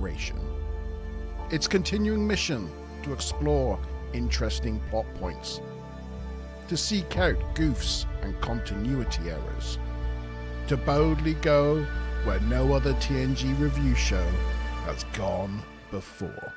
generation. Its continuing mission to explore interesting plot points, to seek out goofs and continuity errors, to boldly go where no other TNG review show has gone before.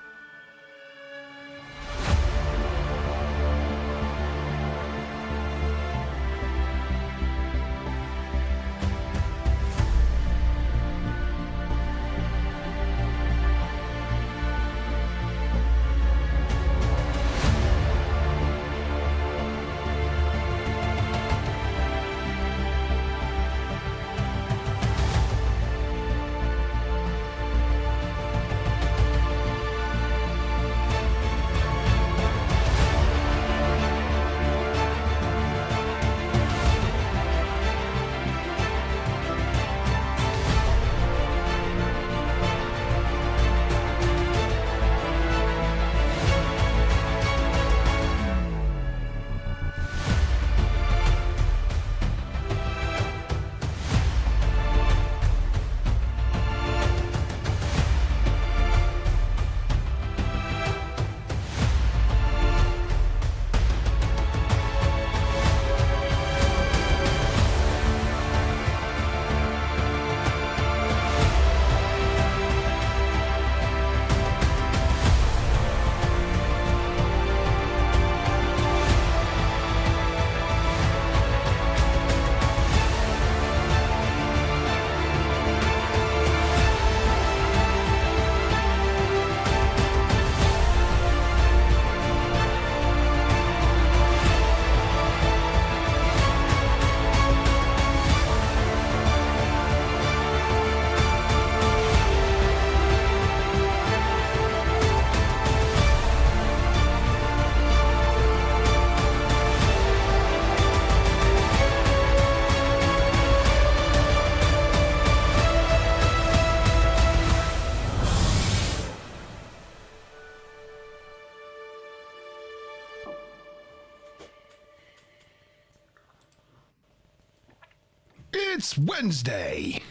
It's Wednesday.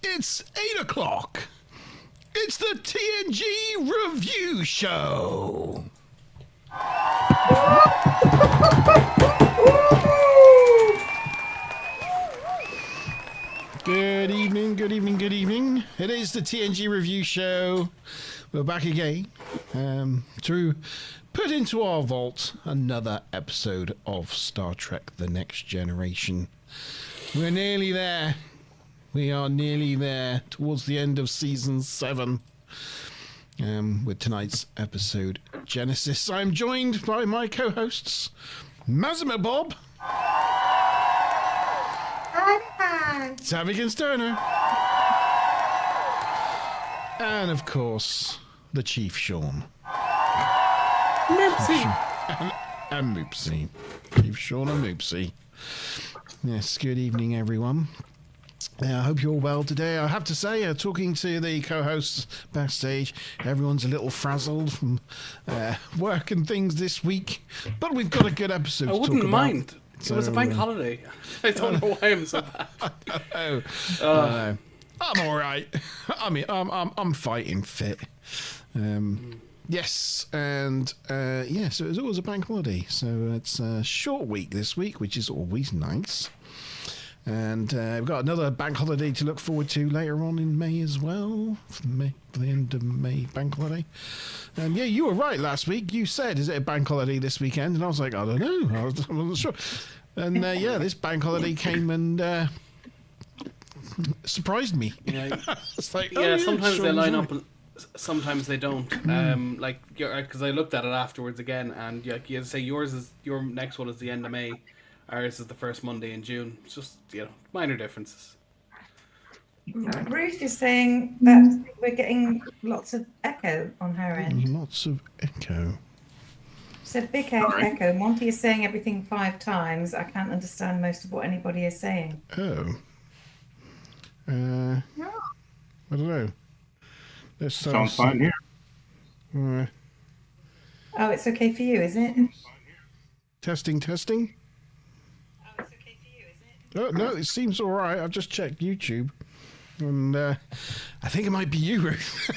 It's 8 o'clock. It's the TNG Review Show. Good evening, good evening, good evening. It is the TNG Review Show. We're back again to put into our vault another episode of Star Trek The Next Generation. We're nearly there. We are nearly there towards the end of season 7 with tonight's episode, Genesis. I'm joined by my co-hosts, Mazima Bob. Hi. Savik and Sterner. And, of course, the Chief Sean. Moopsie. And Moopsie. Chief Sean and Moopsie. Yes, good evening, everyone. I hope you're well today. I have to say, talking to the co-hosts backstage, everyone's a little frazzled from work and things this week. But we've got a good episode to talk about. I wouldn't mind. So, it was a bank holiday. I don't know why I'm so bad. I know. I'm all right. I mean, I'm fighting fit. Yes, and so it was a bank holiday. So it's a short week this week, which is always nice. And we've got another bank holiday to look forward to later on in May as well. For the end of May bank holiday. And yeah, you were right last week. You said, is it a bank holiday this weekend? And I was like, I don't know. I wasn't sure. And yeah, this bank holiday came and surprised me. Yeah, it's like, sometimes sure, they line sure. up and sometimes they don't. Because I looked at it afterwards again, and you say your next one is the end of May. Ours is the first Monday in June. It's just, minor differences. Ruth is saying that we're getting lots of echo on her end. Lots of echo. So big echo. Monty is saying everything 5 times. I can't understand most of what anybody is saying. Oh. I don't know. Let's Sounds fine here. Oh, it's okay for you, is it? Testing. Oh, it's okay for you, is it? Oh, no, it seems all right. I've just checked YouTube. And I think it might be you, Ruth.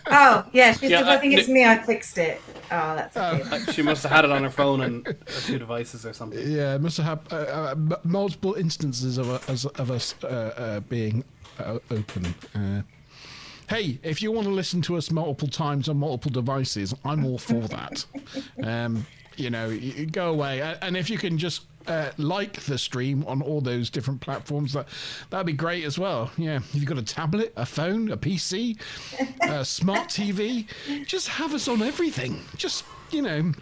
Oh, yeah, she Yeah, says, I think it's me, I fixed it. Oh, that's okay. She must have had it on her phone and two devices or something. Yeah, it must have had multiple instances of us being open. Hey, if you want to listen to us multiple times on multiple devices, I'm all for that. You go away. And if you can just like the stream on all those different platforms, that'd be great as well. Yeah, if you've got a tablet, a phone, a PC, a smart TV, just have us on everything. Just, you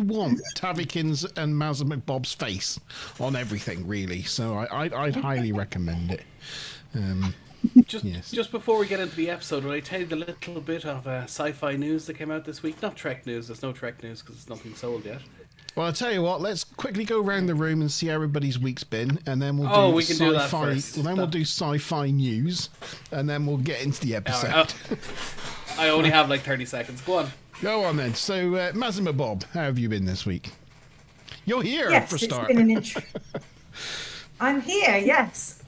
want Tavikins and Mazza McBob's face on everything, really. So I'd highly recommend it. Just before we get into the episode, will I tell you the little bit of sci-fi news that came out this week? Not Trek news. There's no Trek news because it's nothing sold yet. Well, I'll tell you what. Let's quickly go around the room and see how everybody's week's been, and then we'll do we can sci-fi. do that first. Well, then we'll do sci-fi news, and then we'll get into the episode. Right, I only have like 30 seconds. Go on. Go on then. So, Mazza McBob, how have you been this week? You're here Yes, for a it's start. been an I'm here, yes.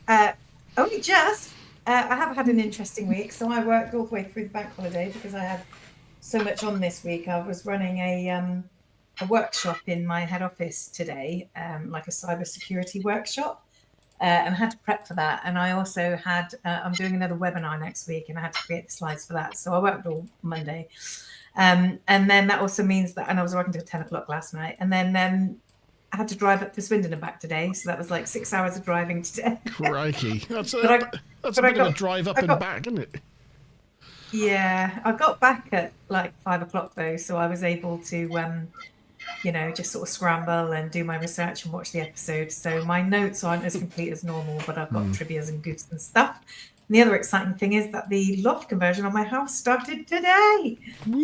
Only just. I have had an interesting week. So I worked all the way through the bank holiday because I had so much on this week. I was running a workshop in my head office today, like a cybersecurity workshop, and I had to prep for that. And I also had, I'm doing another webinar next week, and I had to create the slides for that. So I worked all Monday. And then that also means that, and I was working till 10 o'clock last night. And then I had to drive up to Swindon and back today. So that was like 6 hours of driving today. Crikey. That's a bit of a drive up and back, isn't it? Yeah, I got back at like 5 o'clock though. So I was able to, just sort of scramble and do my research and watch the episode. So my notes aren't as complete as normal, but I've got trivias and goofs and stuff. And the other exciting thing is that the loft conversion on my house started today.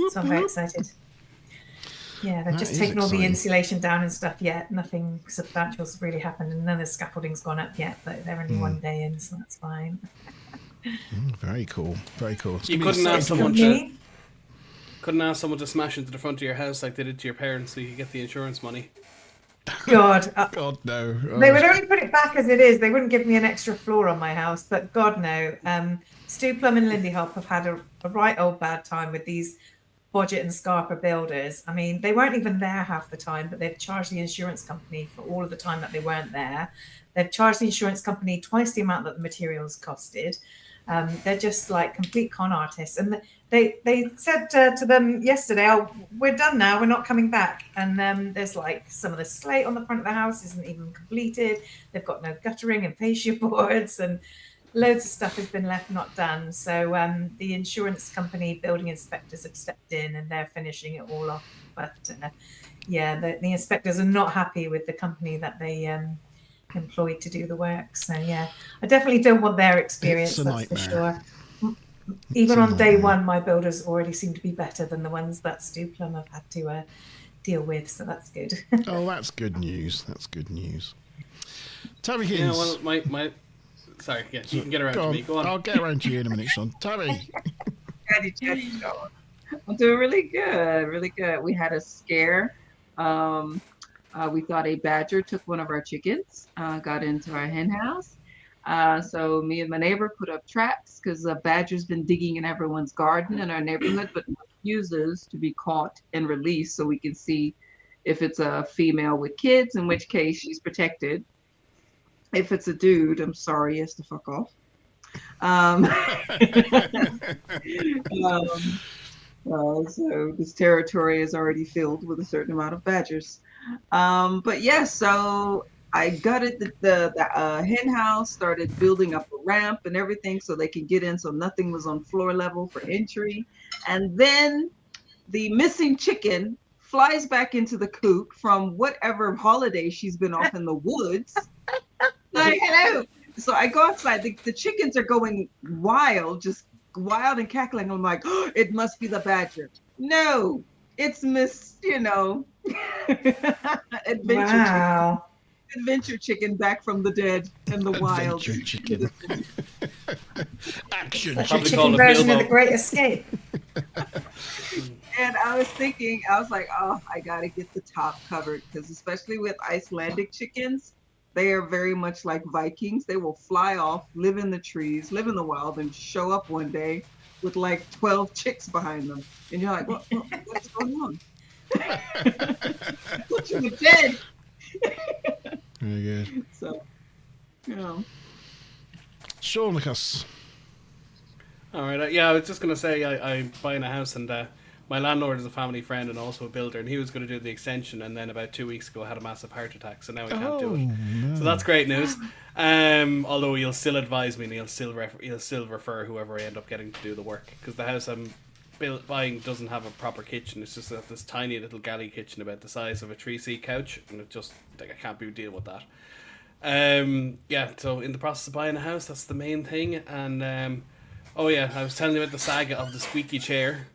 So I'm very excited. Yeah, they've just taken all the insulation down and stuff yet. Nothing substantial has really happened, and none of the scaffolding's gone up yet, but they're only 1 day in, so that's fine. Very cool. Very cool. You couldn't ask someone to smash into the front of your house like they did to your parents so you could get the insurance money. God. God, no. They would only put it back as it is. They wouldn't give me an extra floor on my house, but God, no. Stu Plum and Lindy Hop have had a right old bad time with these Bodgett and Scarpa builders. I mean, they weren't even there half the time, but they've charged the insurance company for all of the time that they weren't there. They've charged the insurance company twice the amount that the materials costed. They're just like complete con artists. And they said to them yesterday, oh, we're done now, we're not coming back. And there's like some of the slate on the front of the house isn't even completed. They've got no guttering and fascia boards, and loads of stuff has been left not done. So the insurance company building inspectors have stepped in and they're finishing it all off. But the inspectors are not happy with the company that they employed to do the work. So yeah, I definitely don't want their experience, that's for sure. Even on day one, my builders already seem to be better than the ones that Stu Plum have had to deal with. So that's good. Oh, that's good news. That's good news. Tabby Higgins. Yeah, well, my sorry, yeah, you can get around to me. Go on. I'll get around to you in a minute, Sean. Tabby. I'm doing really good, really good. We had a scare. We thought a badger took one of our chickens, got into our hen house. So me and my neighbor put up traps because a badger's been digging in everyone's garden in our neighborhood, but refuses to be caught and released so we can see if it's a female with kids, in which case she's protected. If it's a dude, I'm sorry, he has to fuck off. So this territory is already filled with a certain amount of badgers. But yeah, so I gutted the hen house, started building up a ramp and everything so they could get in, so nothing was on floor level for entry. And then the missing chicken flies back into the coop from whatever holiday she's been off in the woods. Like, hello. So I go outside. The chickens are going wild, just wild and cackling. I'm like, oh, it must be the badger. No, it's Miss, adventure chicken back from the dead and the wild. Adventure chicken. Action Like chicken. a chicken version of The Great Escape. And I was like, oh, I got to get the top covered because especially with Icelandic chickens, They are very much like Vikings. They will fly off, live in the trees, live in the wild, and show up one day with like 12 chicks behind them. And you're like, what's going on? I thought you were dead. Very good. So, you know. Sean Lucas. All right. Yeah, I was just going to say I'm buying a house, and my landlord is a family friend and also a builder, and he was going to do the extension, and then about 2 weeks ago had a massive heart attack, so now he can't do it. No. So that's great news. Although he'll still advise me, and he'll still refer whoever I end up getting to do the work, because the house I'm buying doesn't have a proper kitchen. It's just this tiny little galley kitchen about the size of a 3-seat couch, and it just like I can't be dealing with that. Yeah. So in the process of buying a house, that's the main thing, and oh yeah, I was telling you about the saga of the squeaky chair.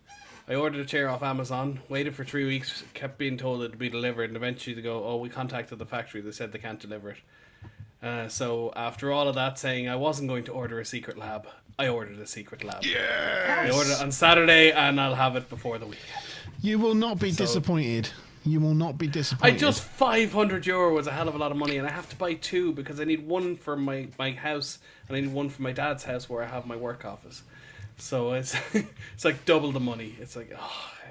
I ordered a chair off Amazon, waited for 3 weeks, kept being told it'd be delivered, and eventually they go, oh, we contacted the factory, they said they can't deliver it. So after all of that saying I wasn't going to order a secret lab, I ordered a secret lab. Yes! I ordered it on Saturday, and I'll have it before the weekend. You will not be disappointed. You will not be disappointed. €500 was a hell of a lot of money, and I have to buy 2 because I need one for my house, and I need one for my dad's house where I have my work office. So it's it's like double the money. It's like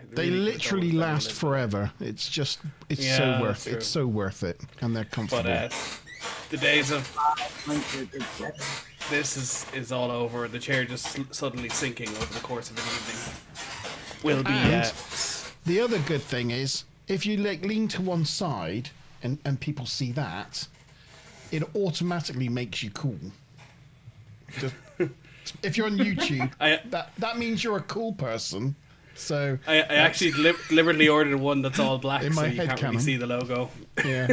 they literally last forever. It's so worth it. It's so worth it, and they're comfortable. But the days of this is all over. The chair just suddenly sinking over the course of an evening will be. And the other good thing is, if you lean to one side and people see that, it automatically makes you cool. Just, if you're on YouTube, that means you're a cool person. So I actually deliberately ordered one that's all black, so you can't really see the logo. Yeah.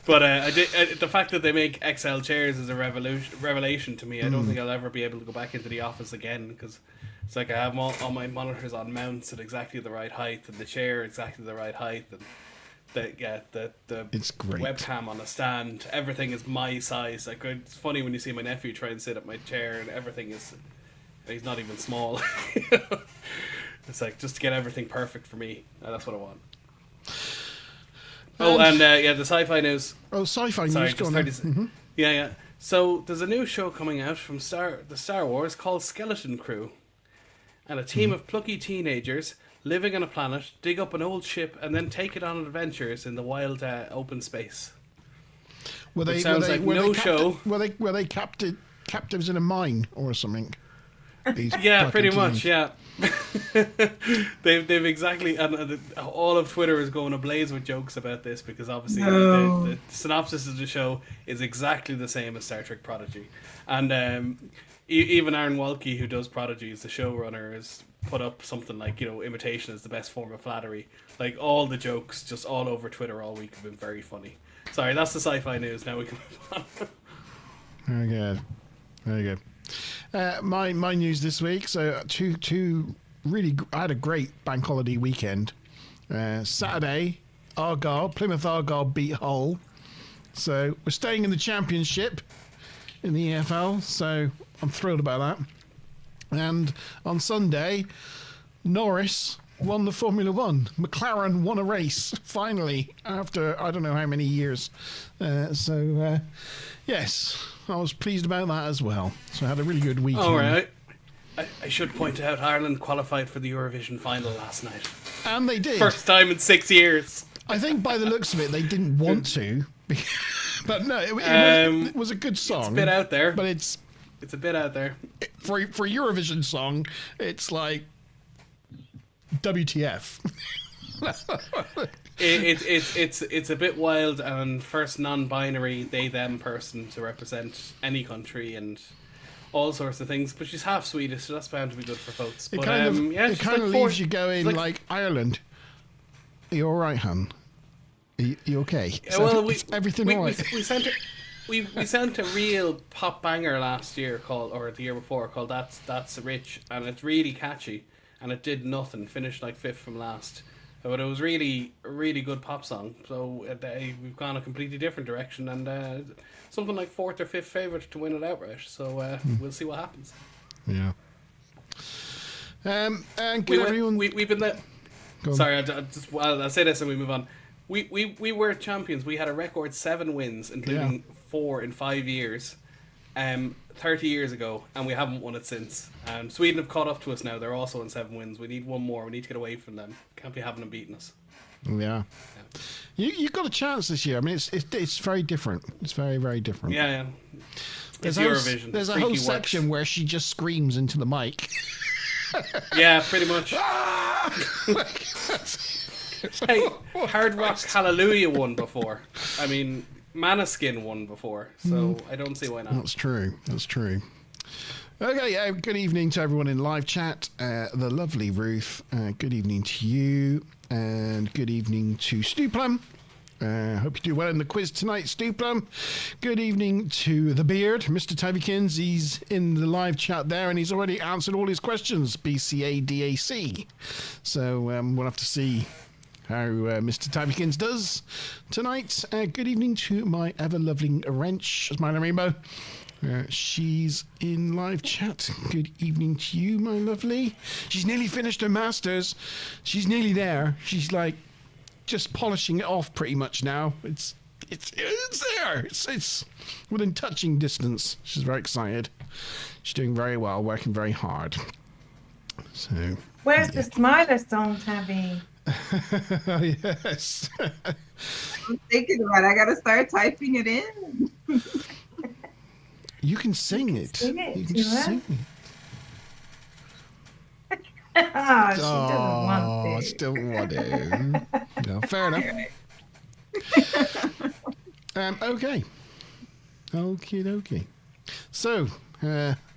But I did. The fact that they make XL chairs is a revelation to me. I don't think I'll ever be able to go back into the office again, because it's like I have all my monitors on mounts at exactly the right height, and the chair exactly the right height, and the it's great. webcam on a stand. Everything is my size. Like, it's funny when you see my nephew try and sit at my chair, and everything is. He's not even small. It's like just to get everything perfect for me. That's what I want. The sci-fi news. Oh, sci-fi Sorry, news. just 30 Yeah. So there's a new show coming out from the Star Wars called Skeleton Crew, and a team of plucky teenagers living on a planet dig up an old ship and then take it on adventures in the wild open space. Were they captives in a mine or something? Yeah, pretty much. Yeah, they've exactly, and all of Twitter is going ablaze with jokes about this, because obviously the synopsis of the show is exactly the same as Star Trek Prodigy, and even Aaron Walke, who does Prodigy, is the showrunner, has put up something like, imitation is the best form of flattery. Like, all the jokes just all over Twitter all week have been very funny. Sorry, that's the sci-fi news. Now we can move on. Very good. Very good. My news this week. So two really. I had a great bank holiday weekend. Saturday, Plymouth Argyle beat Hull. So we're staying in the Championship in the EFL. So I'm thrilled about that. And on Sunday, Norris won the Formula One. McLaren won a race finally after I don't know how many years. Yes, I was pleased about that as well. So I had a really good weekend. All right. I should point out Ireland qualified for the Eurovision final last night. And they did. First time in 6 years. I think by the looks of it, they didn't want to. But no, it was a good song. It's a bit out there. But it's a bit out there. For a Eurovision song, it's like WTF. It's a bit wild, and first non-binary they/them person to represent any country and all sorts of things. But she's half Swedish, so that's bound to be good for folks. It kind of leaves you going like Ireland. Are you all right, hun? Are you okay? Everything all right? We sent a real pop banger last year or the year before called That's Rich, and it's really catchy, and it did nothing. Finished like 5th from last. But it was really a really good pop song. So we've gone a completely different direction, and something like 4th or 5th favourite to win it outright. So we'll see what happens. Yeah. And we've been there. Sorry, I'll say this and we move on. We were champions. We had a record 7 wins, including 4 in 5 years, 30 years ago, and we haven't won it since. Sweden have caught up to us now. They're also on 7 wins. We need one more. We need to get away from them. Can't be having them beating us. Yeah. You got a chance this year. I mean, it's very different. It's very, very different. Yeah. It's Eurovision. There's a whole section where she just screams into the mic. Yeah, pretty much. Hey, Hard Rock Hallelujah won before. I mean, Maneskin won before, so I don't see why not. That's true. Okay, good evening to everyone in live chat. The lovely Ruth, good evening to you, and good evening to Stu Plum. Hope you do well in the quiz tonight, Stu Plum. Good evening to the Beard, Mr. Tabykins. He's in the live chat there, and he's already answered all his questions, BCADAC. So we'll have to see how Mr. Tabykins does tonight. Good evening to my ever-lovely Wrench, Smiling Rainbow. She's in live chat. Good evening to you, my lovely. She's nearly finished her masters. She's nearly there. She's like just polishing it off pretty much now. It's there. It's within touching distance. She's very excited. She's doing very well, working very hard. So where's the Smiler song, Tabby? Yes. I'm thinking about it. I gotta start typing it in. You can sing it. Sing it, You can just sing it. Oh, she doesn't want to. She doesn't want to. No, fair enough. Okay. Okie dokie. So,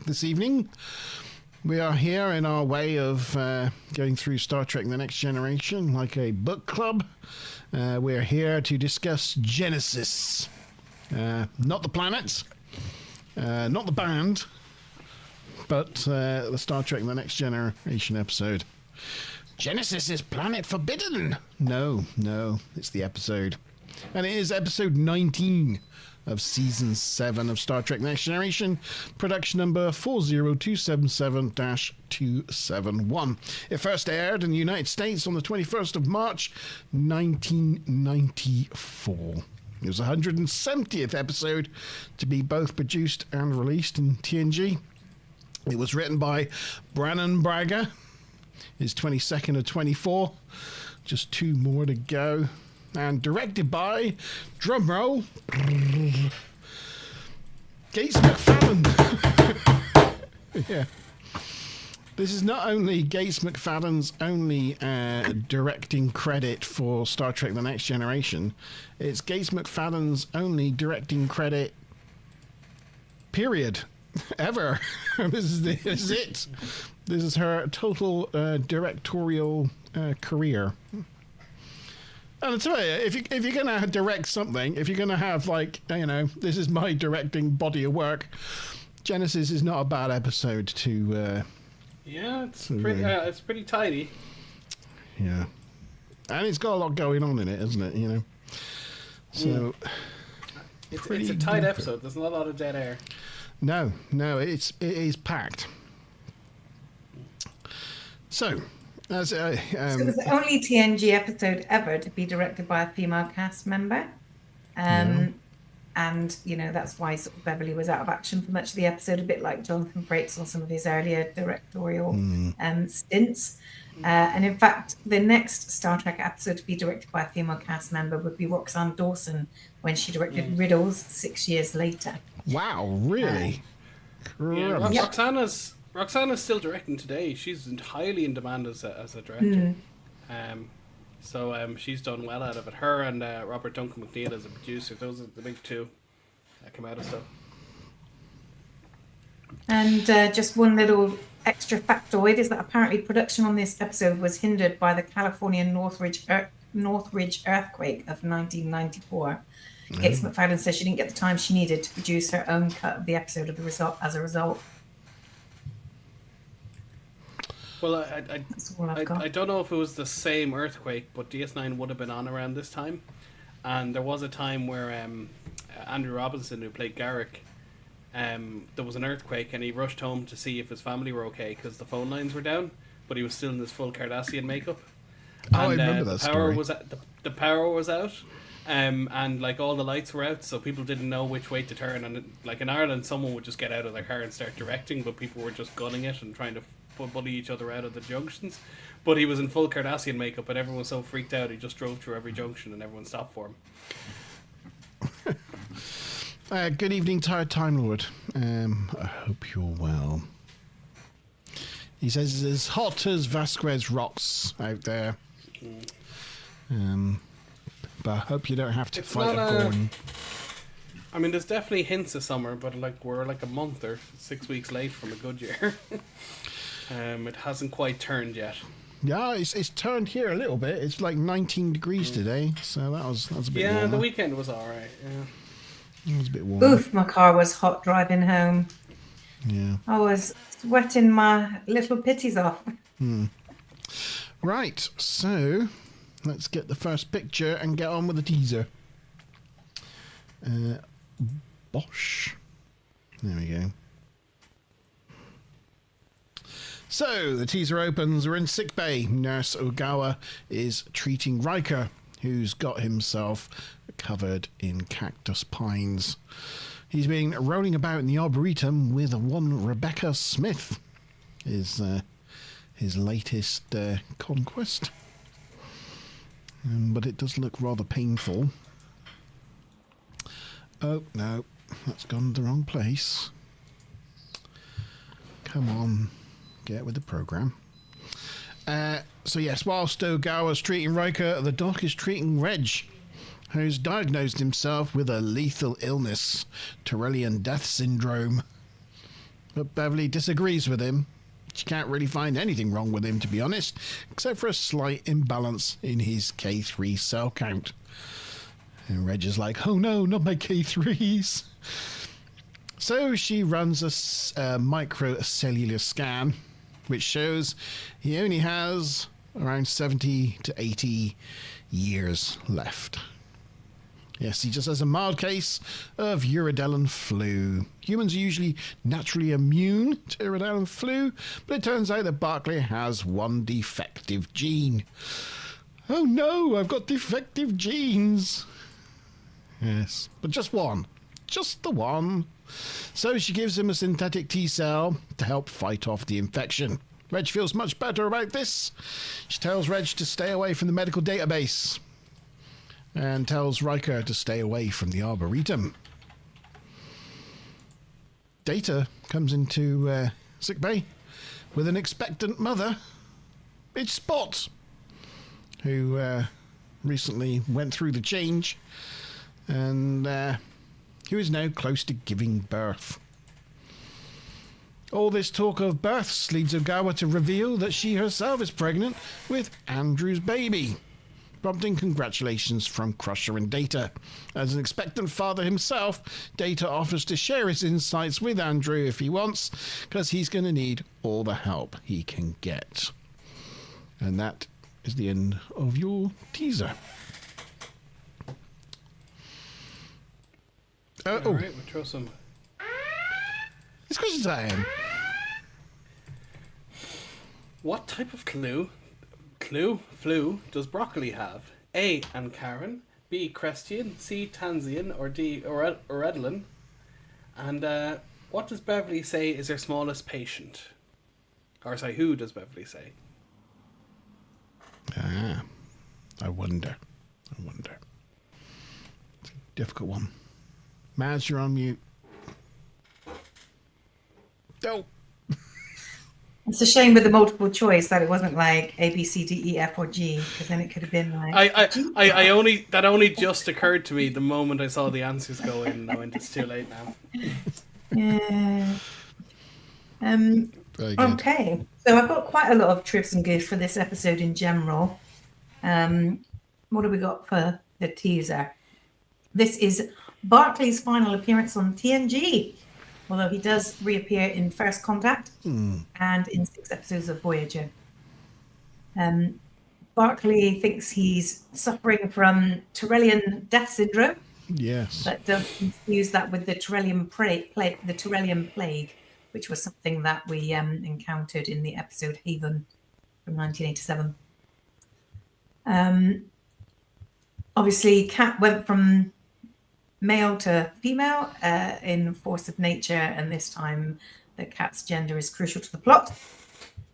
this evening, we are here in our way of going through Star Trek The Next Generation like a book club. We're here to discuss Genesis. Not the planet, not the band, but the Star Trek The Next Generation episode. Genesis is Planet Forbidden. No, it's the episode. And it is episode 19 of season 7 of Star Trek The Next Generation, production number 40277-271. It first aired in the United States on the 21st of March, 1994. It was the 170th episode to be both produced and released in TNG. It was written by Brannon Braga, his 22nd of 24. Just 2 more to go. And directed by, drumroll, Gates McFadden. Yeah. This is not only Gates McFadden's only directing credit for Star Trek The Next Generation, it's Gates McFadden's only directing credit, period, ever. This is it. This is her total directorial career. And I tell you, if you're going to direct something, if you're going to have, like, this is my directing body of work, Genesis is not a bad episode to... yeah, it's pretty tidy. Yeah. And it's got a lot going on in it, isn't it, So... It's a tight episode. There's not a lot of dead air. No, it is packed. So... so it was the only TNG episode ever to be directed by a female cast member. And, that's why sort of Beverly was out of action for much of the episode, a bit like Jonathan Frakes on some of his earlier directorial stints. And in fact, the next Star Trek episode to be directed by a female cast member would be Roxanne Dawson when she directed Riddles 6 years later. Wow, really? Roxana's still directing today. She's highly in demand as a director. So she's done well out of it. Her and Robert Duncan McNeil as a producer. Those are the big 2 that come out of stuff. And just one little extra factoid is that apparently production on this episode was hindered by the California Northridge earthquake of 1994. Gates McFadden says she didn't get the time she needed to produce her own cut of the episode as a result. Well, I don't know if it was the same earthquake, but DS9 would have been on around this time. And there was a time where Andrew Robinson, who played Garrick, there was an earthquake and he rushed home to see if his family were okay because the phone lines were down, but he was still in his full Cardassian makeup. I remember that story. The power was out, and like all the lights were out, so people didn't know which way to turn. And like in Ireland, someone would just get out of their car and start directing, but people were just gunning it and trying to bully each other out of the junctions. But he was in full Cardassian makeup, and everyone was so freaked out, he just drove through every junction, and everyone stopped for him. Good evening, Tired Time Lord. I hope you're well. He says it's as hot as Vasquez rocks out there. But I hope you don't have to fight a Gorn. I mean, there's definitely hints of summer, but like we're like a month or 6 weeks late from a good year. It hasn't quite turned yet. Yeah, it's turned here a little bit. It's like 19 degrees today, so that was a bit warmer. Yeah, the weekend was all right. Yeah, it was a bit warmer. Oof, my car was hot driving home. Yeah, I was sweating my little pitties off. Right, so let's get the first picture and get on with the teaser. Bosh. There we go. So, the teaser opens. We're in sickbay. Nurse Ogawa is treating Riker, who's got himself covered in cactus pines. He's been rolling about in the Arboretum with one Rebecca Smith, his latest conquest. But it does look rather painful. Oh, no. That's gone to the wrong place. Come on. Get with the program. So yes, whilst Ogawa's treating Riker, the doc is treating Reg, who's diagnosed himself with a lethal illness, Tyrellian death syndrome. But Beverly disagrees with him. She can't really find anything wrong with him, to be honest, except for a slight imbalance in his K3 cell count. And Reg is like, oh no, not my K3s. So she runs a microcellular scan, which shows he only has around 70 to 80 years left. Yes, he just has a mild case of Uridellan flu. Humans are usually naturally immune to Uridellan flu, but it turns out that Barclay has one defective gene. Oh no, I've got defective genes. Yes, but just one. Just the one. So she gives him a synthetic T-cell to help fight off the infection. Reg feels much better about this. She tells Reg to stay away from the medical database and tells Riker to stay away from the Arboretum. Data comes into sickbay with an expectant mother. It's Spot, who recently went through the change and who is now close to giving birth. All this talk of births leads Ogawa to reveal that she herself is pregnant with Andrew's baby, prompting congratulations from Crusher and Data. As an expectant father himself, Data offers to share his insights with Andrew if he wants, because he's going to need all the help he can get. And that is the end of your teaser. All right, we'll throw some. It's question time. What type of flu does broccoli have? A. Ancaran, B. Crestian, C. Tansian, or D. Oredlin? And what does Beverly say is her smallest patient? Or sorry, who does Beverly say? I wonder. It's a difficult one. Maz, you're on mute. Oh. It's a shame with the multiple choice that it wasn't like A, B, C, D, E, F, or G, because then it could have been like. That only just occurred to me the moment I saw the answers go in, and I went, it's too late now. Yeah. Very good. Okay, so I've got quite a lot of trips and goofs for this episode in general. What have we got for the teaser? This is Barclay's final appearance on TNG, although he does reappear in First Contact and in 6 episodes of Voyager. Barclay thinks he's suffering from Tyrellian death syndrome. Yes. But don't confuse that with the Tyrellian plague, which was something that we encountered in the episode Haven from 1987. Obviously, cat went from male to female in Force of Nature, and this time the cat's gender is crucial to the plot.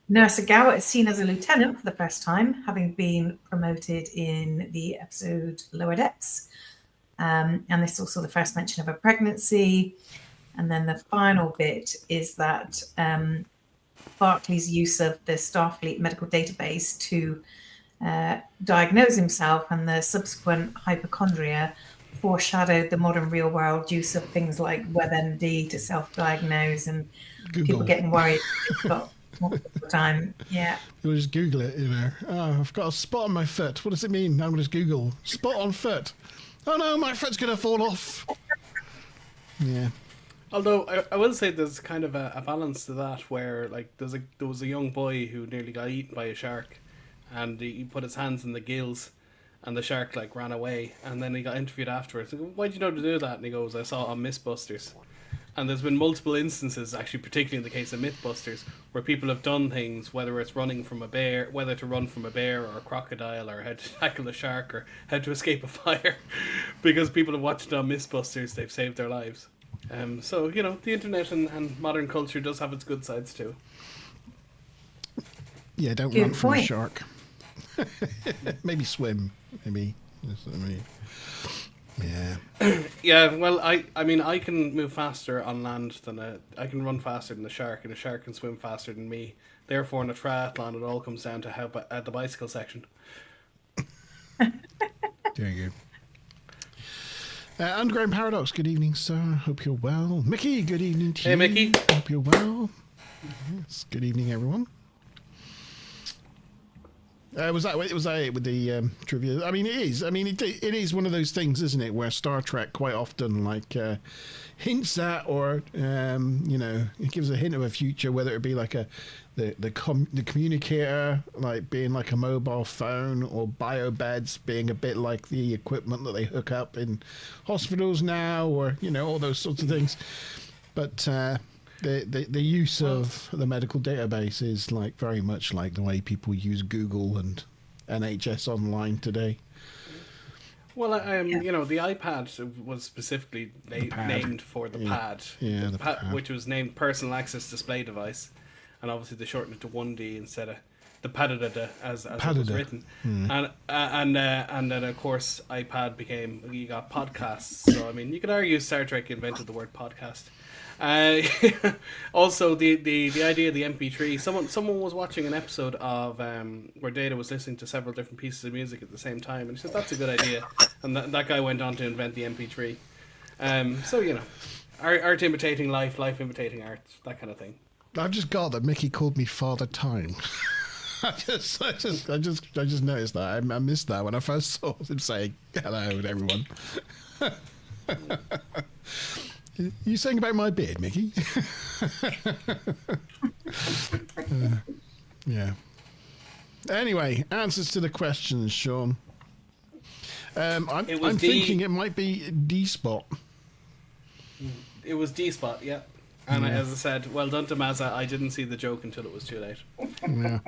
Nurse Agawa is seen as a lieutenant for the first time, having been promoted in the episode Lower Decks. And this is also the first mention of a pregnancy. And then the final bit is that Barclay's use of the Starfleet medical database to diagnose himself and the subsequent hypochondria foreshadowed the modern real world use of things like WebMD to self-diagnose and Google. people getting worried about multiple time. Yeah. You'll just Google it, you know. Oh, I've got a spot on my foot. What does it mean? I'm going to just Google spot on foot. Oh no, my foot's going to fall off. Yeah. Although I will say there's kind of a balance to that where like there was a young boy who nearly got eaten by a shark, and he put his hands in the gills, and the shark like ran away, and then he got interviewed afterwards. I go, why'd you know to do that? And he goes, I saw it on Mythbusters. And there's been multiple instances, actually, particularly in the case of Mythbusters, where people have done things, whether it's running from a bear, whether to run from a bear or a crocodile, or how to tackle a shark, or how to escape a fire, because people have watched it on Mythbusters, they've saved their lives. So, you know, the internet and modern culture does have its good sides too. Yeah, don't Good run from a point. shark. Maybe swim. Maybe. Yeah. Yeah, well, I mean, I can move faster on land I can run faster than a shark, and a shark can swim faster than me. Therefore, in a triathlon, it all comes down to how at the bicycle section. There you go. Underground Paradox, good evening, sir. Hope you're well. Mickey, good evening to you. Hey, Mickey. Hope you're well. Yes, good evening, everyone. Was that it with the trivia? I mean, it is. I mean, it is one of those things, isn't it, where Star Trek quite often like hints at, or you know, it gives a hint of a future, whether it be like the communicator like being like a mobile phone, or biobeds being a bit like the equipment that they hook up in hospitals now, or you know, all those sorts of things. But the use of the medical database is like very much like the way people use Google and NHS Online today. Well, you know, the iPad was specifically named for the pad. Yeah, the pad. Which was named Personal Access Display Device, and obviously they shortened it to 1D instead of the padada as it was written. And then of course iPad became, you got podcasts. So I mean, you could argue Star Trek invented the word podcast. Also, the idea of the MP3. Someone was watching an episode of where Data was listening to several different pieces of music at the same time, and he said that's a good idea. And that guy went on to invent the MP3. So you know, art imitating life, life imitating art, that kind of thing. I've just got that Mickey called me Father Time. I just noticed that. I missed that when I first saw him saying hello to everyone. You saying about my beard, Mickey? Yeah. Anyway, answers to the questions, Sean. I'm thinking it might be D-Spot. It was D-Spot, yeah. And as I said, well done to Mazza. I didn't see the joke until it was too late. Yeah.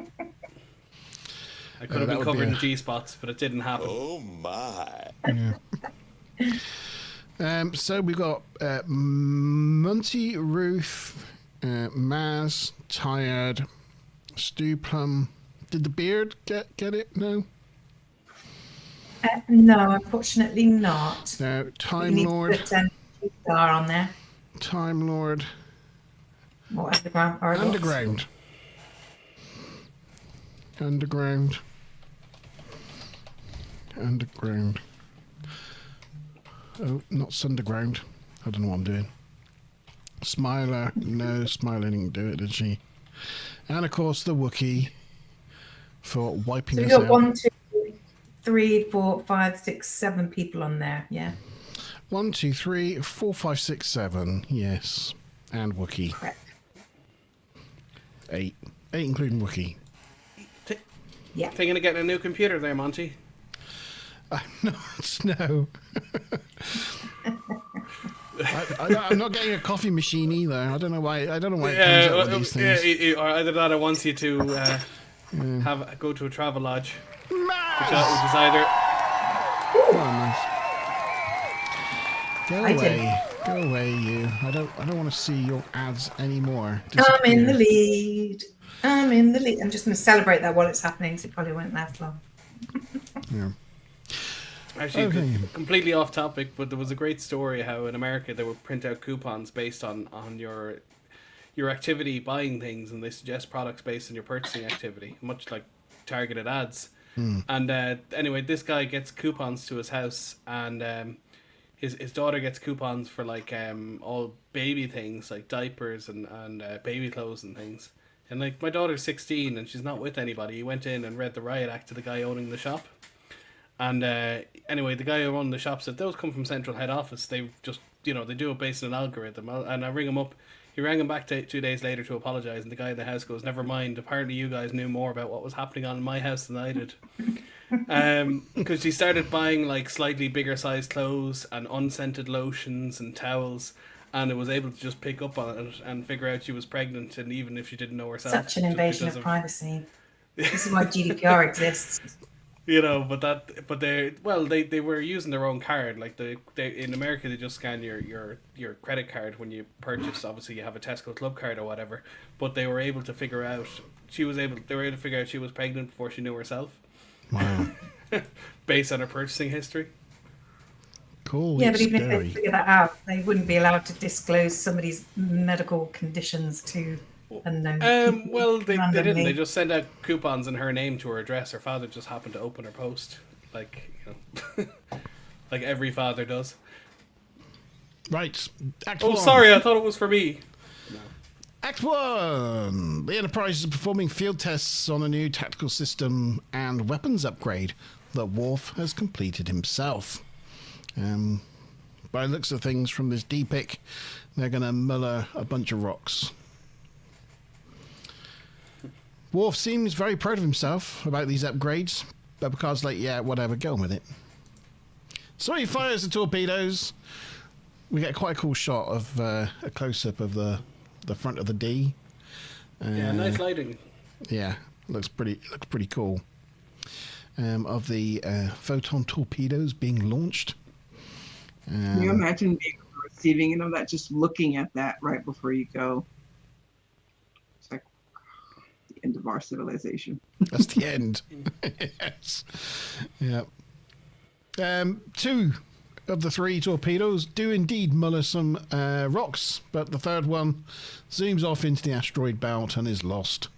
I could have been covered in G-spots, but it didn't happen. Oh my. Yeah. So we've got Monty, Ruth, Maz, Tired, Stu Plum. Did the beard get it? No. No, unfortunately not. Time Lord. You need to put star on there. Time Lord. Or underground. Or Underground. Underground. Underground. Oh, not Sunderground. I don't know what I'm doing. Smiler. No, Smiler didn't do it, did she? And of course the Wookiee for wiping So we us got out. 1, 2, 3, 4, 5, 6, 7 people on there. Yeah. 1, 2, 3, 4, 5, 6, 7. Yes. And Wookiee. Correct. 8. 8 including Wookiee. Yeah. Thinking of getting a new computer there, Monty? No. I'm not getting a coffee machine either. I don't know why. It comes out with these things. Or either that, or wants you to go to a travel lodge. which is either Oh, nice. Go I did. away. Go away, you. I don't want to see your ads anymore. I'm in the Disappear. lead. I'm in the lead. I'm just going to celebrate that while it's happening, because it probably won't last long. Yeah. actually Okay. completely off topic, but there was a great story how in America they would print out coupons based on your activity buying things, and they suggest products based on your purchasing activity, much like targeted ads. And anyway, this guy gets coupons to his house, and his daughter gets coupons for like all baby things like diapers and baby clothes and things. And like my daughter's 16 and she's not with anybody. He went in and read the riot act to the guy owning the shop. And anyway, the guy who owned the shop said those come from central head office. They just they do it based on an algorithm. And I ring him up. He rang him back 2 days later to apologize, and the guy in the house goes, "Never mind. Apparently, you guys knew more about what was happening on in my house than I did." Because she started buying like slightly bigger sized clothes and unscented lotions and towels, and it was able to just pick up on it and figure out she was pregnant, and even if she didn't know herself. Such an just invasion because of privacy. This is why GDPR exists. But they were using their own card. Like they in America they just scan your credit card when you purchase. Obviously you have a Tesco Club card or whatever. But they were able to figure out she was pregnant before she knew herself. Wow. Based on her purchasing history. Cool. Yeah, it's but even if scary. they figure that out, they wouldn't be allowed to disclose somebody's medical conditions to unknown people. Well, they didn't. randomly. They just sent out coupons in her name to her address. Her father just happened to open her post, like like every father does. Right. Act Oh, one. sorry, I thought it was for me. Act 1. The Enterprise is performing field tests on a new tactical system and weapons upgrade that Worf has completed himself. By the looks of things from this D-pick, they're going to muller a bunch of rocks. Worf seems very proud of himself about these upgrades, but Picard's like, yeah, whatever, go on with it. So he fires the torpedoes. We get quite a cool shot of a close-up of the front of the D. Yeah, nice lighting. Yeah, looks pretty cool. Of the photon torpedoes being launched. Can you imagine being on the receiving end of that, just looking at that right before you go? It's like the end of our civilization. That's the end. Yes. Yeah. 2 of the 3 torpedoes do indeed muller some rocks, but the third one zooms off into the asteroid belt and is lost.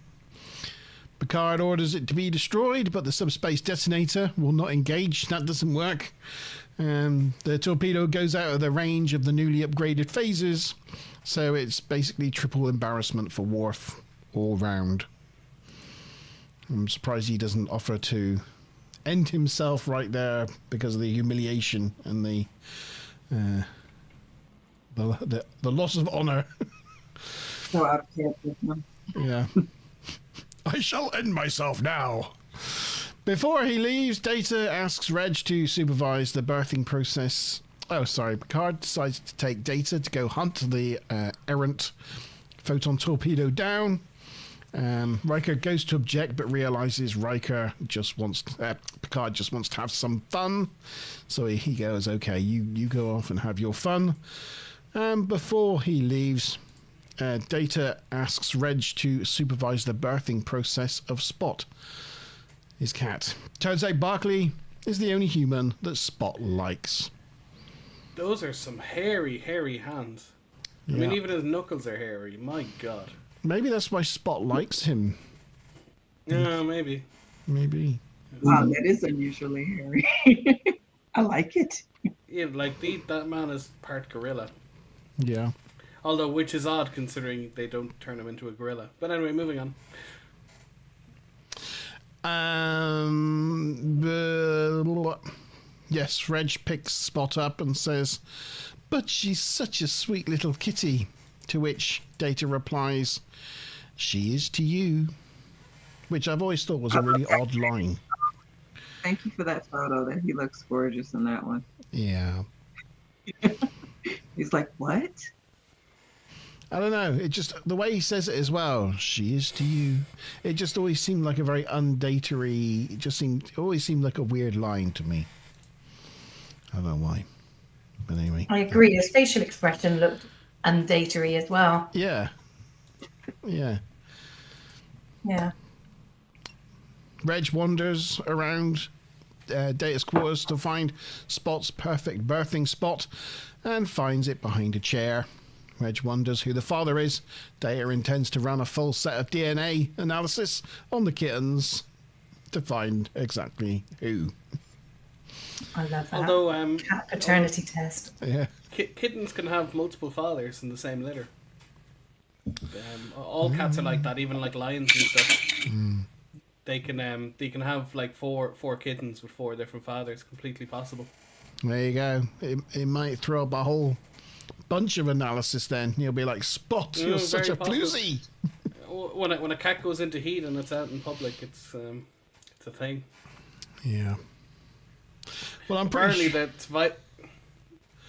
Picard orders it to be destroyed, but the subspace detonator will not engage. That doesn't work. The torpedo goes out of the range of the newly upgraded phases, so it's basically triple embarrassment for Worf all round. I'm surprised he doesn't offer to end himself right there because of the humiliation and the loss of honor. So out of character. No? Yeah. I shall end myself now. Before he leaves, Data asks Reg to supervise the birthing process. Oh, sorry. Picard decides to take Data to go hunt the errant photon torpedo down. Riker goes to object, but realizes Picard just wants to have some fun. So he goes, okay, you go off and have your fun. Before he leaves, Data asks Reg to supervise the birthing process of Spot, his cat. Turns out Barclay is the only human that Spot likes. Those are some hairy hands. I mean, even his knuckles are hairy. My God. Maybe that's why Spot likes him. Yeah, maybe. Maybe. Wow, that is unusually hairy. I like it. Yeah, like that man is part gorilla. Yeah. Although, which is odd considering they don't turn him into a gorilla. But anyway, moving on. Yes, Reg picks Spot up and says, "But she's such a sweet little kitty." To which Data replies, "She is to you." Which I've always thought was a really odd line. Thank you for that photo. That he looks gorgeous in that one. Yeah. He's like, what? I don't know. It just, the way he says it as well, she is to you. It just always seemed like a very undatery, it always seemed like a weird line to me. I don't know why. But anyway. I agree. His facial expression looked undatery as well. Yeah. Yeah. Yeah. Reg wanders around Data's quarters to find Spot's perfect birthing spot and finds it behind a chair. Reg wonders who the father is. Data intends to run a full set of DNA analysis on the kittens to find exactly who. I love that. Although, cat paternity test. Yeah. Kittens can have multiple fathers in the same litter. All cats are like that, even like lions and stuff. They can have like four kittens with 4 different fathers. Completely possible. There you go. It might throw up a whole bunch of analysis then. You'll be like, Spot, you're such a possible. floozy. When a cat goes into heat and it's out in public, it's a thing. Yeah. Well, I'm pretty Apparently that's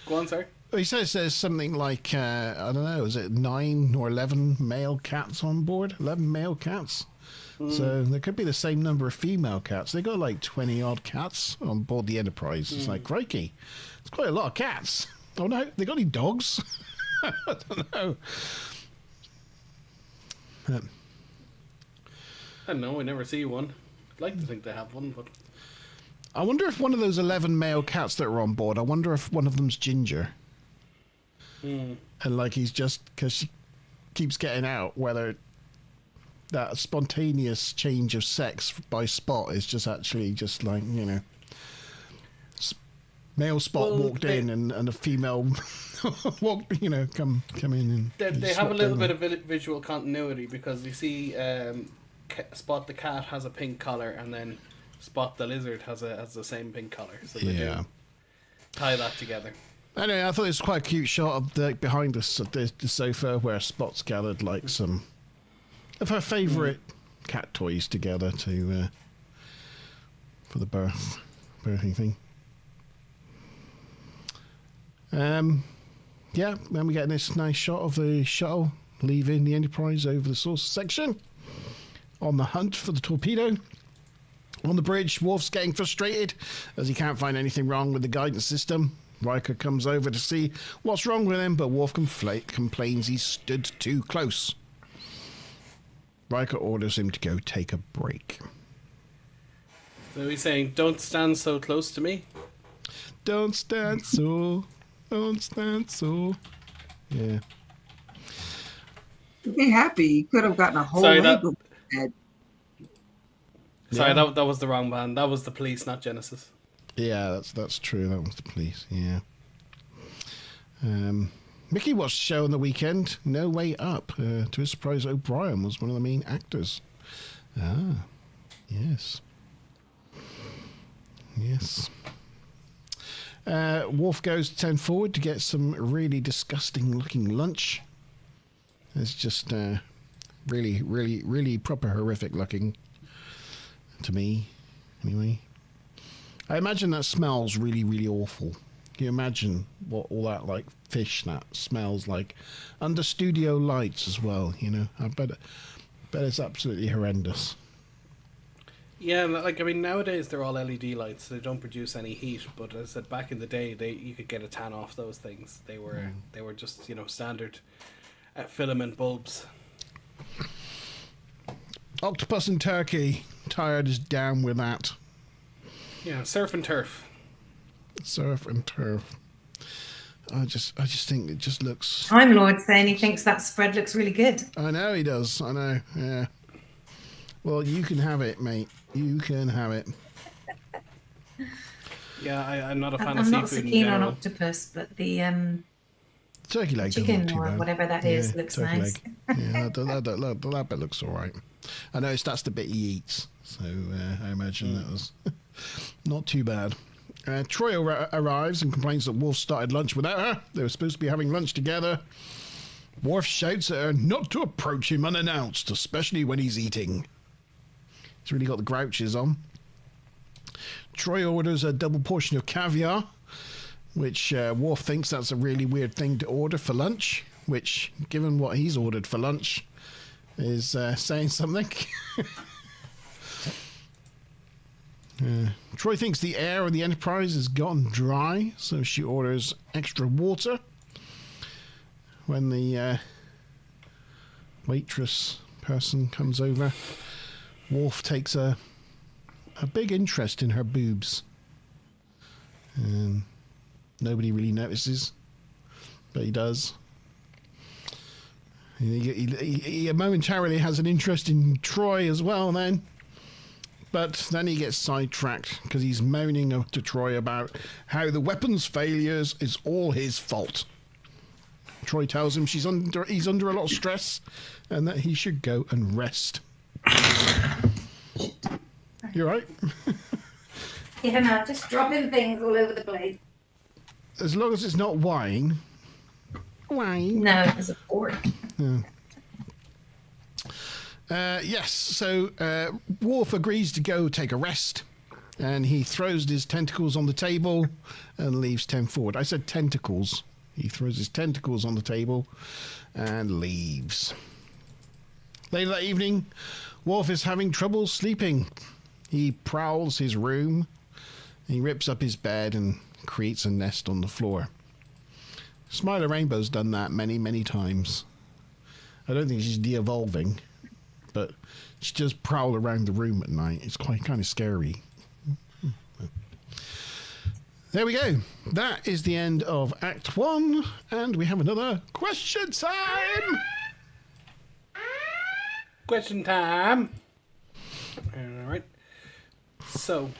Go on, sir. He says there's something like, I don't know, is it 9 or 11 male cats on board? 11 male cats? So there could be the same number of female cats. They got like 20 odd cats on board the Enterprise. It's like, crikey. It's quite a lot of cats. Oh no, they got any dogs? I don't know. I don't know, I never see one. I'd like to think they have one, but... I wonder if one of those 11 male cats that are on board, I wonder if one of them's Ginger. And like he's just, because she keeps getting out, whether that spontaneous change of sex by Spot is just actually just like, you know, male Spot walked in and a female walked, you know, come in and they have a little bit of visual continuity, because you see Spot the cat has a pink collar, and then Spot the lizard has the same pink collar, so they do tie that together. Anyway, I thought it was quite a cute shot of behind us at the sofa where Spot's gathered like some of her favourite cat toys together to for the birthing thing. Yeah, then we get this nice shot of the shuttle leaving the Enterprise over the saucer section on the hunt for the torpedo. On the bridge, Worf's getting frustrated as he can't find anything wrong with the guidance system. Riker comes over to see what's wrong with him, but Worf complains he stood too close. Riker orders him to go take a break. So he's saying, don't stand so close to me. Don't stand so. Don't stand so. Yeah. Be happy. He could have gotten a whole Sorry, leg of head. Sorry, that was the wrong band. That was the Police, not Genesis. Yeah, that's true. That was the police. Yeah. Mickey watched the show on the weekend. No Way Up. To his surprise, O'Brien was one of the main actors. Ah, yes. Yes. Worf goes to 10 forward to get some really disgusting-looking lunch. It's just really, really, really proper horrific looking to me, anyway. I imagine that smells really, really awful. Can you imagine what all that, like, fish that smells like under studio lights as well, you know? I bet it's absolutely horrendous. Yeah, like, I mean, nowadays they're all LED lights. They don't produce any heat, but as I said, back in the day, you could get a tan off those things. They were just, you know, standard filament bulbs. Octopus and Turkey. Tired as down with that. Yeah, surf and turf. Surf and turf. I just think it just looks... Time Lord saying he thinks that spread looks really good. I know he does. I know, yeah. Well, you can have it, mate. You can have it. Yeah, I'm not a fan I'm of seafood not so in keen on general. octopus, but the Turkey leg chicken doesn't look or too bad. whatever that is looks turkey nice. leg. Yeah, that bit looks all right. I noticed that's the bit he eats, so I imagine that was not too bad. Troy arrives and complains that Worf started lunch without her. They were supposed to be having lunch together. Worf shouts at her not to approach him unannounced, especially when he's eating. He's really got the grouches on. Troy orders a double portion of caviar, which Worf thinks that's a really weird thing to order for lunch. which, given what he's ordered for lunch, is saying something. Troy thinks the air of the Enterprise has gotten dry, so she orders extra water. When the waitress person comes over, Worf takes a big interest in her boobs. Nobody really notices, but he does. He momentarily has an interest in Troy as well then. But then he gets sidetracked because he's moaning to Troy about how the weapons failures is all his fault. Troy tells him he's under a lot of stress and that he should go and rest. You right? Yeah, no, just dropping things all over the place. As long as it's not wine. Wine. No, it was a fork. Yes, so Worf agrees to go take a rest, and he throws his tentacles on the table and leaves 10 forward. I said tentacles. He throws his tentacles on the table and leaves. Later that evening, Worf is having trouble sleeping. He prowls his room. He rips up his bed and creates a nest on the floor. Smiler Rainbow's done that many, many times. I don't think she's de-evolving, but she does prowl around the room at night. It's quite kind of scary. There we go. That is the end of Act 1, and we have another question time! Question time. All right. So,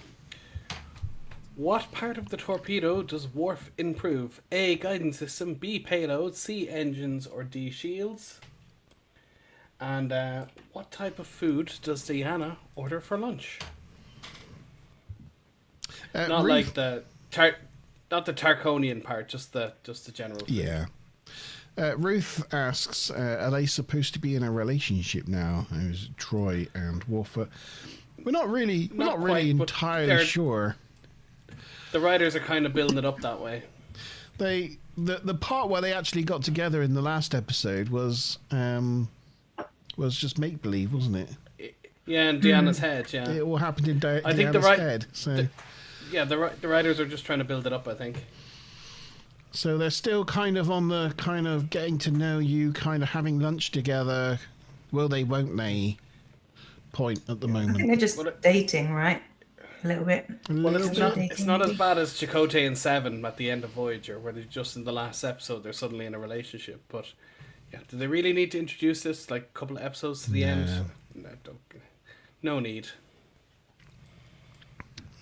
what part of the torpedo does Worf improve? A, guidance system, B, payload, C, engines, or D, shields? And what type of food does Deanna order for lunch? Not Ruth, like the not the Tarkonian part, just the general food. Yeah. Ruth asks, are they supposed to be in a relationship now? As Troy and Worf. We're not really Not quite, but entirely they're- sure. The writers are kind of building it up that way. The part where they actually got together in the last episode was just make believe, wasn't it? Yeah, in Deanna's head, yeah. It all happened in I think Deanna's head. So. The writers are just trying to build it up, I think. So they're still kind of on the kind of getting to know you, kind of having lunch together. Will they, won't they? Point at the I think moment. they're just dating, right? A little bit. Well, Little bit. it's not as bad as Chakotay and Seven at the end of Voyager, where they're just in the last episode they're suddenly in a relationship. But yeah, do they really need to introduce this like a couple of episodes to the end? No, don't. No need.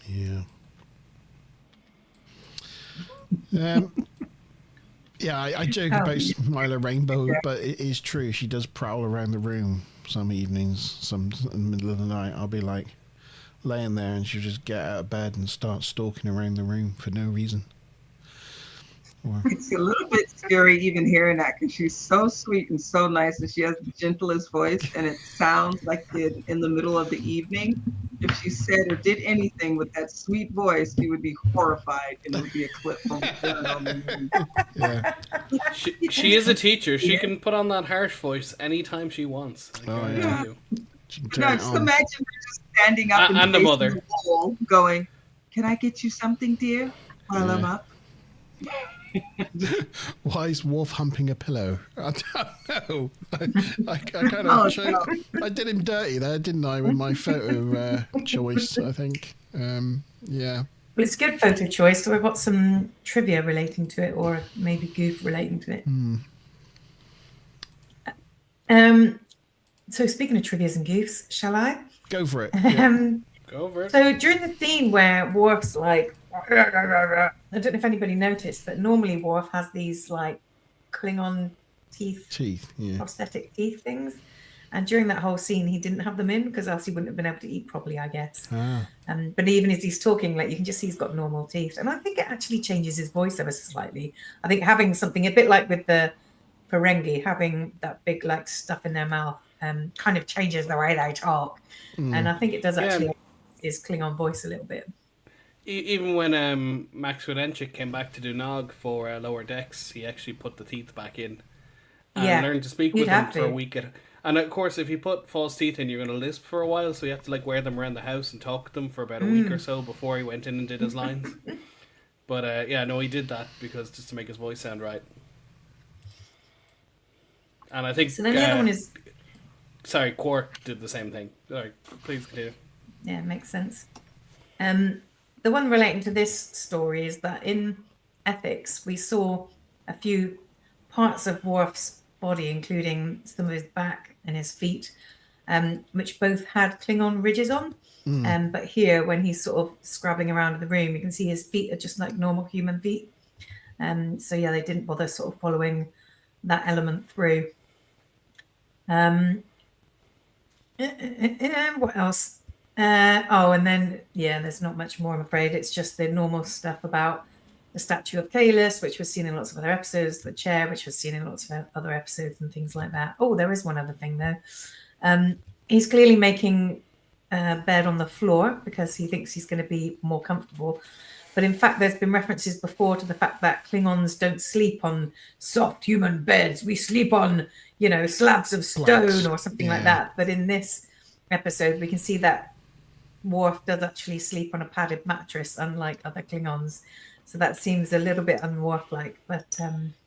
Yeah. Yeah, I joke about Smiler Rainbow, but it is true. She does prowl around the room some evenings, in the middle of the night. I'll be like laying there and she'll just get out of bed and start stalking around the room for no reason. Or, It's a little bit scary even hearing that because she's so sweet and so nice, and she has the gentlest voice, and it sounds like in the middle of the evening. If she said or did anything with that sweet voice, you would be horrified, and it would be a clip from yeah. She is a teacher. She can put on that harsh voice anytime she wants. I guarantee yeah. you. She can turn No, it just on. imagine her just standing up And the facing mother. the wall, going, "Can I get you something, dear, while I'm Yeah. up?" Why is Worf humping a pillow? I don't know. I kind of Oh, choked. I did him dirty there, didn't I, with my photo choice, I think. Yeah. Well, it's a good photo choice. So we've got some trivia relating to it, or maybe goof relating to it. So speaking of trivias and goofs, shall I? Go for it. Yeah. Go over it. So during the scene where Worf's like, I don't know if anybody noticed, but normally Worf has these like Klingon Teeth, yeah. prosthetic teeth things. And during that whole scene, he didn't have them in because else he wouldn't have been able to eat properly, I guess. Ah. But even as he's talking, like you can just see he's got normal teeth. And I think it actually changes his voice ever so slightly. I think having something a bit like with the Ferengi, having that big like stuff in their mouth kind of changes the way they talk. And I think it does actually his Klingon voice a little bit. Even when Max Rudenchik came back to do Nog for Lower Decks, he actually put the teeth back in. and Yeah, learn to speak you'd with them have for a to. week. And of course, if you put false teeth in, you're going to lisp for a while, so you have to like wear them around the house and talk to them for about a week or so before he went in and did his lines. But yeah, no, he did that because just to make his voice sound right. And I think So then the other one is, sorry, Quark did the same thing. Sorry, please continue. yeah, makes sense. The one relating to this story is that in Ethics, we saw a few parts of Worf's body, including some of his back and his feet, which both had Klingon ridges on. But here, when he's sort of scrubbing around in the room, you can see his feet are just like normal human feet. So yeah, they didn't bother sort of following that element through. What else? And then there's not much more, I'm afraid. It's just the normal stuff about the statue of Kalis, which was seen in lots of other episodes, the chair, which was seen in lots of other episodes, and things like that. Oh, there is one other thing though. He's clearly making a bed on the floor because he thinks he's going to be more comfortable. But in fact, there's been references before to the fact that Klingons don't sleep on soft human beds. We sleep on, slabs of stone or something like that. But in this episode, we can see that Worf does actually sleep on a padded mattress, unlike other Klingons. So that seems a little bit un-Worf-like. But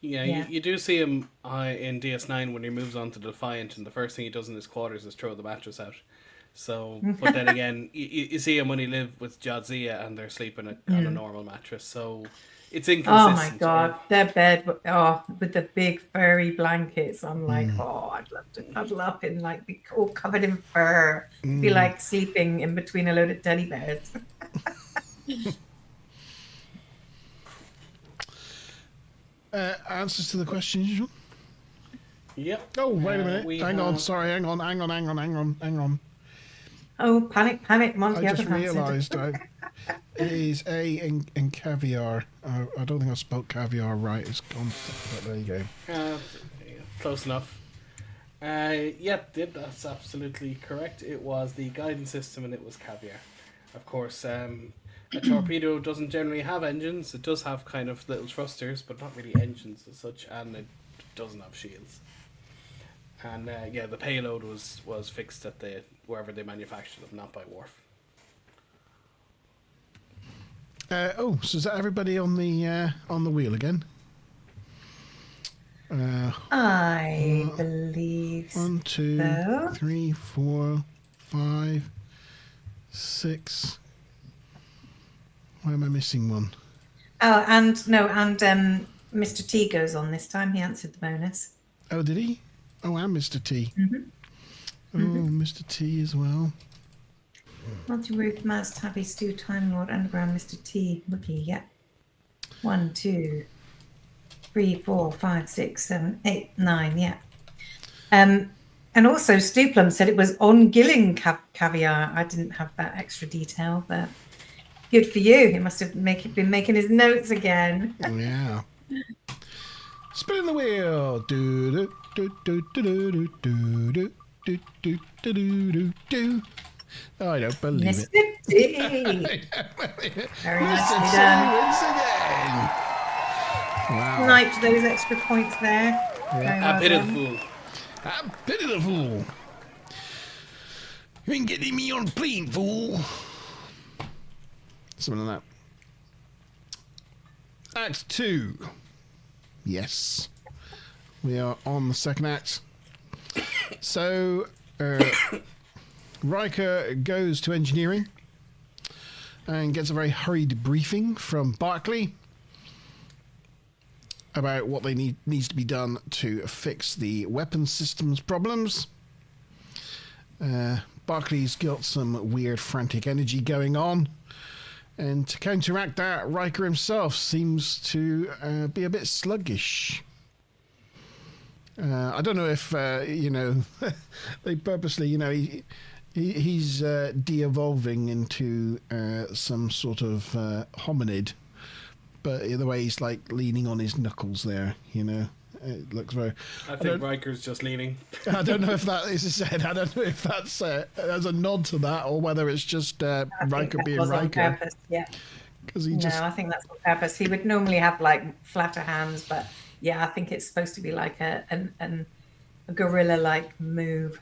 You do see him in DS9 when he moves on to Defiant, and the first thing he does in his quarters is throw the mattress out. So, but then again, you see him when he lived with Jadzia, and they're sleeping on a normal mattress. So it's inconsistent. Oh my god, their bed, with the big furry blankets. I'm like, I'd love to cuddle up and like be all covered in fur. Be like sleeping in between a load of teddy bears. Answers to the questions, usual. Yep. Oh, wait a minute. Hang on. Sorry, hang on. Oh, panic, Monty. I just realised it is A in caviar. I don't think I spelled caviar right. It's concept, but there you go. Close enough. That's absolutely correct. It was the guidance system, and it was caviar. Of course, a torpedo doesn't generally have engines. It does have kind of little thrusters, but not really engines as such, and it doesn't have shields. And the payload was fixed at wherever they manufactured them, not by Worf. So is that everybody on the wheel again? I believe 1, 2, so. 3, 4, 5, 6. Why am I missing one? Oh, and Mr. T goes on this time. He answered the bonus. Oh, did he? Oh, and Mr. T. Oh, Mr. T as well. Monty, Ruth, Maz, Tabby, Stu, Time Lord, Underground, Mr. T, Wiki, yeah. 1, 2, 3, 4, 5, 6, 7, 8, 9, yeah. And also Stu Plum said it was on Gilling caviar. I didn't have that extra detail, but good for you. He must have been making his notes again. Yeah. Spinning the wheel. Do do do do do do do do do do do do do. Oh, I don't believe Mr. it. T. Very nicely done. Once again. Wow. Sniped those extra points there. Very well I pity the done. fool. I pity the fool. You ain't getting me on plane, fool. Something like that. Act 2. Yes. We are on the second act. So, Riker goes to engineering and gets a very hurried briefing from Barclay about what needs to be done to fix the weapon systems problems. Barclay's got some weird frantic energy going on, and to counteract that, Riker himself seems to be a bit sluggish. I don't know if they purposely, he's de-evolving into some sort of hominid, but the way he's like leaning on his knuckles there, it looks very. I think Riker's just leaning. I don't know if that is said. I don't know if that's as a nod to that, or whether it's just Riker being was on Riker. purpose, yeah. Because he No, I think that's on purpose. He would normally have like flatter hands, but yeah, I think it's supposed to be like a gorilla-like move.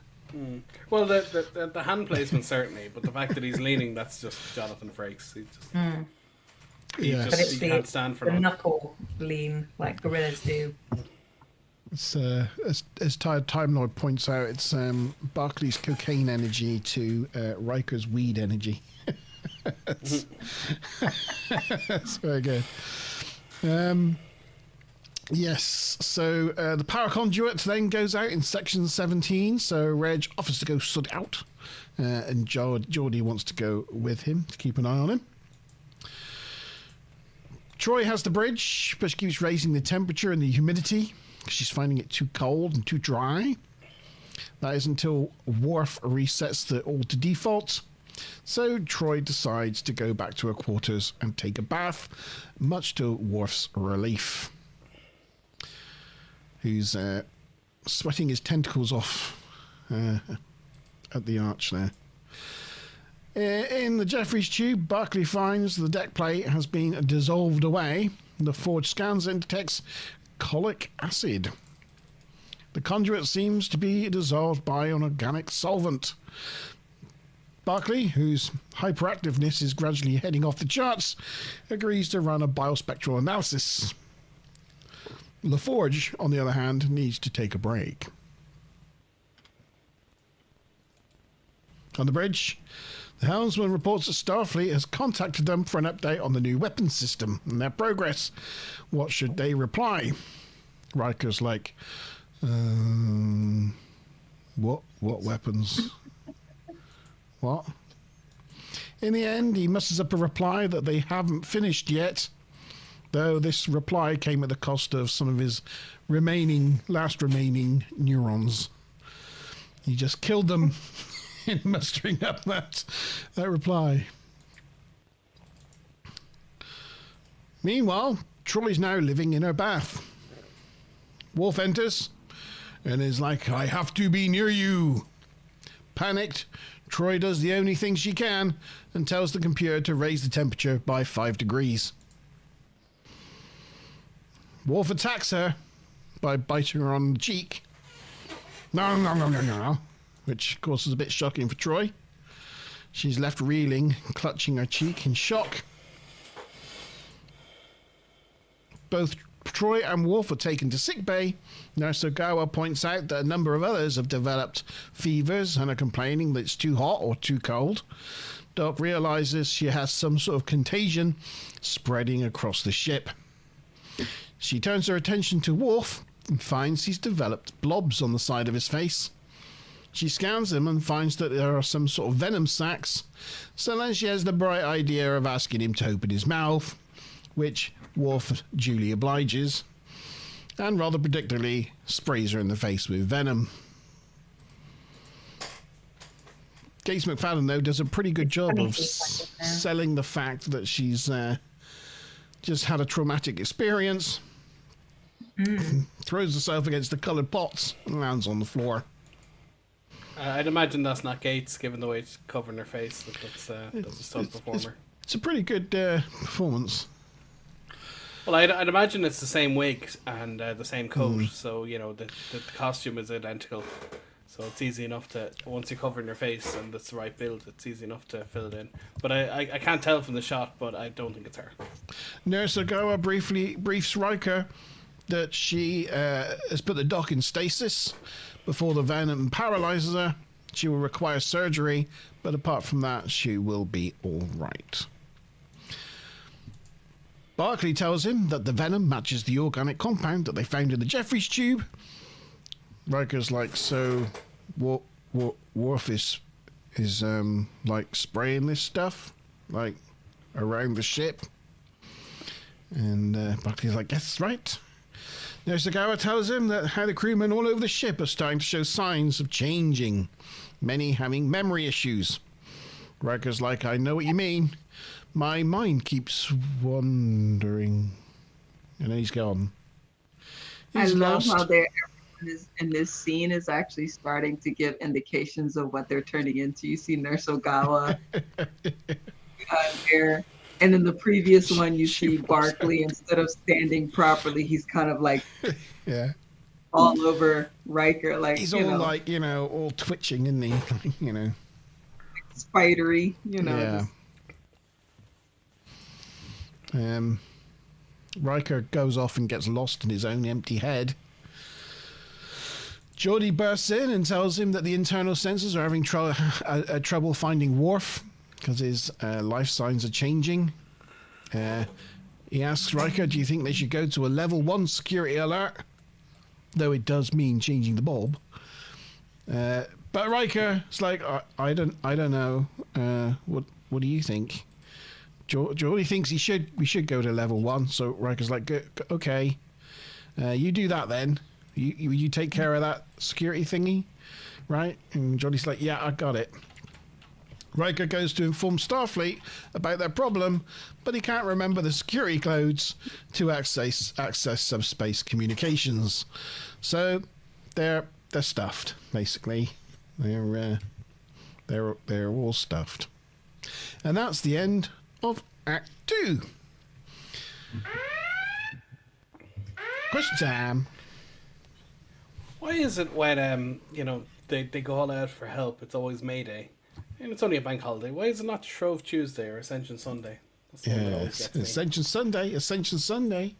Well, the hand placement certainly, but the fact that he's leaning, that's just Jonathan Frakes. He just, Yeah. But it's he can't stand for the long. knuckle lean like gorillas do. It's as Time Lord points out, it's Barclay's cocaine energy to Riker's weed energy. That's very good. Yes, so the power conduit then goes out in section 17, so Reg offers to go sort it out, and Geordie wants to go with him to keep an eye on him. Troy has the bridge, but she keeps raising the temperature and the humidity because she's finding it too cold and too dry. That is until Worf resets the all to default. So Troy decides to go back to her quarters and take a bath, much to Worf's relief. Who's sweating his tentacles off at the arch there. In the Jeffries tube, Barclay finds the deck plate has been dissolved away. The forge scans and detects cholic acid. The conduit seems to be dissolved by an organic solvent. Barclay, whose hyperactiveness is gradually heading off the charts, agrees to run a biospectral analysis. LaForge, on the other hand, needs to take a break. On the bridge, the helmsman reports that Starfleet has contacted them for an update on the new weapons system and their progress. What should they reply? Riker's like, what weapons? What? In the end, he musters up a reply that they haven't finished yet, though this reply came at the cost of some of his last remaining neurons. He just killed them in mustering up that reply. Meanwhile, Troy's now living in her bath. Worf enters and is like, I have to be near you. Panicked, Troy does the only thing she can and tells the computer to raise the temperature by 5 degrees. Worf attacks her by biting her on the cheek. No, which of course is a bit shocking for Troy. She's left reeling, clutching her cheek in shock. Both Troy and Worf are taken to sickbay. Nurse Ogawa points out that a number of others have developed fevers and are complaining that it's too hot or too cold. Doc realizes she has some sort of contagion spreading across the ship. She turns her attention to Worf and finds he's developed blobs on the side of his face. She scans him and finds that there are some sort of venom sacs, so then she has the bright idea of asking him to open his mouth, which Worf duly obliges, and rather predictably sprays her in the face with venom. Gates McFadden, though, does a pretty good job of selling the fact that she's just had a traumatic experience, throws herself against the coloured pots, and lands on the floor. I'd imagine that's not Gates, given the way it's covering her face. That's a stunt performer. It's a pretty good performance. Well, I'd imagine it's the same wig and the same coat, so you know the costume is identical. So it's easy enough to, once you're covering your face and it's the right build, it's easy enough to fill it in. But I can't tell from the shot, but I don't think it's her. Nurse Ogawa briefs Riker that she has put the doc in stasis before the venom paralyzes her. She will require surgery, but apart from that, she will be all right. Barclay tells him that the venom matches the organic compound that they found in the Jeffries tube. Riker's like, so Worf is like spraying this stuff like around the ship, and Barclay's like, yes, right. Now Ogawa tells him that how the crewmen all over the ship are starting to show signs of changing, many having memory issues. Riker's like, I know what you mean. My mind keeps wandering. And then he's gone. I He's love lost. how everyone is in this scene is actually starting to give indications of what they're turning into. You see Nurse Ogawa here. And in the previous one, you She see was. Barkley, instead of standing properly, he's kind of like Yeah. all over Riker, like, He's you all know, like, all twitching, isn't he? spidery, Yeah. just Riker goes off and gets lost in his own empty head. Geordie bursts in and tells him that the internal sensors are having trouble finding Worf because his life signs are changing. He asks Riker, do you think they should go to a level 1 security alert? Though it does mean changing the bulb. But Riker is like, I don't know. What do you think? Geordie thinks we should go to level 1. So Riker's like, okay, you do that then. You take care of that security thingy, right? And Geordie's like, yeah, I got it. Riker goes to inform Starfleet about their problem, but he can't remember the security codes to access subspace communications. So they're stuffed, basically. They're all stuffed. And that's the end of Act 2. Question time. Why is it when they go all out for help, it's always Mayday, and it's only a bank holiday? Why is it not Shrove Tuesday or Ascension Sunday? That's the one that always gets me. Ascension Sunday.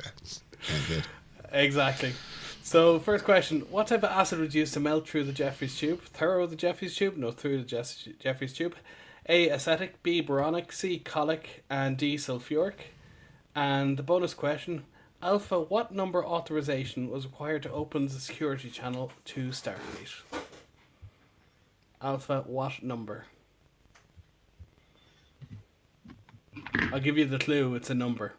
That's good. Exactly. So, first question: what type of acid would you use to melt through the Jeffreys tube? Thorough the Jeffreys tube? No, through the Jeffreys tube. A. Acetic. B. Boronic. C. Colic. And D. Sulfuric. And the bonus question: Alpha, what number authorization was required to open the security channel to Starfleet? Alpha, what number? I'll give you the clue, it's a number.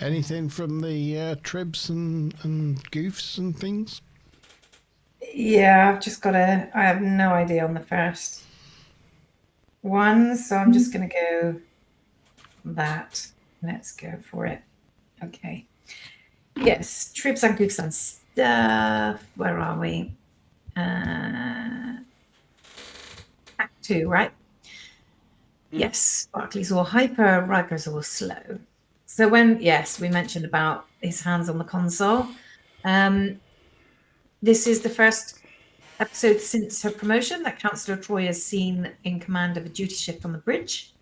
Anything from the tribs and goofs and things? Yeah, I have no idea on the first one, so I'm just going to go that. Let's go for it. Okay. Yes, trips and goofs and stuff. Where are we? Act 2, right? Yes, Barclay's all hyper, Riker's all slow. So we mentioned about his hands on the console. This is the first episode since her promotion that Councillor Troy is seen in command of a duty shift on the bridge.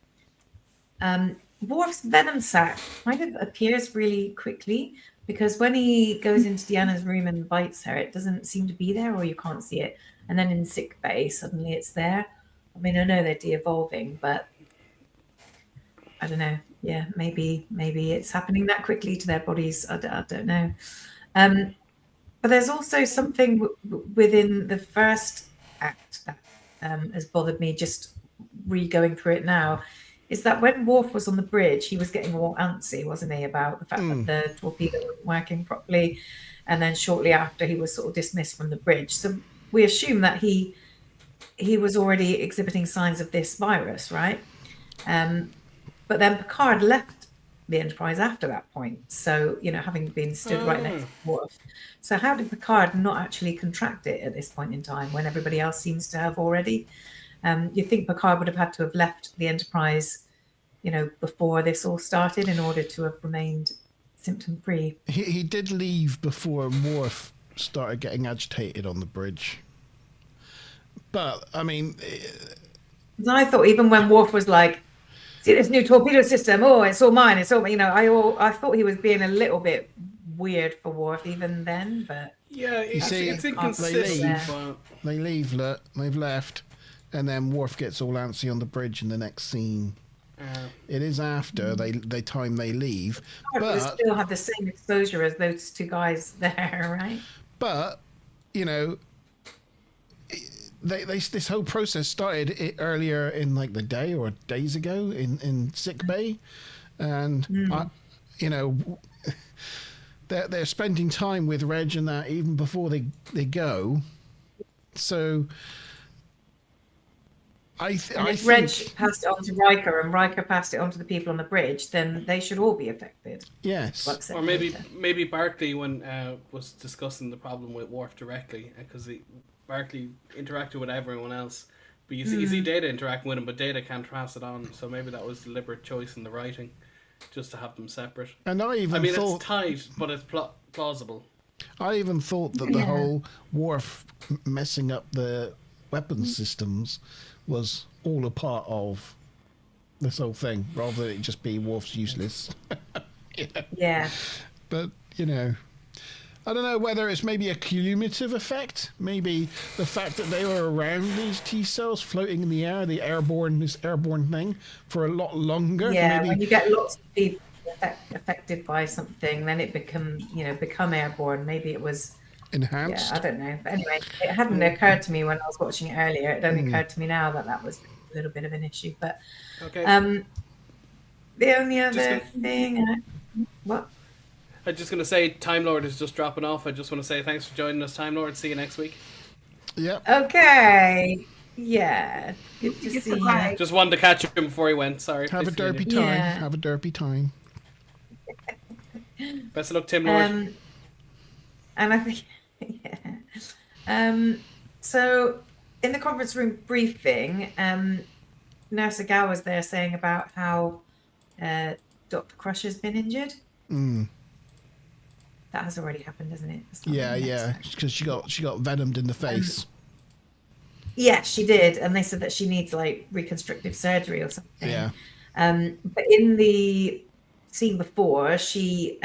Worf's venom sac kind of appears really quickly, because when he goes into Deanna's room and bites her, it doesn't seem to be there, or you can't see it. And then in sick bay, suddenly it's there. I mean, I know they're de-evolving, but I don't know. Yeah, maybe it's happening that quickly to their bodies. I don't know. But there's also something within the first act that has bothered me, just re-going through it now, is that when Worf was on the bridge, he was getting all antsy, wasn't he, about the fact that the torpedo wasn't working properly. And then shortly after, he was sort of dismissed from the bridge. So we assume that he was already exhibiting signs of this virus, right? But then Picard left the Enterprise after that point. So, having been stood right next to Worf. So how did Picard not actually contract it at this point in time when everybody else seems to have already? You'd think Picard would have had to have left the Enterprise, before this all started, in order to have remained symptom-free. He did leave before Worf started getting agitated on the bridge. But, I mean... I thought even when Worf was like, see this new torpedo system, oh, it's all mine, it's all, I thought he was being a little bit weird for Worf even then, but... Yeah, it's inconsistent. They leave, look, they've left, and then Worf gets all antsy on the bridge in the next scene. It is after the time they leave, but still have the same exposure as those two guys there, right? But this whole process started earlier in the day or days ago in sick bay, and they're spending time with Reg and that even before they go. So if Reg passed it on to Riker and Riker passed it on to the people on the bridge, then they should all be affected. Yes. Or maybe Barclay, when was discussing the problem with Worf directly, because Barclay interacted with everyone else. But you see Data interacting with him, but Data can't pass it on. So maybe that was deliberate choice in the writing, just to have them separate. And I I mean, thought, it's tight, but it's plausible. I even thought that the whole Worf messing up the weapons systems was all a part of this whole thing, rather than it just be Worf's useless. Yeah. But, you know, I don't know whether it's maybe a cumulative effect. Maybe the fact that they were around these T cells floating in the air, this airborne thing, for a lot longer. Yeah, maybe, when you get lots of people affected by something, then it become airborne. Maybe it was, enhanced. I don't know. But anyway, it hadn't occurred to me when I was watching it earlier. It only occurred to me now that was a little bit of an issue. But Okay. the only other thing, what? I'm just going to say Time Lord is just dropping off. I just want to say thanks for joining us, Time Lord. See you next week. Yep. Okay. Yeah. Good to Get see the you. bye. Just wanted to catch him before he went. Sorry. Have a Nice to see derpy you. time. Yeah. Have a derpy time. Best of luck, Tim Lord. And I think, so in the conference room briefing, Nurse Agawa was there saying about how Dr. Crusher's been injured. That has already happened, hasn't it? It's not Yeah, in the yeah, next because she got venomed in the face. Yeah, she did, and they said that she needs like reconstructive surgery or something. Yeah. But in the scene before, she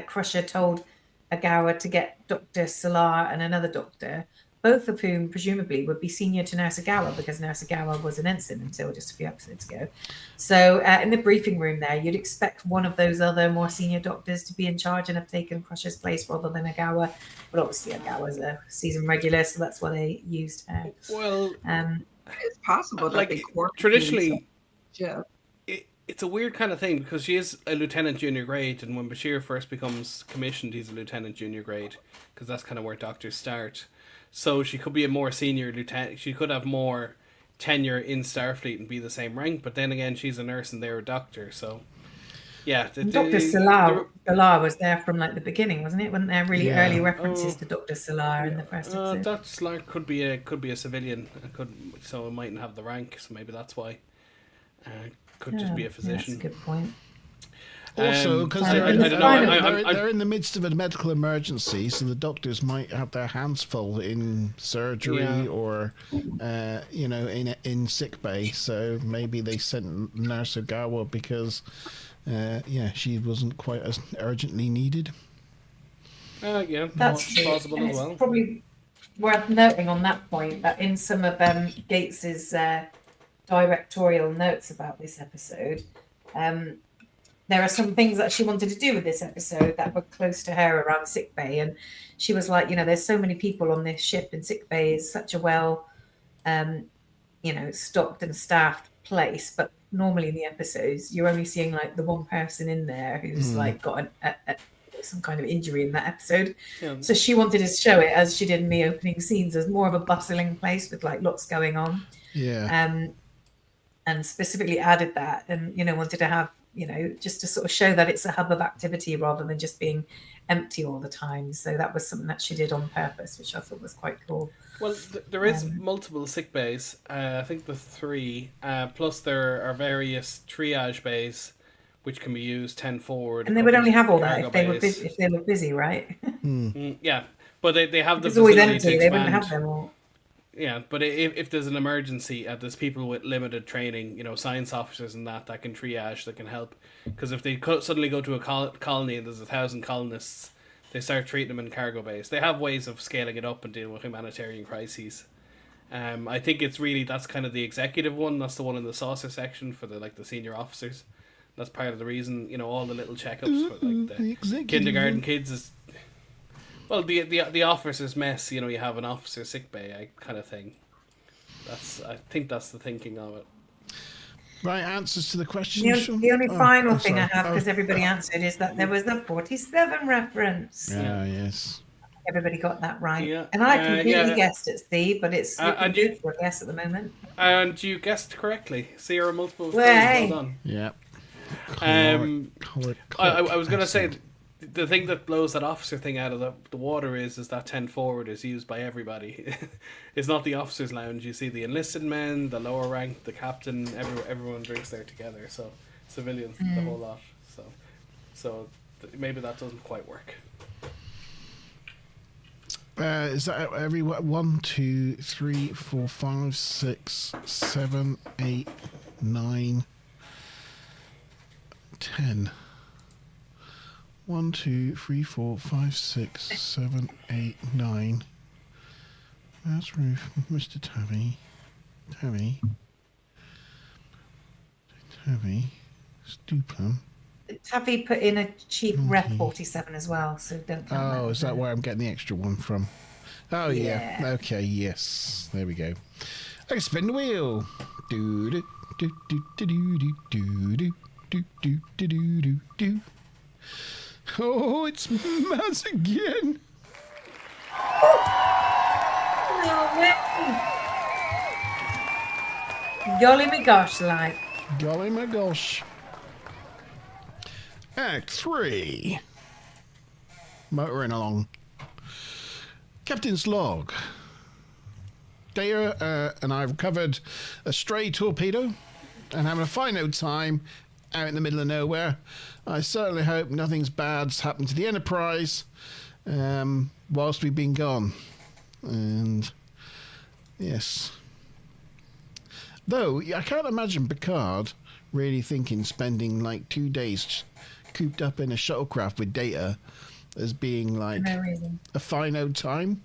Crusher told Agawa to get Dr. Salar and another doctor, both of whom presumably would be senior to Nurse Agawa because Nurse Agawa was an ensign until just a few episodes ago. So in the briefing room there, you'd expect one of those other more senior doctors to be in charge and have taken Crusher's place rather than Agawa. But obviously Agawa's a season regular, so that's why they used her. Well, It's possible that like they quarantined traditionally, Jeff. it's a weird kind of thing because she is a lieutenant junior grade, and when Bashir first becomes commissioned, he's a lieutenant junior grade because that's kind of where doctors start. So she could be a more senior lieutenant. She could have more tenure in Starfleet and be the same rank. But then again, she's a nurse and they're a doctor. So yeah, Dr. Salar was there from like the beginning, wasn't it? Wasn't there really early references to Dr. Salar in the first episode? Dr. Salar could be a civilian. So it mightn't have the rank. So maybe that's why. Could just be a physician. That's a good point. Also, because I don't know. they're in the midst of a medical emergency, so the doctors might have their hands full in surgery or, in sick bay. So maybe they sent Nurse Ogawa because, she wasn't quite as urgently needed. Yeah, That's true. possible And as well. it's probably worth noting on that point that in some of Gates's directorial notes about this episode, there are some things that she wanted to do with this episode that were close to her around sickbay, and she was like, there's so many people on this ship, and sickbay is such a well, stocked and staffed place. But normally in the episodes, you're only seeing like the one person in there who's like got some kind of injury in that episode. Yeah. So she wanted to show it, as she did in the opening scenes, as more of a bustling place with like lots going on. Yeah. And specifically added that, and wanted to have. Just to sort of show that it's a hub of activity rather than just being empty all the time. So that was something that she did on purpose, which I thought was quite cool. Well, there is multiple sick bays. I think the 3. Plus there are various triage bays, which can be used 10 forward. And they would only have all that if they were busy, right? Yeah, but they have the it's always facility empty. to They wouldn't expand. have them all. Yeah, but if there's an emergency, there's people with limited training, science officers and that can triage, that can help. Because if they suddenly go to a colony and there's 1,000 colonists, they start treating them in cargo bays. They have ways of scaling it up and dealing with humanitarian crises. I think it's really, that's kind of the executive one. That's the one in the saucer section for the senior officers. That's part of the reason, all the little checkups for the kindergarten kids is. Well, the officer's mess, you have an officer sick bay kind of thing. I think that's the thinking of it. Right, answers to the question. The only final thing I have, because everybody answered, is that there was the 47 reference. Yes. Everybody got that right. Yeah. And I completely guessed it's C, but it's and good for a guess at the moment. And you guessed correctly. Sierra multiple Well, well done. Yeah. I was going to say, the thing that blows that officer thing out of the water is that 10 forward is used by everybody. It's not the officers' lounge. You see the enlisted men, the lower rank, the captain, everyone drinks there together. So civilians, the whole lot. So maybe that doesn't quite work. Is that every 1, 2, 3, 4, 5, 6, 7, 8, 9, 10? 1, 2, 3, 4, 5, 6, 7, 8, 9. That's Ruth, Mr. Tabby, Stuplum. Taffy put in a cheap Rep 47 as well, so don't count that. Oh, is that where I'm getting the extra one from? Oh, yeah. Yeah. Okay, yes. There we go. I can spin the wheel. Do do do do do do do do do do do do do do. Oh, it's Maz again. No way. Golly my gosh, like. Golly my gosh. Act 3. Motoring along. Captain's log. Data and I recovered a stray torpedo and having a fine old time out in the middle of nowhere. I certainly hope nothing's bad's happened to the Enterprise whilst we've been gone. And yes. Though, I can't imagine Picard really thinking spending like 2 days cooped up in a shuttlecraft with Data as being like No reason. a fine old time.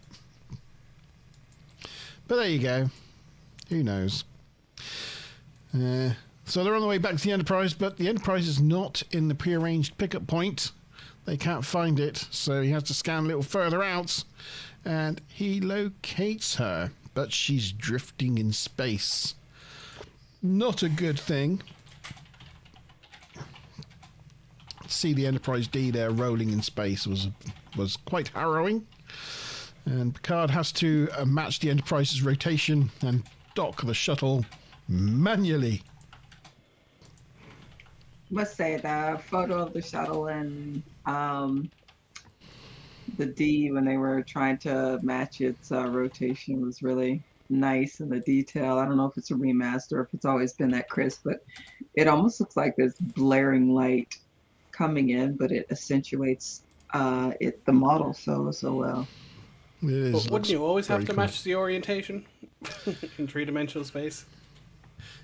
But there you go. Who knows? So they're on the way back to the Enterprise, but the Enterprise is not in the prearranged pickup point. They can't find it, so he has to scan a little further out, and he locates her, but she's drifting in space. Not a good thing. See the Enterprise D there rolling in space was quite harrowing. And Picard has to match the Enterprise's rotation and dock the shuttle manually. Must say the photo of the shuttle and the D when they were trying to match its rotation was really nice, and the detail. I don't know if it's a remaster or if it's always been that crisp, but it almost looks like there's blaring light coming in, but it accentuates the model so well. It is, But wouldn't you always have to cool. match the orientation in three-dimensional space?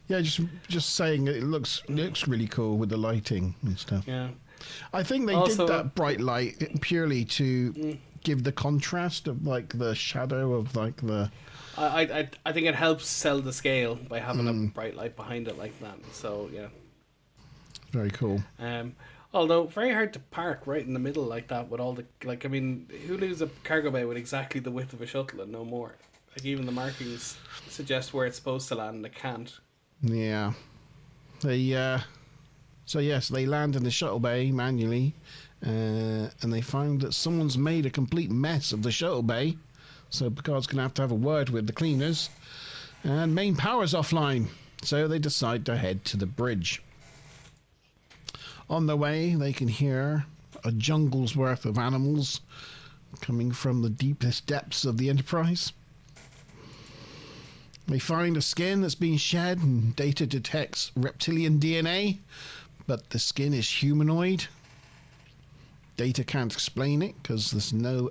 Yeah, just saying it looks really cool with the lighting and stuff. Yeah. I think they Also- did that bright light purely to give the contrast of like the shadow of like the. I think it helps sell the scale by having a bright light behind it like that. So yeah. Very cool. Although very hard to park right in the middle like that with all the I mean, who leaves a cargo bay with exactly the width of a shuttle and no more? Like even the markings suggest where it's supposed to land and it can't. Yeah. So yes, they land in the shuttle bay manually, and they found that someone's made a complete mess of the shuttle bay. So Picard's going to have a word with the cleaners, and main power's offline. So they decide to head to the bridge. On the way, they can hear a jungle's worth of animals coming from the deepest depths of the Enterprise. They find a skin that's been shed, and Data detects reptilian DNA, but the skin is humanoid. Data can't explain it because there's no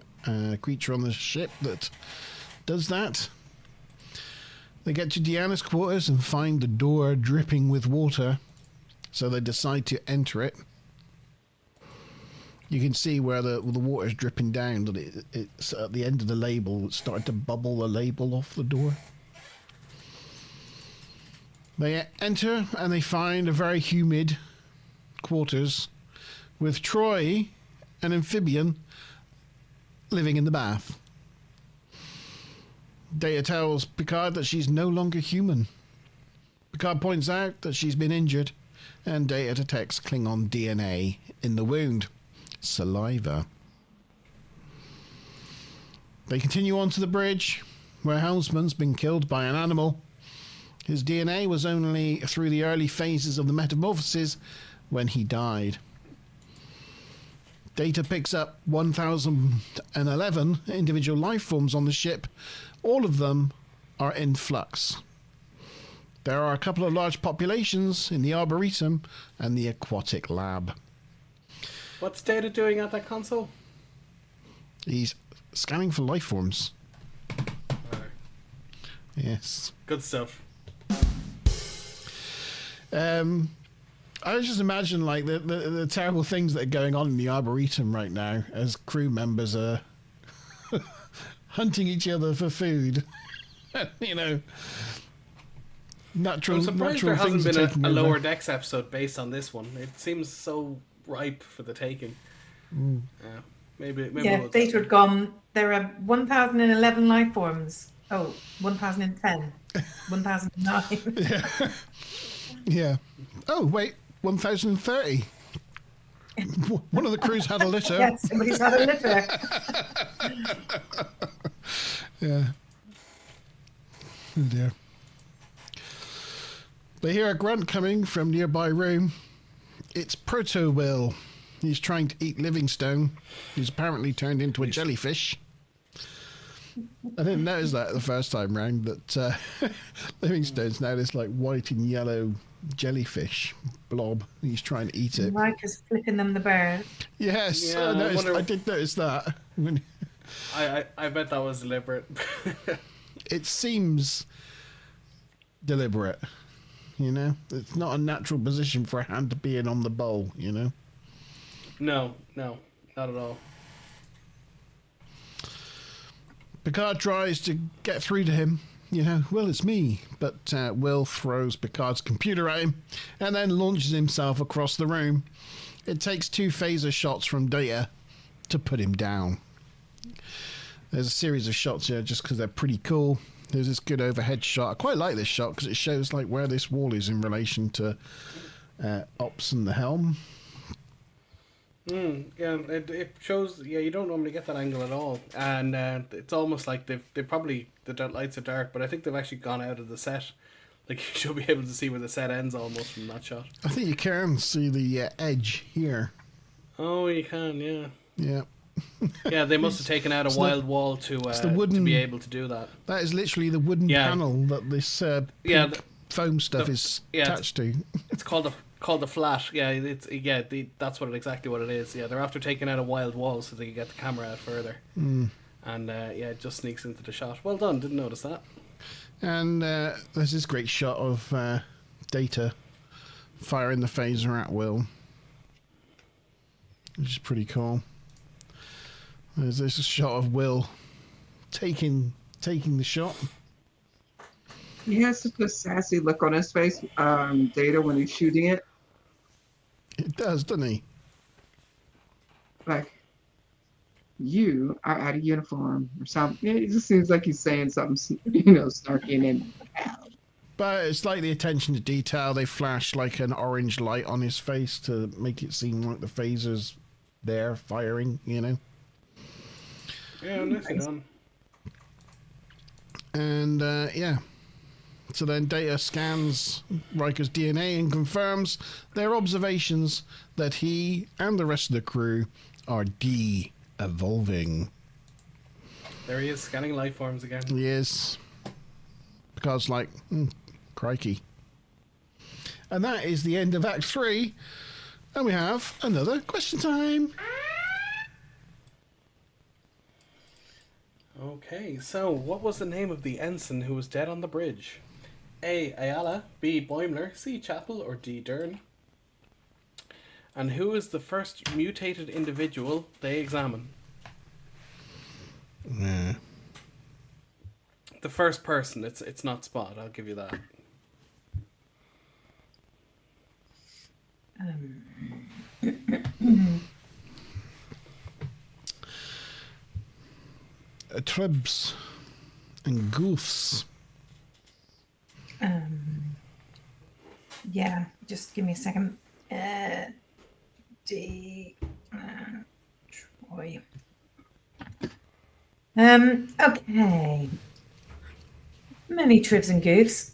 creature on the ship that does that. They get to Deanna's quarters and find the door dripping with water, so they decide to enter it. You can see where the water's dripping down, that it's at the end of the label. It's starting to bubble the label off the door. They enter and they find a very humid quarters with Troy, an amphibian, living in the bath. Data tells Picard that she's no longer human. Picard points out that she's been injured, and Data detects Klingon DNA in the wound. Saliva. They continue on to the bridge, where Helmsman's been killed by an animal. His DNA was only through the early phases of the metamorphosis when he died. Data picks up 1,011 individual life forms on the ship. All of them are in flux. There are a couple of large populations in the Arboretum and the Aquatic Lab. What's Data doing at that console? He's scanning for life forms. Alright. Yes. Good stuff. I just imagine like the terrible things that are going on in the Arboretum right now as crew members are hunting each other for food. You know, natural. I'm surprised natural there hasn't things are taking been a over. Lower Decks episode based on this one. It seems so ripe for the taking. Yeah, maybe Yeah, we'll Data had gone. There are 1,011 life forms. Oh, 1,010. 1,009. Yeah. Yeah. Oh wait, 1,030. One of the crews had a litter. Yes, somebody's had a litter. Yeah. Oh dear. They hear a grunt coming from nearby room. It's Proto Will. He's trying to eat Livingstone, who's apparently turned into a jellyfish. I didn't notice that the first time round, that Livingstone's now this like white and yellow jellyfish blob. He's trying to eat it. Riker's flipping them the bird. Yes, Yeah, I did notice that. I bet that was deliberate. It seems deliberate, you know? It's not a natural position for a hand to be in on the bowl, you know? No, not at all. Picard tries to get through to him. You know, Will, it's me. But Will throws Picard's computer at him and then launches himself across the room. It takes 2 phaser shots from Data to put him down. There's a series of shots here just because they're pretty cool. There's this good overhead shot. I quite like this shot because it shows like where this wall is in relation to Ops and the helm. Yeah, it shows. Yeah, you don't normally get that angle at all, and it's almost like they probably the lights are dark, but I think they've actually gone out of the set. Like you should be able to see where the set ends almost from that shot. I think you can see the edge here. Oh, you can, yeah. Yeah. Yeah, they must have taken out a wild wall to be able to do that. That is literally the wooden panel that this pink foam stuff is attached to. It's called the flat. Yeah, that's exactly what it is. Yeah, they're after taking out a wild wall so they can get the camera out further. And it just sneaks into the shot. Well done. Didn't notice that. And there's this great shot of Data firing the phaser at Will, which is pretty cool. There's this shot of Will taking the shot. He has such a sassy look on his face, Data, when he's shooting it. It does, doesn't he? Like, you are out of uniform or something. It just seems like he's saying something, snarky and then, But it's like the attention to detail. They flash like an orange light on his face to make it seem like the phaser's there firing, you know? Yeah, nicely done. And, yeah. So then Data scans Riker's DNA and confirms their observations that he and the rest of the crew are de-evolving. There he is, scanning life forms again. He is. Because, like, crikey. And that is the end of Act 3. And we have another question time. Okay, so what was the name of the ensign who was dead on the bridge? A. Ayala, B. Boimler, C. Chapel, or D. Dern? And who is the first mutated individual they examine? Yeah. The first person, it's not Spot, I'll give you that. Tribs and goofs. Yeah, just give me a second. Troy. Okay. Many tribs and goofs.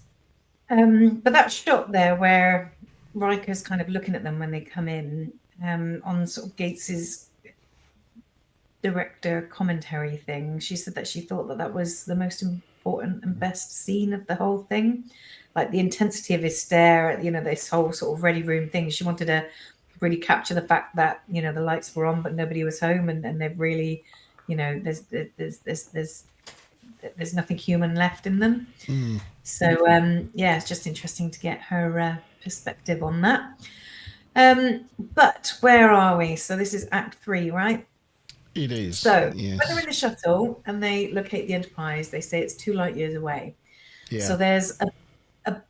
But that shot there where Riker's kind of looking at them when they come in, on sort of Gates's director commentary thing, she said that she thought that that was the most important and best scene of the whole thing. Like the intensity of his stare, you know, this whole sort of ready room thing. She wanted to really capture the fact that, you know, the lights were on, but nobody was home, and they've really, you know, there's nothing human left in them. So yeah, it's just interesting to get her perspective on that. But where are we? So this is Act 3, right? It is. So yes. when they're in the shuttle and they locate the Enterprise, they say it's 2 light years away. Yeah. So there's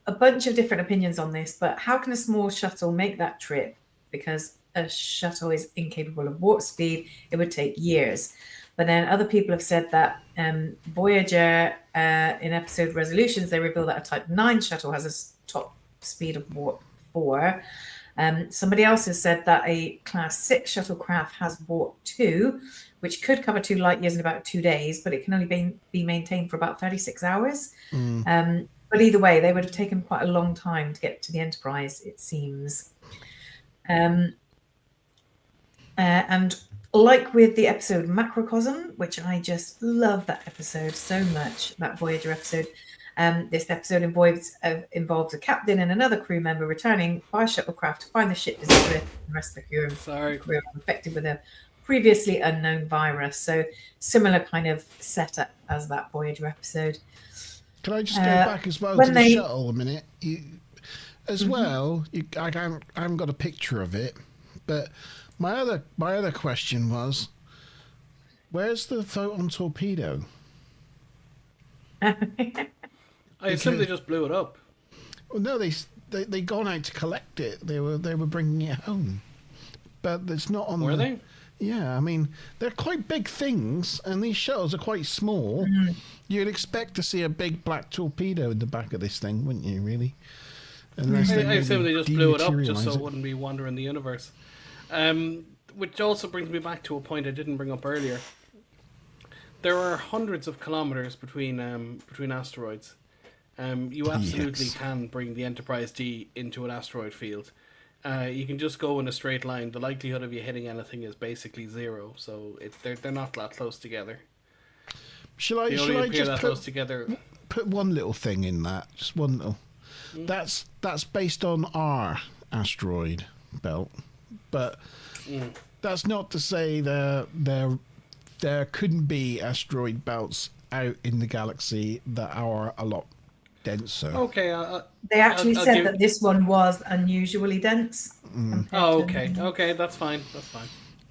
a bunch of different opinions on this, but how can a small shuttle make that trip? Because a shuttle is incapable of warp speed, it would take years. But then other people have said that Voyager, in episode resolutions, they reveal that a Type 9 shuttle has a top speed of warp 4. Somebody else has said that a Class 6 shuttlecraft has warp 2, which could cover 2 light years in about 2 days, but it can only be maintained for about 36 hours. But either way, they would have taken quite a long time to get to the Enterprise, it seems. And like with the episode Macrocosm, which I just love that episode so much, that Voyager episode, this episode involves a captain and another crew member returning by shuttlecraft to find the ship deserted and the rest of the crew are infected with a previously unknown virus. So similar kind of setup as that Voyager episode. Can I just go back as well to the shuttle a minute? I haven't got a picture of it, but my other question was, where's the photon torpedo? I assume they just blew it up. Well, no, they gone out to collect it. They were bringing it home, but it's not on. Were they? Yeah, I mean they're quite big things, and these shuttles are quite small. You'd expect to see a big black torpedo in the back of this thing, wouldn't you? Really? Unless I assume they just blew it up just so dematerialise it wouldn't be wandering the universe. Which also brings me back to a point I didn't bring up earlier. There are hundreds of kilometers between asteroids. You absolutely can bring the Enterprise D into an asteroid field. You can just go in a straight line. The likelihood of you hitting anything is basically 0. So they're not that close together. Shall I just close together. Put one little thing in that? Just one little. That's based on our asteroid belt, but that's not to say there couldn't be asteroid belts out in the galaxy that are a lot denser. Okay. They actually said that this one was unusually dense. Oh, okay. Okay, that's fine. That's fine.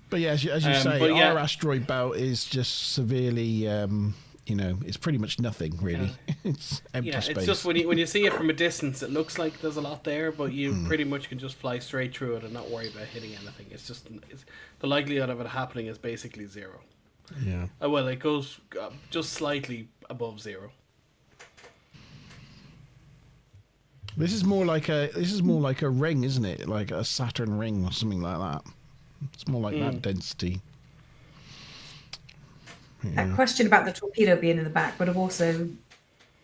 But yeah, as you say, our asteroid belt is just severely, it's pretty much nothing really. It's empty space. It's just when you see it from a distance, it looks like there's a lot there, but you pretty much can just fly straight through it and not worry about hitting anything. It's the likelihood of it happening is basically 0. Yeah. Well, it goes just slightly above 0. This is more like a ring, isn't it? Like a Saturn ring or something like that. It's more like that density. Yeah. That question about the torpedo being in the back would have also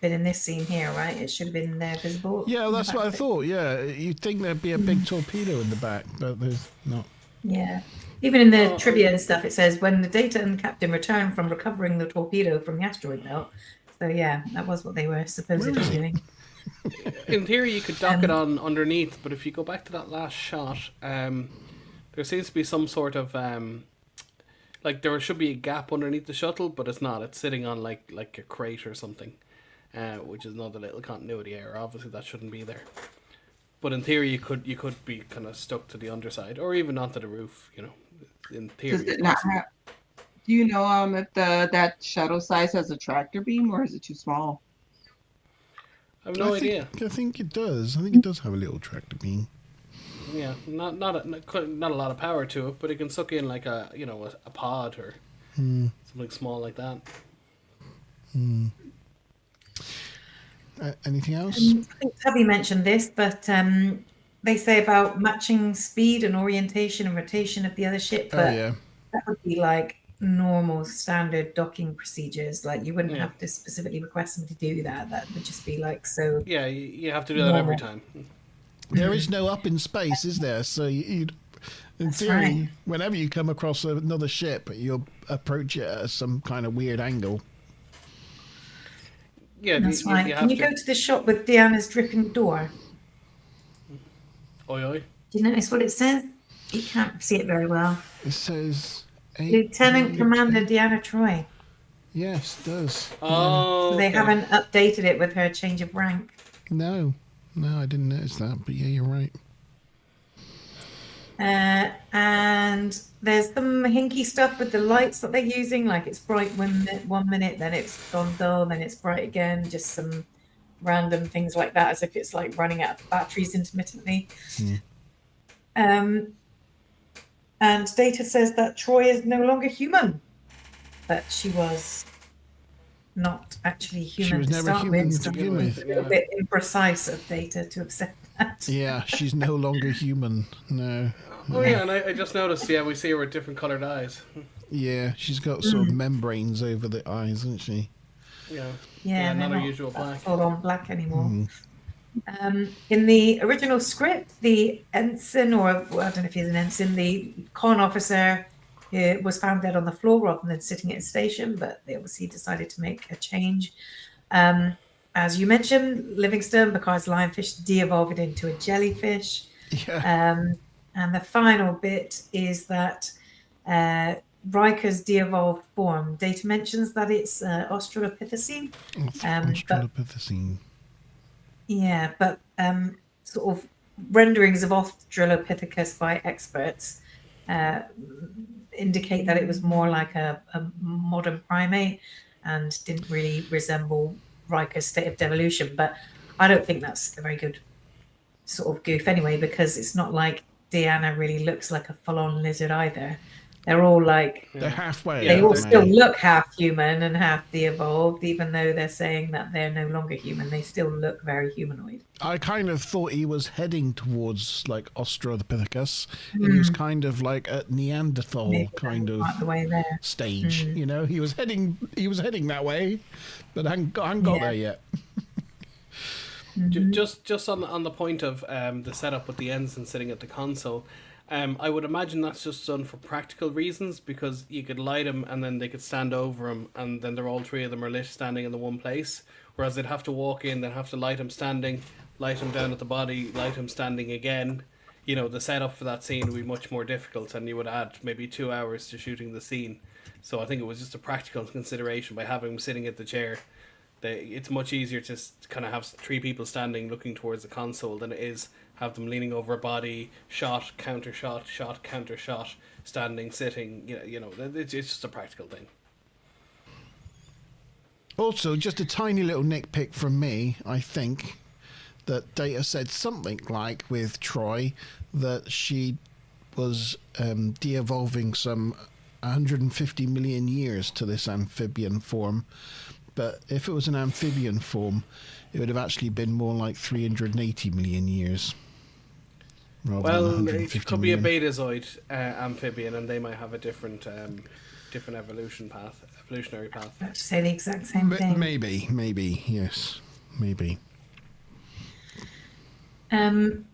been in this scene here, right? It should have been there visible. Yeah, that's what I thought. Yeah, you'd think there'd be a big torpedo in the back, but there's not. Yeah. Even in the trivia and stuff, it says when the Data and Captain return from recovering the torpedo from the asteroid belt. So yeah, that was what they were supposedly doing. In theory, you could dock it on underneath, but if you go back to that last shot, there seems to be some sort of like there should be a gap underneath the shuttle, but it's not. It's sitting on like a crate or something, which is another little continuity error. Obviously, that shouldn't be there. But in theory, you could be kind of stuck to the underside or even onto the roof. In theory. Does it not have? Do you know if that shuttle size has a tractor beam or is it too small? I have no idea. I think it does. I think it does have a little tractor beam. Yeah, not a lot of power to it, but it can suck in like a pod or something small like that. Anything else? I think Tabby mentioned this, but they say about matching speed and orientation and rotation of the other ship. But that would be like normal standard docking procedures. Like you wouldn't have to specifically request them to do that. That would just be like Yeah, you have to do that every time. There is no up in space, is there? So In That's theory, right. whenever you come across another ship, you'll approach it at some kind of weird angle. Yeah, That's you right. Can have you to. go to the shop with Deanna's dripping door? Oi, oi. Do you notice what it says? You can't see it very well. It says... Lieutenant Commander 808. Deanna Troy. Yes, it does. Oh, So they okay. haven't updated it with her change of rank. No, I didn't notice that, but yeah, you're right. And there's some hinky stuff with the lights that they're using, like it's bright 1 minute, then it's gone dull, then it's bright again, just some random things like that, as if it's like running out of batteries intermittently. And Data says that Troy is no longer human, but she was not actually human was to never start human with. to So begin with. it's a little bit imprecise of Data to have said that. Yeah, she's no longer human. No. Oh yeah, and I just noticed. Yeah, we see her with different coloured eyes. Yeah, she's got sort of membranes over the eyes, isn't she? Yeah. Yeah, not they're her usual black. full on black anymore. In the original script, the ensign, or well, I don't know if he's an ensign, the con officer was found dead on the floor rather than sitting at his station, but they obviously decided to make a change. As you mentioned, Livingstone, Picard's lionfish, de-evolved into a jellyfish. Yeah. And the final bit is that Riker's de-evolved form. Data mentions that it's Australopithecine. Australopithecine. Yeah, but sort of renderings of Australopithecus by experts indicate that it was more like a modern primate and didn't really resemble Riker's state of devolution. But I don't think that's a very good sort of goof anyway, because it's not like Deanna really looks like a full-on lizard either. They're all like, They're halfway. they all aren't still they? look half human and half de-evolved, even though they're saying that they're no longer human. They still look very humanoid. I kind of thought he was heading towards like Australopithecus, and he was kind of like a Neanderthal Maybe kind of right the way there. stage. You know, he was heading that way, but hadn't got Yeah. there yet. Just on the point of the setup with the ensign sitting at the console, I would imagine that's just done for practical reasons, because you could light him and then they could stand over him, and then they're all three of them are lit standing in the one place. Whereas they'd have to walk in, they'd have to light him standing, light him down at the body, light him standing again. You know, the setup for that scene would be much more difficult, and you would add maybe 2 hours to shooting the scene. So I think it was just a practical consideration by having him sitting at the chair. It's much easier to kind of have three people standing looking towards the console than it is have them leaning over a body, shot, counter shot, shot, counter shot, standing, sitting. It's just a practical thing. Also, just a tiny little nitpick from me, I think, that Data said something like with Troy that she was de-evolving some 150 million years to this amphibian form. But if it was an amphibian form, it would have actually been more like 380 million years. Well, it could be a betazoid amphibian, and they might have a different evolutionary path. I have to say the exact same thing. Maybe, yes, maybe. I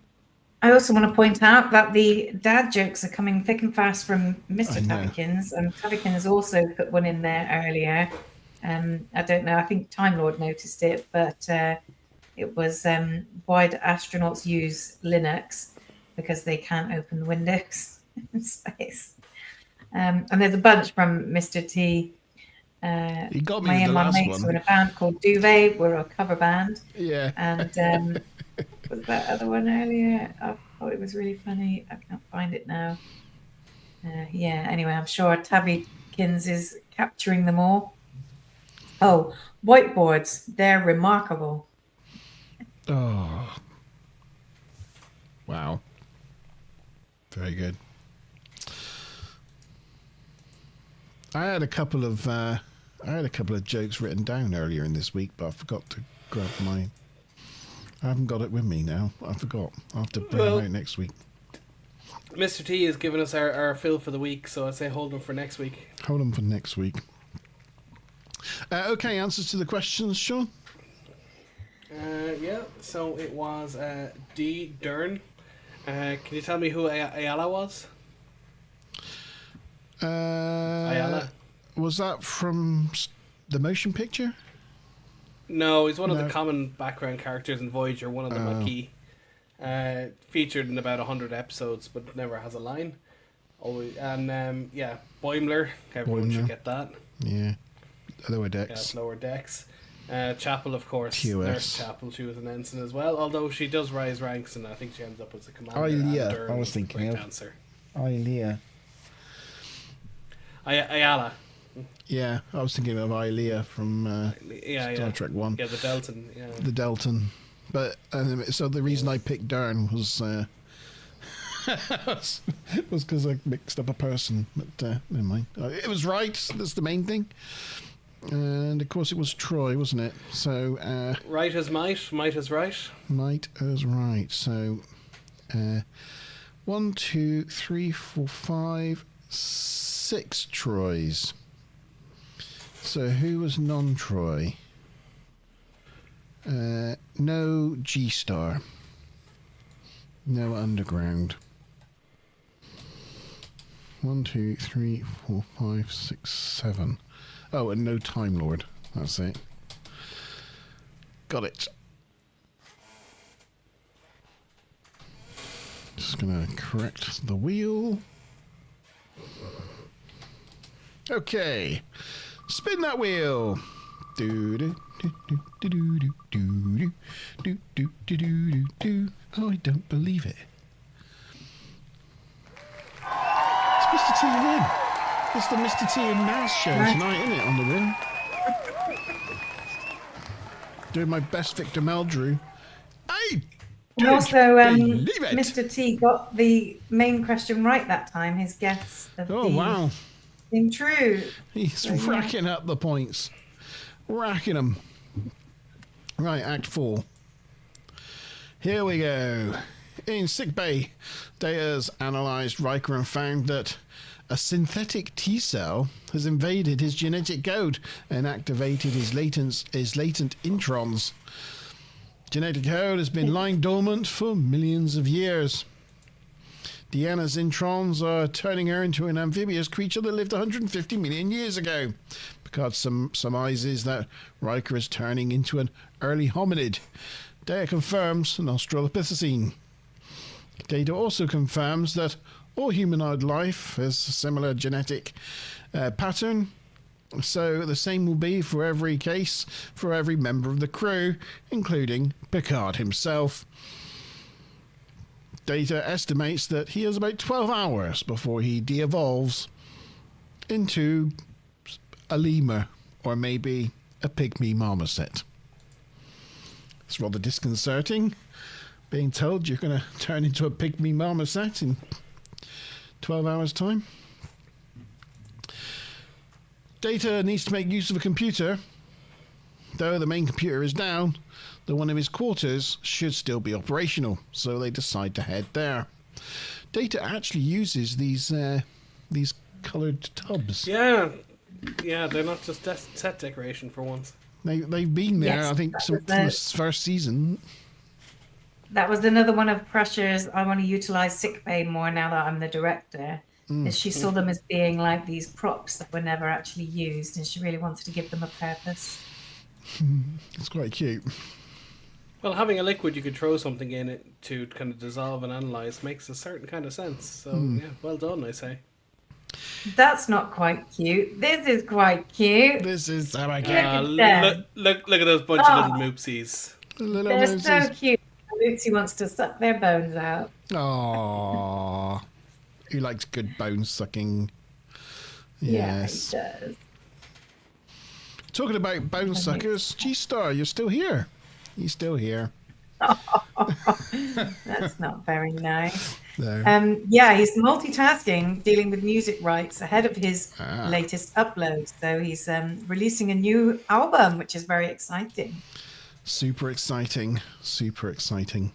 also want to point out that the dad jokes are coming thick and fast from Mr. I know. Tavikins, and Tavikins also put one in there earlier. I don't know, I think Time Lord noticed it, but it was why do astronauts use Linux? Because they can't open Windows in space. And there's a bunch from Mr. T. He got me My with the and my last mates one. were in a band called Duvet. We're a cover band. Yeah. And was that other one earlier? I thought it was really funny. I can't find it now. Anyway, I'm sure Tavikins is capturing them all. Oh, whiteboards. They're remarkable. Oh. Wow. Very good. I had a couple of jokes written down earlier in this week, but I forgot to grab mine. I haven't got it with me now. I forgot. I'll have to bring them out next week. Mr. T has given us our fill for the week, so I'd say hold them for next week. Hold them for next week. Okay, answers to the questions, Sean? So it was D. Dern. Can you tell me who Ayala was? Ayala? Was that from the motion picture? No, he's one of No. the common background characters in Voyager, one of the Maquis. Featured in about 100 episodes, but never has a line. Always, and yeah, Boimler. Everyone Boimler. should get that. Yeah. Lower Yeah, decks. lower decks. Chapel, of course. TOS. Nurse Chapel. She was an ensign as well. Although she does rise ranks, and I think she ends up as a commander. Ilea, and I was thinking great of. answer. Ilea. Ayala. Yeah, I was thinking of Ilea from Star Trek 1. Yeah, the Delton. Yeah. The Delton. But so the reason I picked Dern was was because I mixed up a person. But never mind. It was right. That's the main thing. And of course, it was Troy, wasn't it? So Right as might, might as right. might as right. So 1, 2, 3, 4, 5, 6 Troys. So who was non-Troy? No G-Star. No Underground. 1, 2, 3, 4, 5, 6, 7. Oh, and no Time Lord. That's it. Got it. Just gonna correct the wheel. Okay. Spin that wheel. Do do do do do do do do do do do do. Oh, I don't believe it. It's Mr. T again. It's the Mr. T and Mouse show tonight, isn't it, on the wheel? Doing my best Victor Meldrew. I And also, believe it. Mr. T got the main question right that time. His guess of Oh, the wow. thing true. He's yeah. racking up the points. Racking them. Right, Act 4. Here we go. In sickbay, Data's analysed Riker and found that a synthetic T-cell has invaded his genetic code and activated his latent introns. Genetic code has been lying dormant for millions of years. Deanna's introns are turning her into an amphibious creature that lived 150 million years ago. Picard surmises that Riker is turning into an early hominid. Data confirms an Australopithecine. Data also confirms that all humanoid life has a similar genetic pattern. So the same will be for every case, for every member of the crew, including Picard himself. Data estimates that he has about 12 hours before he de-evolves into a lemur or maybe a pygmy marmoset. It's rather disconcerting being told you're going to turn into a pygmy marmoset in 12 hours' time. Data needs to make use of a computer. Though the main computer is down, the one in his quarters should still be operational, so they decide to head there. Data actually uses these coloured tubs. Yeah, they're not just set decoration for once. They've been there, Yes, I think, from the first season. That was another one of Crusher's. I want to utilize sickbay more now that I'm the director. Is she saw them as being like these props that were never actually used, and she really wanted to give them a purpose. It's quite cute. Well, having a liquid you could throw something in it to kind of dissolve and analyze makes a certain kind of sense. So, yeah, well done, I say. That's not quite cute. This is quite cute. This is how I Look get at them. Look at those bunch of little moopsies. the little They're noses. so cute. Lucy wants to suck their bones out. Aww. Who likes good bone sucking? Yes. Yeah, he does. Talking about bone suckers, G-Star, you're still here. He's still here. That's not very nice. No. Yeah, he's multitasking, dealing with music rights ahead of his Ah. latest upload. So he's releasing a new album, which is very exciting. Super exciting. Super exciting.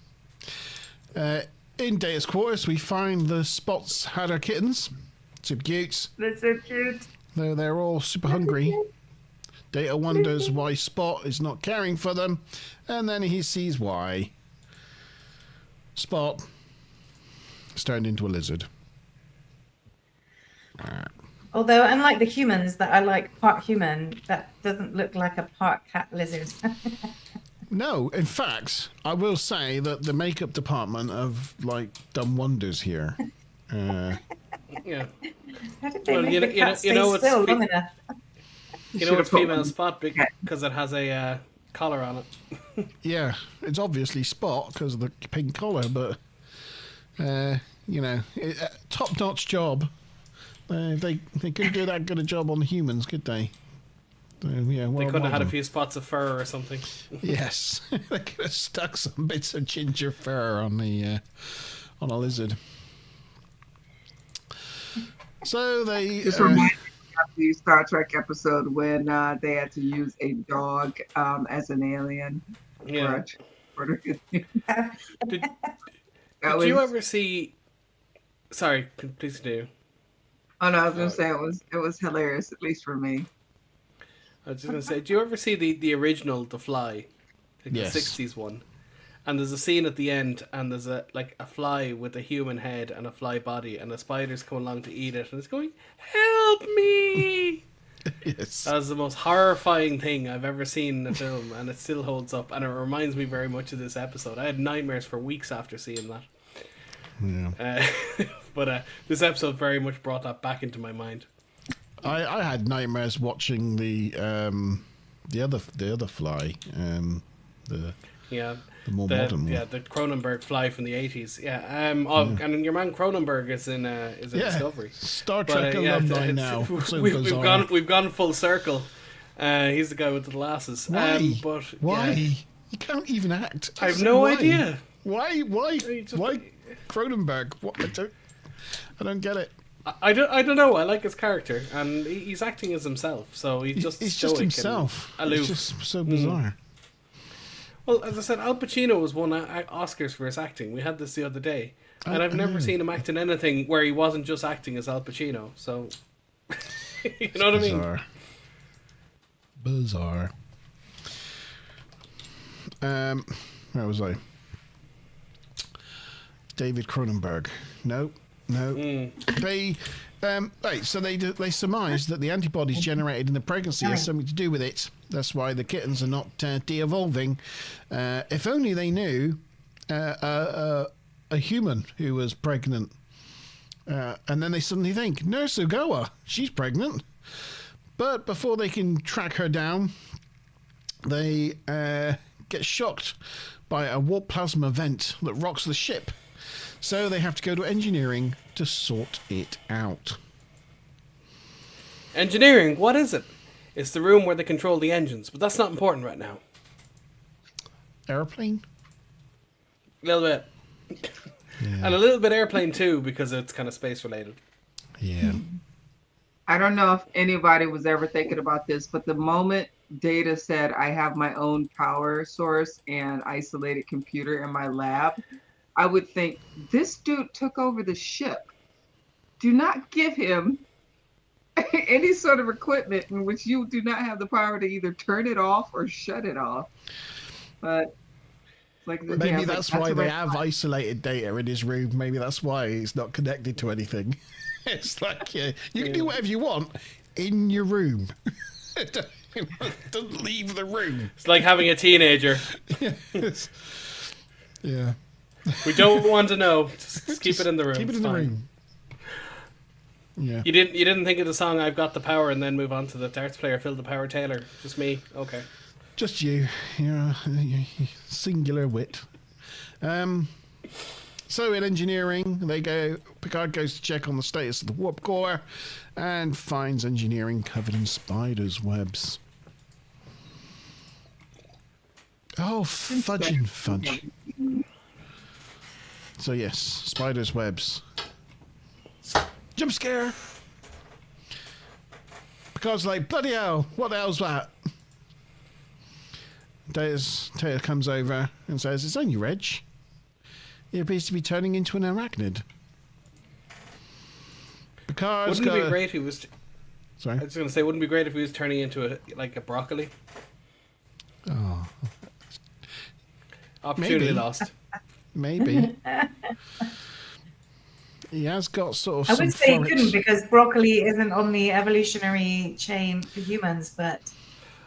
In Data's quarters, we find the Spots Hadder kittens. Super cute. They're so cute. Though they're all super hungry. Data wonders why Spot is not caring for them, and then he sees why. Spot, It's turned into a lizard. Although, unlike the humans that are like part human, that doesn't look like a part cat lizard. No, in fact, I will say that the makeup department have like done wonders here. Yeah. How did they Well, make you know- the you know- cat you stay know it's still fe- long enough? You know Should've it's put female one- spot because it has a collar on it. Yeah, it's obviously Spot because of the pink collar, but top-notch job. They couldn't do that good a job on the humans, could they? Yeah, well They could have had a done. few spots of fur or something. Yes, they could have stuck some bits of ginger fur on a lizard. So they. Just remind me of the Star Trek episode when they had to use a dog as an alien. Yeah. Did Did you ever see? Sorry, please do. Oh no, I was gonna say it was hilarious, at least for me. I was just gonna say, do you ever see the original The Fly, like Yes. the '60s one? And there's a scene at the end, and there's a fly with a human head and a fly body, and the spider's coming along to eat it, and it's going, "Help me!" Yes. That was the most horrifying thing I've ever seen in a film, and it still holds up, and it reminds me very much of this episode. I had nightmares for weeks after seeing that. Yeah. But this episode very much brought that back into my mind. I had nightmares watching the other Fly, the Yeah. more modern one. Yeah, the Cronenberg Fly from the '80s. Yeah. And your man Cronenberg is in Discovery. Star Trek alumni now. So we've bizarre. gone full circle. He's the guy with the glasses. Why? But Why? yeah, You can't even act. I have no Why? idea. Why? just- Why Cronenberg? What? I don't get it. I don't know. I like his character, and he's acting as himself. So he's just He's stoic just himself. and aloof. It's just so bizarre. Well, as I said, Al Pacino was won Oscars for his acting. We had this the other day, and I've never seen him act in anything where he wasn't just acting as Al Pacino. So, you know what I mean? Bizarre. Where was I? David Cronenberg. No. They, right. So they surmised that the antibodies generated in the pregnancy has something to do with it. That's why the kittens are not de-evolving. If only they knew a human who was pregnant, and then they suddenly think, Nurse Ogawa, she's pregnant. But before they can track her down, they get shocked by a warp plasma vent that rocks the ship. So they have to go to engineering to sort it out. Engineering, what is it? It's the room where they control the engines, but that's not important right now. Airplane? A little bit. Yeah. And a little bit airplane too, because it's kind of space related. Yeah. I don't know if anybody was ever thinking about this, but the moment Data said I have my own power source and isolated computer in my lab, I would think this dude took over the ship. Do not give him any sort of equipment in which you do not have the power to either turn it off or shut it off. But Maybe that's why they have isolated Data in his room. Maybe that's why he's not connected to anything. It's like, yeah, you can do whatever you want in your room. Don't leave the room. It's like having a teenager. Yeah. We don't want to know. Just keep it in the room. Keep it It's in the fine. room. Yeah. You didn't think of the song "I've Got the Power" and then move on to the darts player Phil the Power Taylor. Just me. Okay. Just you. You're a singular wit. So in engineering, Picard goes to check on the status of the warp core and finds engineering covered in spiders' webs. Oh, fudge. So yes, spiders' webs. Jump scare! Picard's like, bloody hell, what the hell's that? Data comes over and says, it's only Reg. He appears to be turning into an arachnid. Picard's Wouldn't it got be great if he was... Sorry? I was going to say, wouldn't it be great if he was turning into a broccoli? Oh, Opportunity Maybe. lost. maybe. He has got sort of I some would say he florets. couldn't because broccoli isn't on the evolutionary chain for humans, but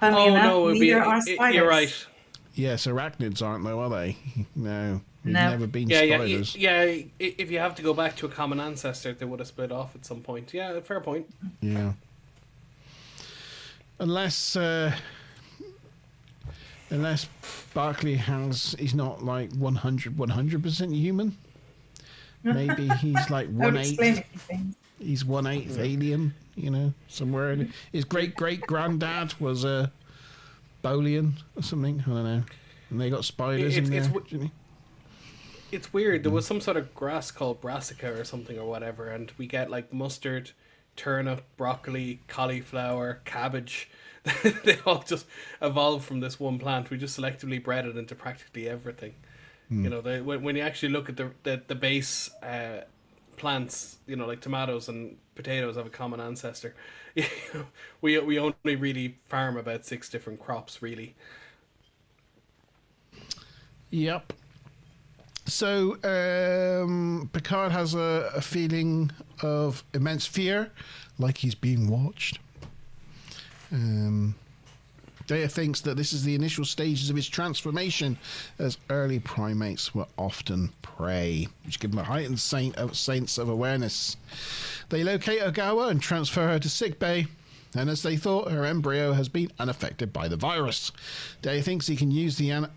funnily Oh enough, no, neither are spiders. you're right. Yes, arachnids aren't though, are they? No, they've No. never been Yeah, spiders. If you have to go back to a common ancestor, they would have split off at some point. Yeah, fair point. Yeah. Unless Barclay he's not like 100% human. Maybe he's like That would explain 1/8. a few things. He's 1/8 alien, somewhere. His great granddad was a Bolian or something. I don't know. And they got spiders in there. Didn't he? It's weird. There was some sort of grass called brassica or something or whatever, and we get like mustard, turnip, broccoli, cauliflower, cabbage. They all just evolved from this one plant. We just selectively bred it into practically everything. When you actually look at the base plants, like tomatoes and potatoes have a common ancestor. We only really farm about 6 different crops, really. Yep. So Picard has a feeling of immense fear, like he's being watched. Data thinks that this is the initial stages of his transformation, as early primates were often prey, which give them a heightened sense of awareness. They locate Ogawa and transfer her to sickbay, and as they thought, her embryo has been unaffected by the virus. Data thinks he can use the her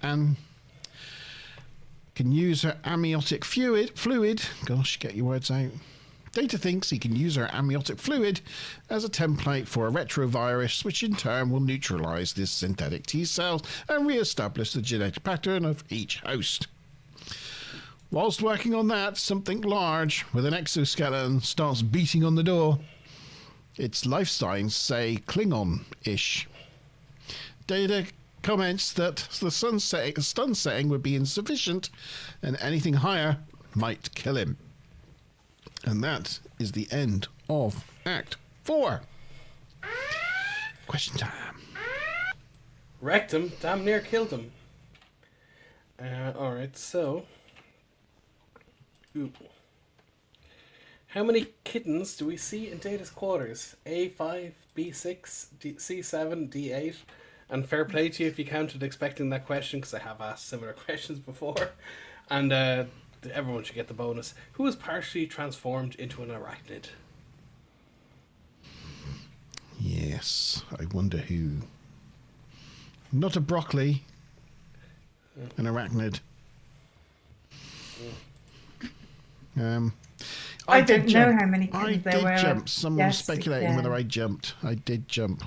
amniotic fluid. Gosh, get your words out. Data thinks he can use her amniotic fluid as a template for a retrovirus, which in turn will neutralize this synthetic T cells and re-establish the genetic pattern of each host. Whilst working on that, something large with an exoskeleton starts beating on the door. Its life signs say Klingon-ish. Data comments that the stun setting would be insufficient and anything higher might kill him. And that is the end of Act 4. Question time. Wrecked him, damn near killed him. Alright, so... Ooh. How many kittens do we see in Data's quarters? A5, B6, C7, D8? And fair play to you if you counted expecting that question, because I have asked similar questions before. And everyone should get the bonus. Who is partially transformed into an arachnid? Yes, I wonder who. Not a broccoli. An arachnid. I don't know how many kittens there were. I did jump. Someone was Yes, speculating yeah. whether I jumped. I did jump.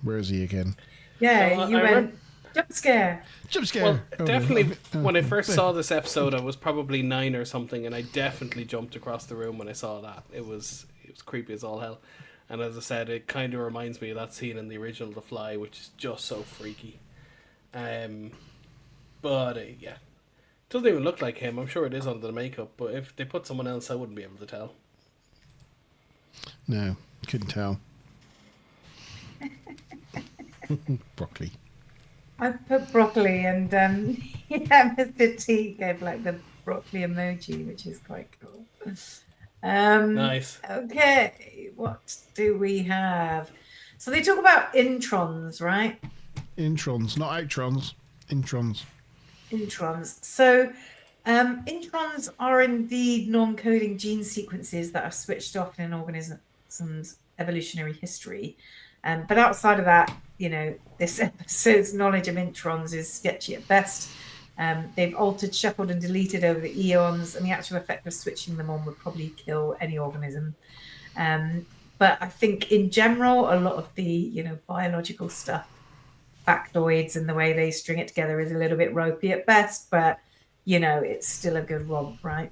Where is he again? Yeah, Well, you I went jump scare. Jump scare. Well, Oh, definitely, oh, when I first saw this episode, I was probably 9 or something, and I definitely jumped across the room when I saw that. It was creepy as all hell. And as I said, it kind of reminds me of that scene in the original The Fly, which is just so freaky. But yeah. Doesn't even look like him. I'm sure it is under the makeup, but if they put someone else, I wouldn't be able to tell. No, couldn't tell. Broccoli. I put broccoli and yeah, Mr. T gave like the broccoli emoji, which is quite cool. Nice. Okay, what do we have? So they talk about introns, right? Introns, not outrons. Introns. Introns. So introns are indeed non-coding gene sequences that are switched off in an organism's evolutionary history. But outside of that, this episode's knowledge of introns is sketchy at best. They've altered, shuffled, and deleted over the eons, and the actual effect of switching them on would probably kill any organism. But I think in general, a lot of the biological stuff, factoids, and the way they string it together is a little bit ropey at best. But it's still a good romp, right?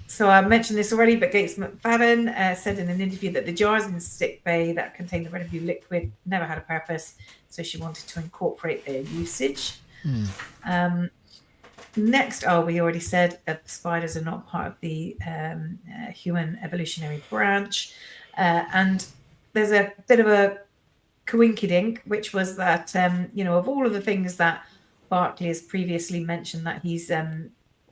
So I mentioned this already, but Gates McFadden said in an interview that the jars in sick bay that contained the red and blue liquid never had a purpose, so she wanted to incorporate their usage. Next, we already said spiders are not part of the human evolutionary branch. And there's a bit of a coinkydink, which was that, of all of the things that Barclay has previously mentioned that he's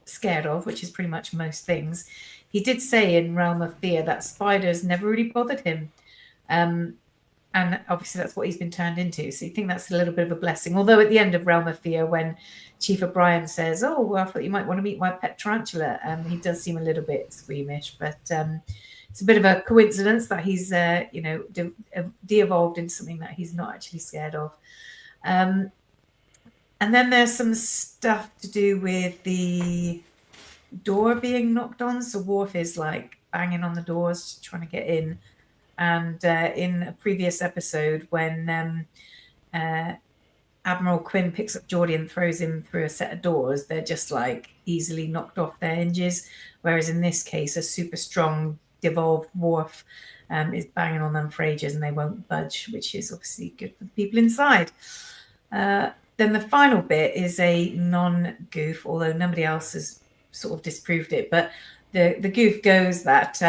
scared of, which is pretty much most things, he did say in Realm of Fear that spiders never really bothered him. And obviously that's what he's been turned into. So you think that's a little bit of a blessing. Although at the end of Realm of Fear, when Chief O'Brien says, "Oh, well, I thought you might want to meet my pet tarantula," he does seem a little bit squeamish. But it's a bit of a coincidence that he's, de-evolved into something that he's not actually scared of. And then there's some stuff to do with the door being knocked on. So Worf is like banging on the doors, trying to get in. And in a previous episode, when Admiral Quinn picks up Geordie and throws him through a set of doors, they're just like easily knocked off their hinges. Whereas in this case, a super strong, devolved Worf is banging on them for ages and they won't budge, which is obviously good for the people inside. Then the final bit is a non-goof, although nobody else has sort of disproved it. But the goof goes that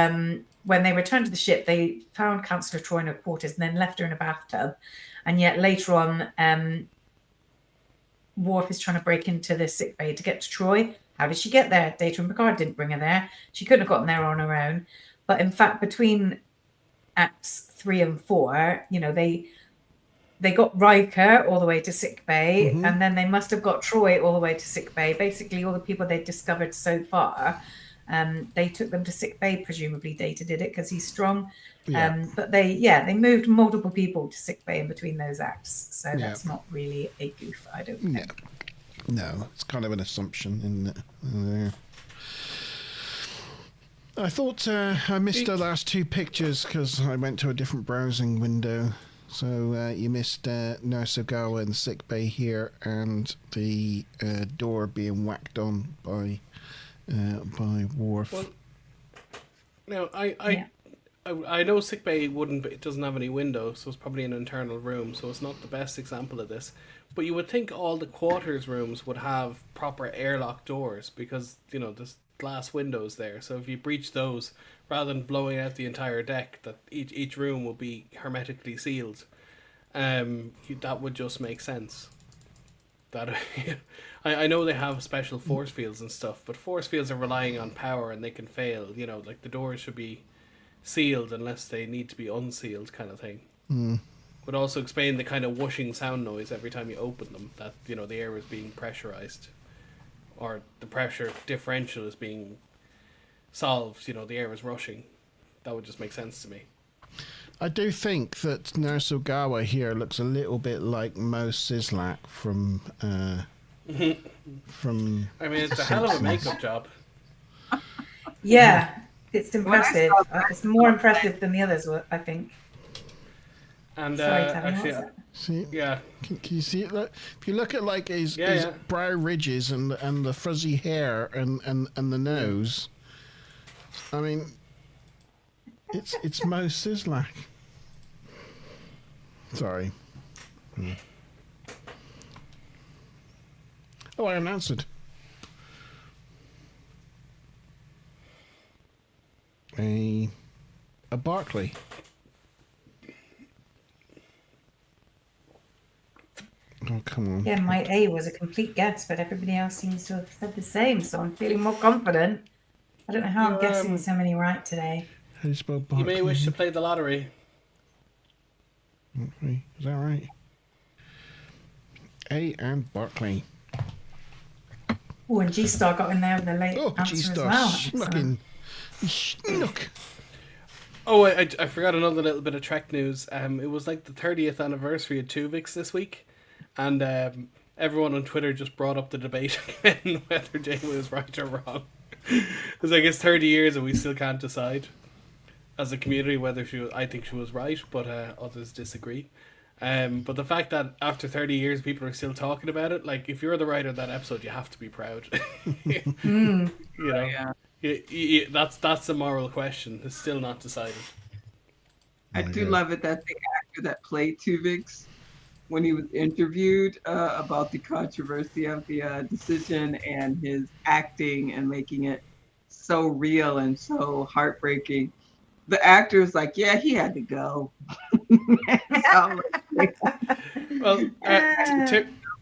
when they returned to the ship, they found Councillor Troy in her quarters and then left her in a bathtub. And yet later on, Worf is trying to break into the sickbay to get to Troy. How did she get there? Data and Picard didn't bring her there. She couldn't have gotten there on her own. But in fact, between acts 3 and 4, they got Riker all the way to sickbay, and then they must have got Troy all the way to sickbay. Basically, all the people they discovered so far, they took them to sickbay. Presumably, Data did it because he's strong. Yeah. But they moved multiple people to sickbay in between those acts, so that's not really a goof, I don't think. No, it's kind of an assumption, isn't it? I thought I missed the last two pictures because I went to a different browsing window. So you missed Nurse Ogawa in the sickbay here, and the door being whacked on by Worf. Well, no, I know sickbay it doesn't have any windows, so it's probably an internal room, so it's not the best example of this. But you would think all the quarters rooms would have proper airlock doors because there's glass windows there. So if you breach those, rather than blowing out the entire deck, that each room will be hermetically sealed. That would just make sense. That I know they have special force fields and stuff, but force fields are relying on power and they can fail. Like the doors should be sealed unless they need to be unsealed, kind of thing. Would also explain the kind of whooshing sound noise every time you open them. That the air is being pressurized, or the pressure differential is being solved. The air is rushing. That would just make sense to me. I do think that Nurse Ogawa here looks a little bit like Mo Sislak from. I mean, it's a hell of a makeup job. Yeah, it's impressive. It's more impressive than the others, I think. And Sorry, actually, See, yeah. Can you see it? If you look at like his Yeah. brow ridges and the fuzzy hair and the nose, I mean, it's Mo Sislak. Sorry. Oh, I haven't answered. A Barclay. Oh, come on. Yeah, my A was a complete guess, but everybody else seems to have said the same, so I'm feeling more confident. I don't know how I'm guessing so many right today. How do you spell Barclay? You may wish to play the lottery. Barclay. Is that right? A and Barclay. Oh, and G-Star got in there with a late answer as well. Snook. Oh, I forgot another little bit of Trek news. It was like the 30th anniversary of Tuvix this week, and everyone on Twitter just brought up the debate again whether Janeway was right or wrong. Because I guess 30 years and we still can't decide as a community whether I think she was right, but others disagree. But the fact that after 30 years people are still talking about it, like if you're the writer of that episode, you have to be proud. That's a moral question. It's still not decided. I do love it that the actor that played Tuvix, when he was interviewed about the controversy of the decision and his acting and making it so real and so heartbreaking, the actor is like, yeah, he had to go. Well,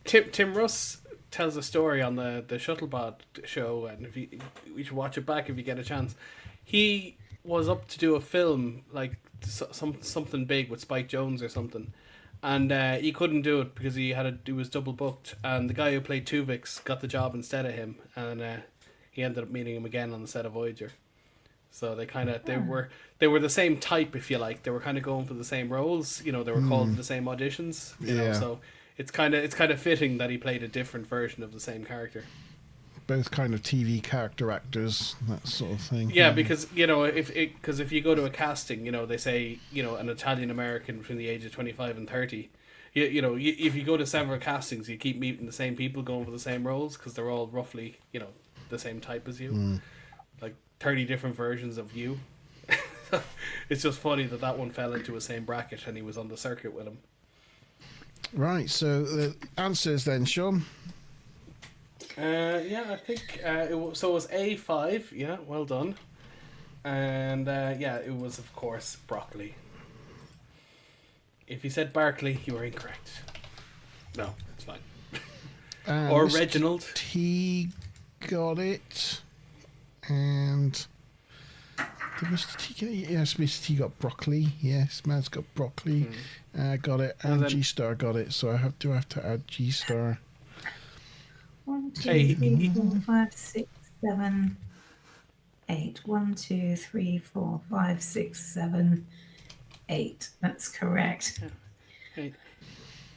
Tim Russ tells a story on the Shuttlebot show, and if you should watch it back if you get a chance. He was up to do a film like something big with Spike Jonze or something, and he couldn't do it because he was double booked, and the guy who played Tuvix got the job instead of him, and he ended up meeting him again on the set of Voyager. So they were the same type, if you like. They were kind of going for the same roles. They were called to the same auditions. You know, so it's kind of fitting that he played a different version of the same character. Both kind of TV character actors, that sort of thing. Yeah, because if you go to a casting, they say an Italian American between the age of 25 and 30. If you go to several castings, you keep meeting the same people going for the same roles because they're all roughly the same type as you. Like 30 different versions of you. It's just funny that one fell into the same bracket and he was on the circuit with him. Right, so the answers then, Sean. I think it was A5. Yeah, well done. And it was of course broccoli. If you said Barkley, you were incorrect. No, it's fine. Or Mr. Reginald. T got it, and did Mr. T get it? Yes, Mr. T got broccoli. Yes, Matt's got broccoli. Got it, and G Star got it. So I have to add G Star. 1, 2, Hey, 3, 4, 5, 6, 7, 8. 1, 2, 3, 4, 5, 6, 7, 8. That's correct.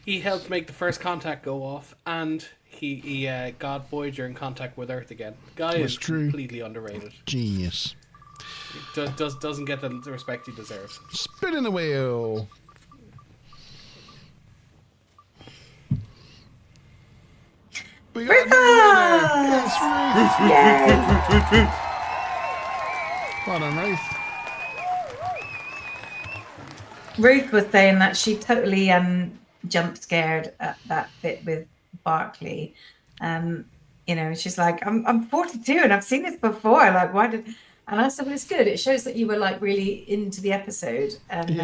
He helped make the first contact go off, and he got Voyager in contact with Earth again. The guy is completely underrated. Genius. Doesn't get the respect he deserves. Spinning the wheel. We got a winner. Yes, Ruth. Well done, Ruth. Ruth was saying that she totally jump scared at that bit with Barkley. She's like, I'm 42 and I've seen this before. Like, why did? And I said, well, it's good. It shows that you were like really into the episode and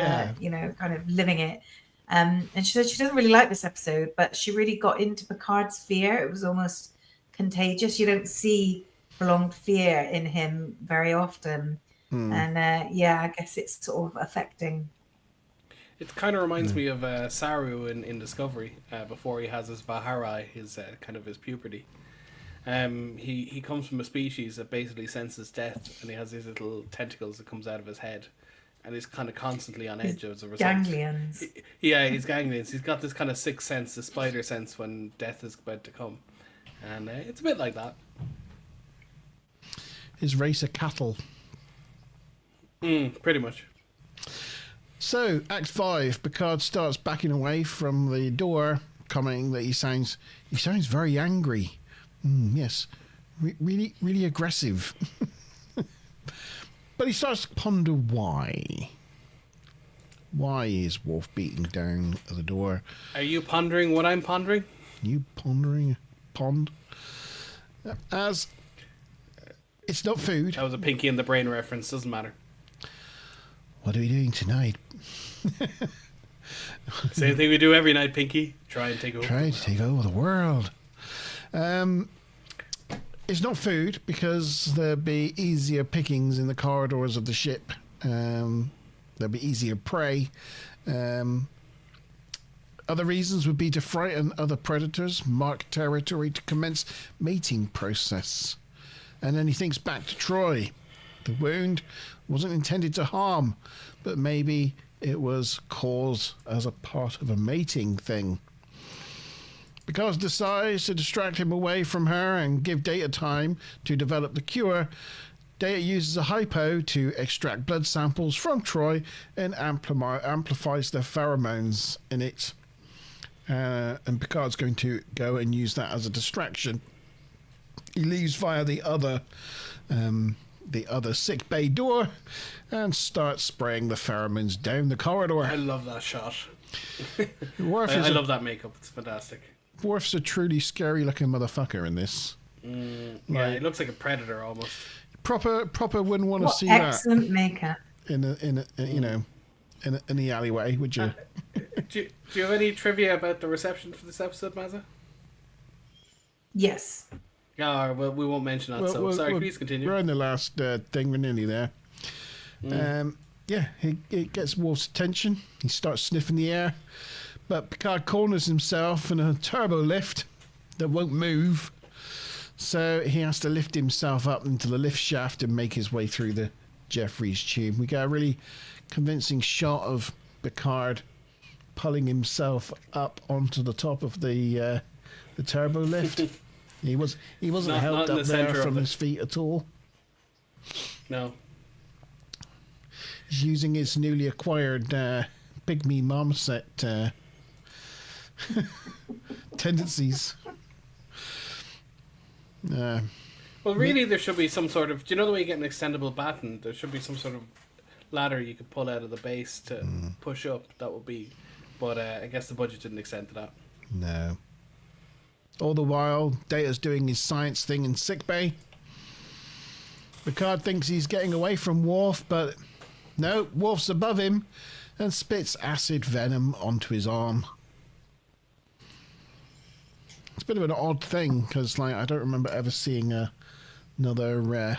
kind of living it. And she said she doesn't really like this episode, but she really got into Picard's fear. It was almost contagious. You don't see prolonged fear in him very often. And I guess it's sort of affecting. It kind of reminds me of Saru in Discovery before he has his Vahara, his kind of his puberty. He comes from a species that basically senses death, and he has these little tentacles that comes out of his head, and he's kind of constantly on edge as a result. Ganglions. Yeah, he's ganglions. He's got this kind of sixth sense, the spider sense when death is about to come, and it's a bit like that. His race of cattle. Pretty much. So, Act 5, Picard starts backing away from the door, commenting that he sounds very angry. Yes, really, really aggressive. But he starts to ponder why. Why is Worf beating down at the door? Are you pondering what I'm pondering? You pondering? Pond? As it's not food. That was a Pinky in the Brain reference, doesn't matter. What are we doing tonight? Same thing we do every night, Pinky. Try and take over. Try to take over the world. It's not food because there'll be easier pickings in the corridors of the ship. There'll be easier prey. Other reasons would be to frighten other predators, mark territory to commence mating process. And then he thinks back to Troy. The wound wasn't intended to harm, but maybe it was caused as a part of a mating thing. Because decides to distract him away from her and give Data time to develop the cure, Data uses a hypo to extract blood samples from Troy and amplifies the pheromones in it. And Picard's going to go and use that as a distraction. He leaves via the other sick bay door and starts spraying the pheromones down the corridor. I love that shot. I love that makeup. It's fantastic. Worf's a truly scary looking motherfucker in this. Yeah, he looks like a predator almost. Proper wouldn't want to see excellent makeup in the alleyway, would you? Do you have any trivia about the reception for this episode, Mazza? Yes. Well, we won't mention that. Sorry, please continue. We're on the last thing. We're nearly there. Yeah, it gets Worf's attention. He starts sniffing the air, but Picard corners himself in a turbo lift that won't move. So he has to lift himself up into the lift shaft and make his way through the Jeffries tube. We get a really convincing shot of Picard pulling himself up onto the top of the turbo lift. He wasn't held not up there from his feet at all. No. He's using his newly acquired pygmy marmoset tendencies. Well, really, there should be some sort of... Do you know the way you get an extendable batten? There should be some sort of ladder you could pull out of the base to push up. That would be... But I guess the budget didn't extend to that. No. All the while, Data's doing his science thing in sickbay. Picard thinks he's getting away from Worf, but no, Worf's above him and spits acid venom onto his arm. It's a bit of an odd thing, because I don't remember ever seeing another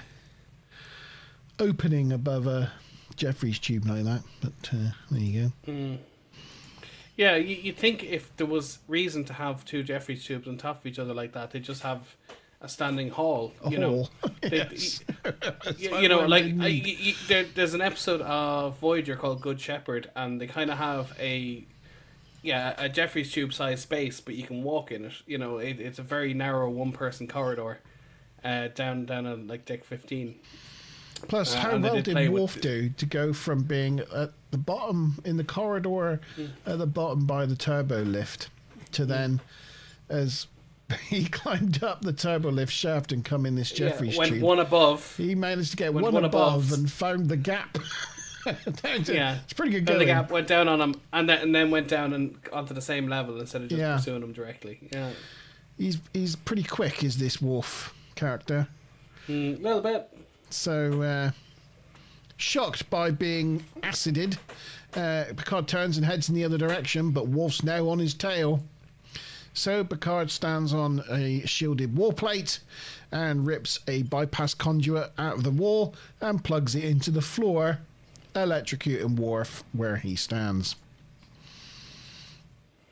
opening above a Jeffries tube like that, but there you go. Yeah, you'd think if there was reason to have two Jeffries tubes on top of each other like that, they'd just have a standing hall. Hall. Yes. There's an episode of Voyager called Good Shepherd, and they kind of have a Jeffries tube size space, but you can walk in it. It's a very narrow one-person corridor down on deck 15. Plus, how well did Worf do to go from being at the bottom in the corridor, at the bottom by the turbo lift, to then, as he climbed up the turbo lift shaft and come in this Jeffries went tube. One above. He managed to get one above and found the gap. It's pretty good going. And the gap went down on him, and then went down and onto the same level instead of just pursuing him directly. Yeah, he's pretty quick, is this Worf character? A little bit. So, shocked by being acided, Picard turns and heads in the other direction, but Worf's now on his tail. So Picard stands on a shielded wall plate and rips a bypass conduit out of the wall and plugs it into the floor, electrocuting Worf where he stands.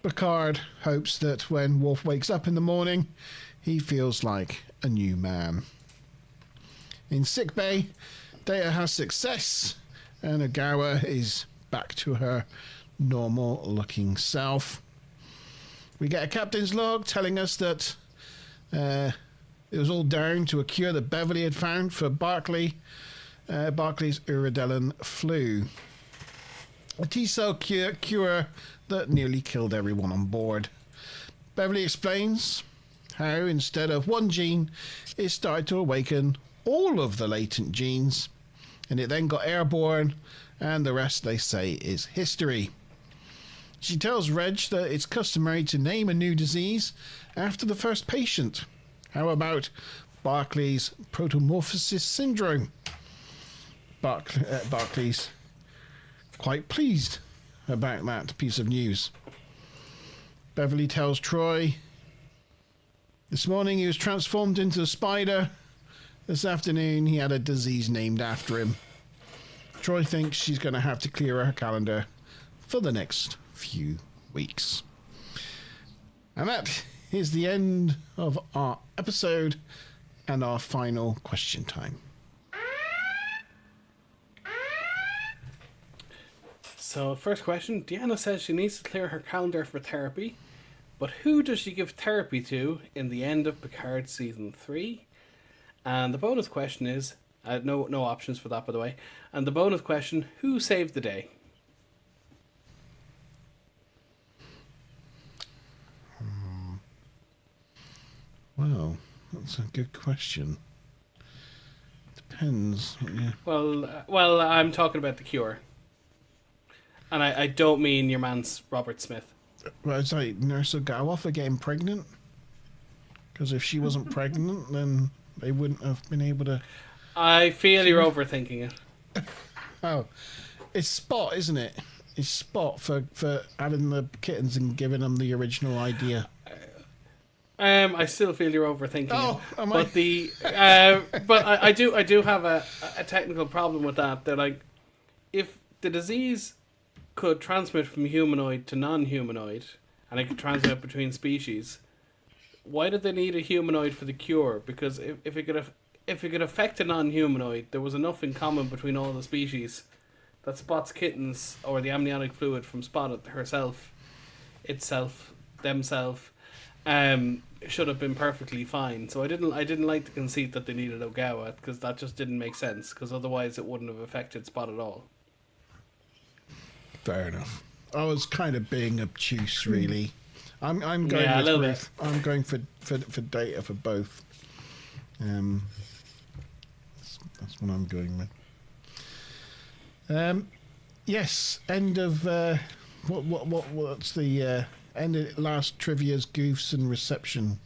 Picard hopes that when Worf wakes up in the morning, he feels like a new man. In sickbay, Data has success, and Ogawa is back to her normal-looking self. We get a captain's log telling us that it was all down to a cure that Beverly had found for Barclay's Iridellan flu. A T-cell cure that nearly killed everyone on board. Beverly explains how, instead of one gene, it started to awaken all of the latent genes, and it then got airborne, and the rest, they say, is history. She tells Reg that it's customary to name a new disease after the first patient. How about Barclay's protomorphosis syndrome? Barclay's quite pleased about that piece of news. Beverly tells Troy this morning he was transformed into a spider. This afternoon, he had a disease named after him. Troy thinks she's going to have to clear her calendar for the next few weeks. And that is the end of our episode and our final question time. So, first question. Deanna says she needs to clear her calendar for therapy, but who does she give therapy to in the end of Picard Season 3? And the bonus question is, no options for that, by the way. And the bonus question, who saved the day? Well, that's a good question. Depends. Yeah. Well, I'm talking about the cure. And I don't mean your man's Robert Smith. Well, it's like Nurse Ogawa for getting pregnant. Because if she wasn't pregnant, then they wouldn't have been able to... I feel you're overthinking it. Oh, it's Spot, isn't it? It's Spot for having the kittens and giving them the original idea. I still feel you're overthinking Oh, it. am I? But I do have a technical problem with that. That like, if the disease could transmit from humanoid to non-humanoid, and it could transmit between species, why did they need a humanoid for the cure? Because if it could affect a non-humanoid, there was enough in common between all the species that Spot's kittens or the amniotic fluid from Spot herself, itself, themselves, should have been perfectly fine. So I didn't like the conceit that they needed Ogawa, because that just didn't make sense. Because otherwise it wouldn't have affected Spot at all. Fair enough. I was kind of being obtuse, really. I'm going Yeah, a with little both. I'm going for data for both. That's what I'm going with. Yes. End of what's the end of last trivia's goofs and reception?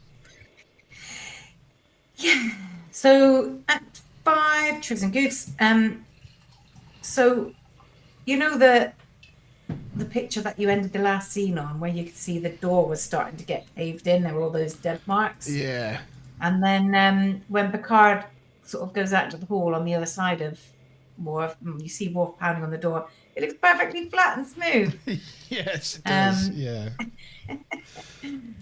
So at 5 tricks and goofs. So you know the picture that you ended the last scene on, where you could see the door was starting to get paved in. There were all those dead marks. Yeah. And then when Picard sort of goes out to the hall on the other side of Worf, you see Worf pounding on the door. It looks perfectly flat and smooth. Yes, it does. Yeah.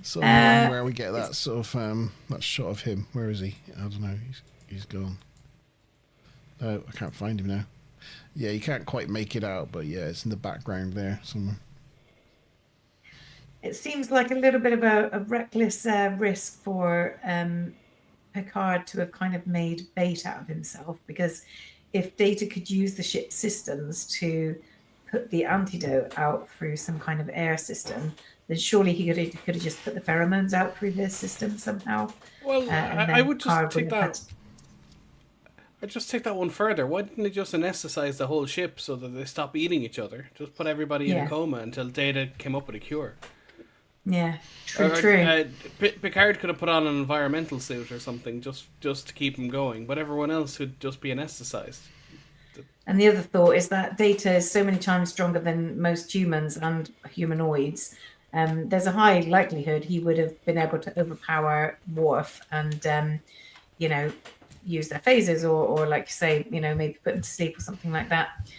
Sort of one where we get that sort of that shot of him. Where is he? I don't know. He's gone. Oh, I can't find him now. Yeah, you can't quite make it out, but yeah, it's in the background there somewhere. It seems like a little bit of a reckless risk for Picard to have kind of made bait out of himself, because if Data could use the ship's systems to put the antidote out through some kind of air system, then surely he could have just put the pheromones out through this system somehow. Well, And I then would Picard just take wouldn't have that. I'd just take that one further. Why didn't they just anesthetize the whole ship so that they stop eating each other? Just put everybody in a Yeah. coma until Data came up with a cure. Yeah, true. Picard could have put on an environmental suit or something just to keep him going, but everyone else would just be anesthetized. And the other thought is that Data is so many times stronger than most humans and humanoids. There's a high likelihood he would have been able to overpower Worf and, use their phasers or like you say, maybe put them to sleep or something like that.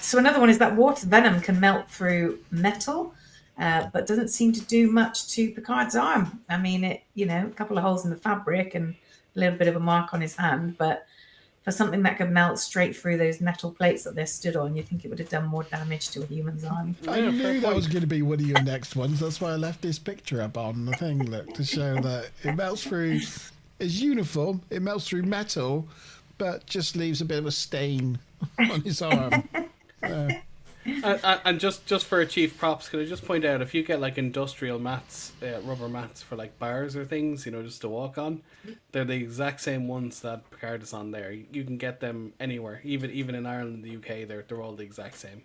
So another one is that water venom can melt through metal, but doesn't seem to do much to Picard's arm. I mean, a couple of holes in the fabric and a little bit of a mark on his hand, but for something that could melt straight through those metal plates that they're stood on, you think it would have done more damage to a human's arm. I knew that was going to be one of your next ones. That's why I left this picture up on the thing, look, to show that it melts through his uniform, it melts through metal, but just leaves a bit of a stain on his arm. And just for chief props, could I just point out, if you get like industrial mats, rubber mats for like bars or things, just to walk on, they're the exact same ones that Picard is on there. You can get them anywhere, even in Ireland and the UK. They're all the exact same.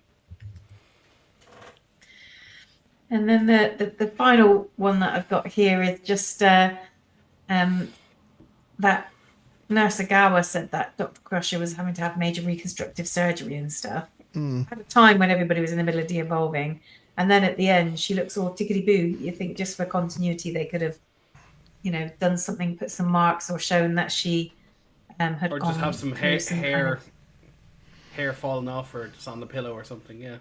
And then the final one that I've got here is just that Nurse Agawa said that Dr. Crusher was having to have major reconstructive surgery and stuff. At a time when everybody was in the middle of de-evolving, and then at the end she looks all tickety-boo. You think just for continuity they could have done something, put some marks or shown that she had or gone just have some through hair falling off or just on the pillow or something.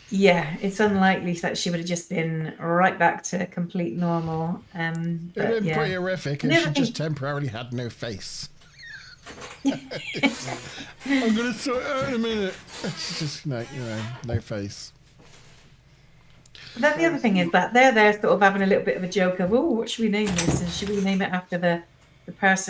Yeah, it's unlikely that she would have just been right back to complete normal. It would have been pretty horrific if she just temporarily had no face. I'm going to sort it out in a minute. It's just no face. Then the other thing is that they're sort of having a little bit of a joke of, oh, what should we name this? And should we name it after the first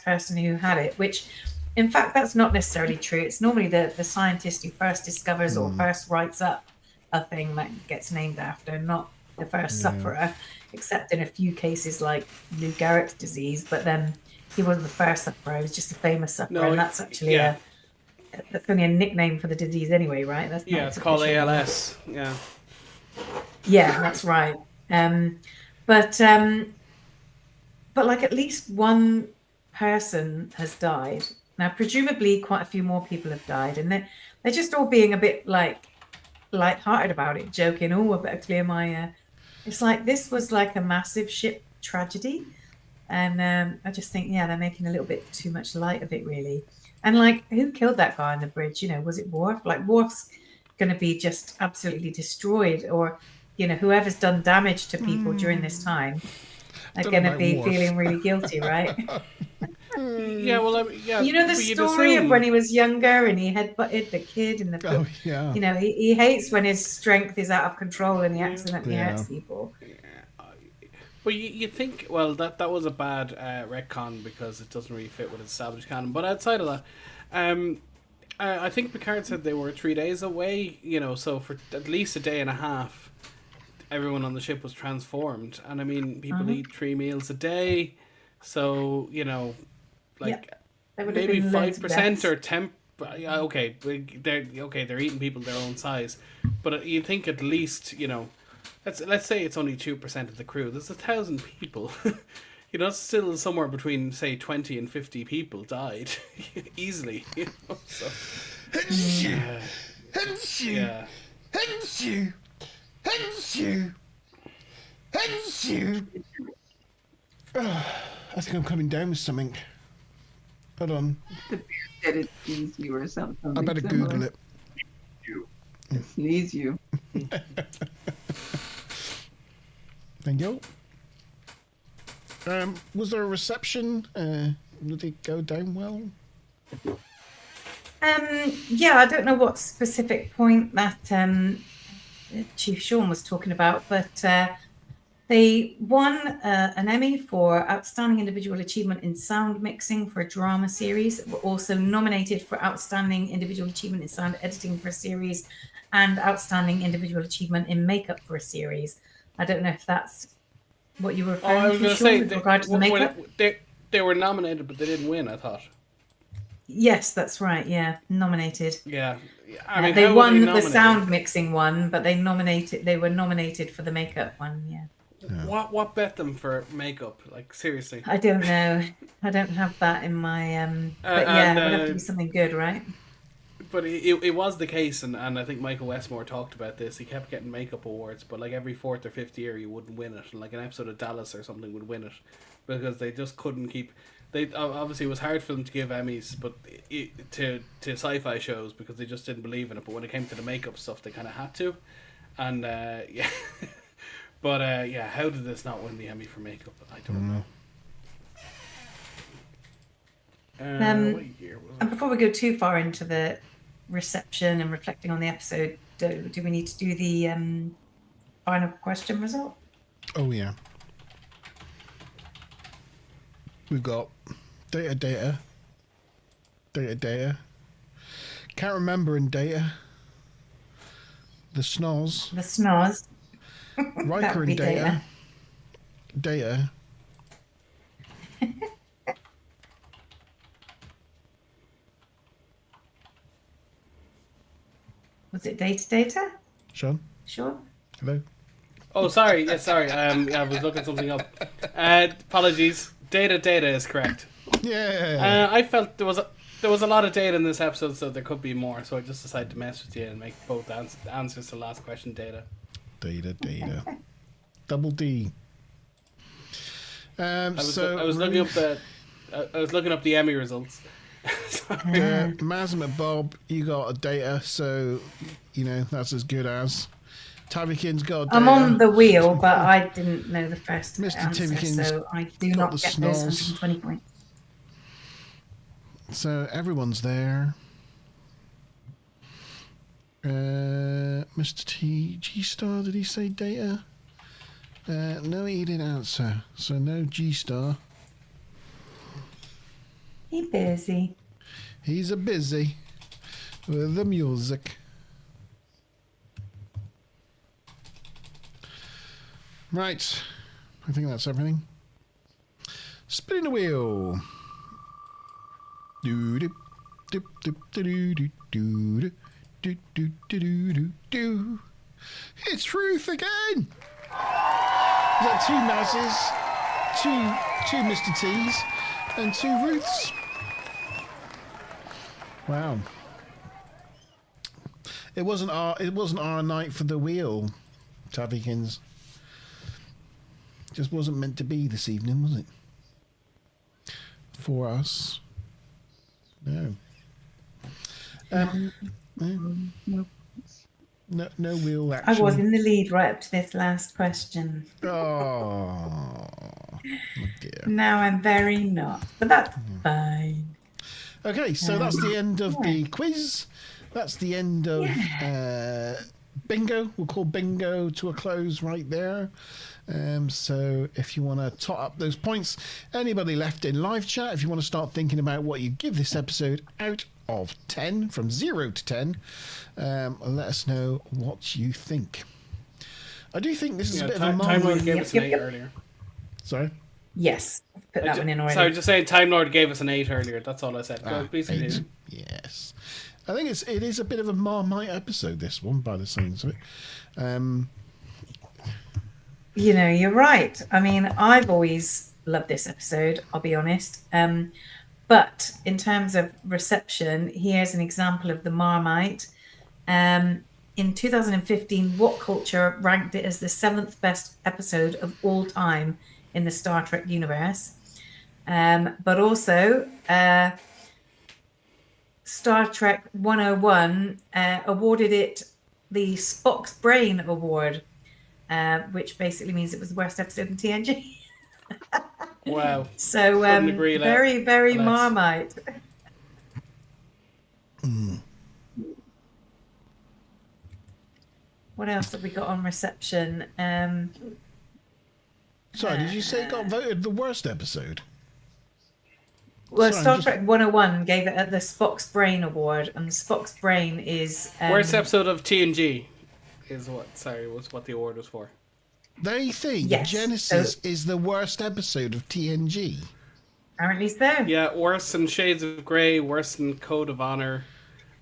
person who had it? Which, in fact, that's not necessarily true. It's normally the scientist who first discovers or first writes up a thing that gets named after, not the first sufferer, except in a few cases like Lou Gehrig's disease. But then he wasn't the first sufferer; he was just a famous sufferer, and that's actually that's only a nickname for the disease anyway, right? That's not it's called ALS. Yeah. Yeah, that's right. But like at least one person has died. Now, presumably quite a few more people have died, and they're just all being a bit like light-hearted about it, joking, oh, I better clear my... It's like this was like a massive ship tragedy. And I just think, yeah, they're making a little bit too much light of it, really. And like, who killed that guy on the bridge? You know, was it Worf? Like, Worf's going to be just absolutely destroyed, or, you know, whoever's done damage to people during this time are Don't going know to about be Worf. feeling really guilty, right? Yeah, well, I mean, yeah. You know the but you'd story of assume- when he was younger and he headbutted the kid in the Oh, book. yeah. You know, he hates when his strength is out of control and he accidentally Yeah. hurts people. Well, you think, well, that was a bad retcon because it doesn't really fit with its established canon. But outside of that, I think Picard said they were 3 days away, you know, so for at least a day and a half, everyone on the ship was transformed. And I mean, people eat 3 meals a day, so, you know, like There would have maybe been loads of 5% deaths. or 10. Okay, they're eating people their own size, but you think at least, you know, let's say it's only 2% of the crew. There's 1,000 people. You know, it's still somewhere between, say, 20 and 50 people died easily. You know, so yeah. I think I'm coming down with something. Hold on. The beer said it sneeze you or something. I better similar. Google it. Sneeze you. Thank you. Was there a reception? Did it go down well? Yeah, I don't know what specific point that Chief Sean was talking about, but they won an Emmy for Outstanding Individual Achievement in Sound Mixing for a drama series. Were also nominated for Outstanding Individual Achievement in Sound Editing for a series and Outstanding Individual Achievement in Makeup for a series. I don't know if that's what you were referring I was to, going to Sean, say, with regard to the makeup. they were nominated, but they didn't win, I thought. Yes, that's right. Yeah, nominated. Yeah. I mean, They how won were they the nominated? sound mixing one, but they were nominated for the makeup one. Yeah. What bet them for makeup? Like, seriously. I don't know. I don't have that in my but yeah, it would have to be something good, right? But it was the case, and I think Michael Westmore talked about this. He kept getting makeup awards, but like every 4th or 5th year, you wouldn't win it. And like an episode of Dallas or something would win it because they just couldn't keep. They obviously it was hard for them to give Emmys, but to sci-fi shows because they just didn't believe in it. But when it came to the makeup stuff, they kind of had to, and yeah. But yeah, how did this not win the Emmy for makeup? I don't know. What year was And it? before we go too far into the reception and reflecting on the episode, do we need to do the final question result? Oh, yeah. We've got data. Can't remember in data. The snoz. The snores. Riker would in be data. Data. Was it data? Sean? Sure. Hello? Oh, sorry. Yeah, sorry. Yeah, I was looking something up. Apologies. Data is correct. Yeah. I felt there was a lot of data in this episode, so there could be more. So I just decided to mess with you and make both answers to the last question data. Data. Double D. I was looking up the Emmy results. Mazim and Bob, you got a data, so you know that's as good as. Tavikin's got a data. I'm on the wheel, but I didn't know the first Mr. answer, Timmikins so I do got not the get those snores. 120 points. So everyone's there. Mr. G Star, did he say data? No, he didn't answer. So no G Star. He busy. He's a busy with the music. Right. I think that's everything. Spinning the wheel. Do do do do do do do do do do do do. It's Ruth again. Is that 2 Mazes, two Mr. T's, and 2 Ruths? Wow. It wasn't our night for the wheel, Tavikins. Just wasn't meant to be this evening, was it? For us. No. Nope. No real I action. was in the lead right up to this last question. Oh dear. Now I'm very not, but that's fine. Okay, so that's the end of yeah. the quiz. That's the end of bingo. We'll call bingo to a close right there. So if you want to tot up those points, anybody left in live chat, if you want to start thinking about what you give this episode out of 10, from 0 to 10, let us know what you think. I do think this is a bit of a Time Lord marvel. gave us an 8 Yep. earlier. Sorry? Yes, put that one in already. Sorry, just saying Time Lord gave us an 8 earlier. That's all I said. Please 8. continue. Yes. I think it is a bit of a Marmite episode, this one, by the sounds of it. You know, you're right. I mean, I've always loved this episode, I'll be honest. But in terms of reception, here's an example of the Marmite. In 2015, What Culture ranked it as the 7th best episode of all time in the Star Trek universe. But also, Star Trek 101 awarded it the Spock's Brain Award, which basically means it was the worst episode in TNG. Wow. So Couldn't agree very, very less. Marmite. What else have we got on reception? Sorry, did you say it got voted the worst episode? Well, Sorry, Star just- Trek 101 gave it the Spock's Brain Award, and Spock's Brain is Worst episode of TNG is was what the award was for. They think Yes, Genesis so- is the worst episode of TNG. apparently so. Yeah, worse than Shades of Grey, worse than Code of Honor,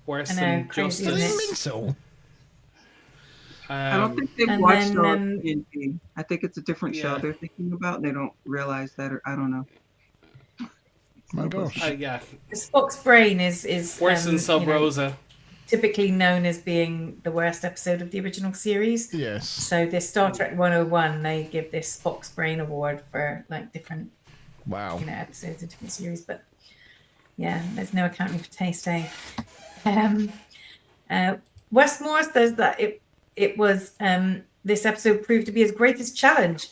worse I know, than crazy, What do isn't you it? mean so? I don't think they've and watched then, all of TNG. I think it's a different show Yeah. they're thinking about. And they don't realize that, or I don't know. My gosh. yeah, Spock's Brain is worse than Sub you know, Rosa. typically known as being the worst episode of the original series. Yes. So this Star Trek 101, they give this Spock's Brain Award for like different Wow. episodes of different series. But yeah, there's no accounting for taste, eh? Westmore says that it was this episode proved to be his greatest challenge.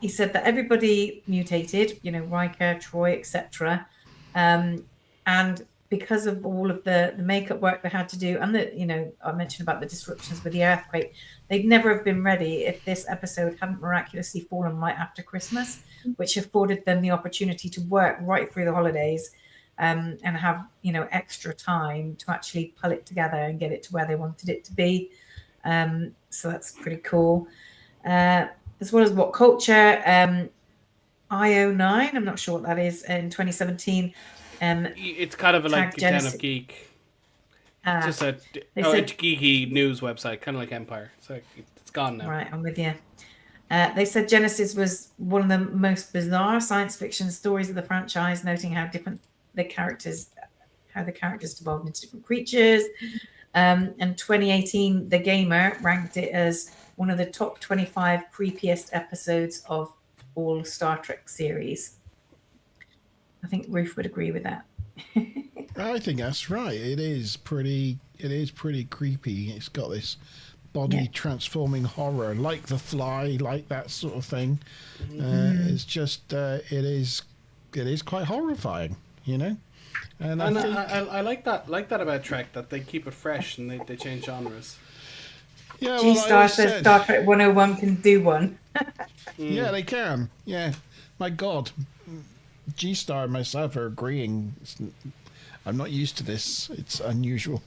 He said that everybody mutated, Riker, Troy, etc. And because of all of the makeup work they had to do, and I mentioned about the disruptions with the earthquake, they'd never have been ready if this episode hadn't miraculously fallen right after Christmas, which afforded them the opportunity to work right through the holidays and have extra time to actually pull it together and get it to where they wanted it to be. So that's pretty cool. As well as What Culture, IO9, I'm not sure what that is, in 2017. It's kind of a Tag Den Genesis. of Geek. Uh, Just a they said- it's a geeky news website, kind of like Empire. So it's gone now. Right, I'm with you. They said Genesis was one of the most bizarre science fiction stories of the franchise, noting how different the characters evolved into different creatures. And 2018, The Gamer ranked it as one of the top 25 creepiest episodes of all Star Trek series. I think Ruth would agree with that. I think that's right. It is pretty creepy. It's got this body transforming horror, like The Fly, like that sort of thing. It's just it is quite horrifying, And I think I like that about Trek, that they keep it fresh and they change genres. yeah, G-Star says Star Trek 101 can do one. Yeah, they can. Yeah, my God, G-Star and myself are agreeing. I'm not used to this. It's unusual.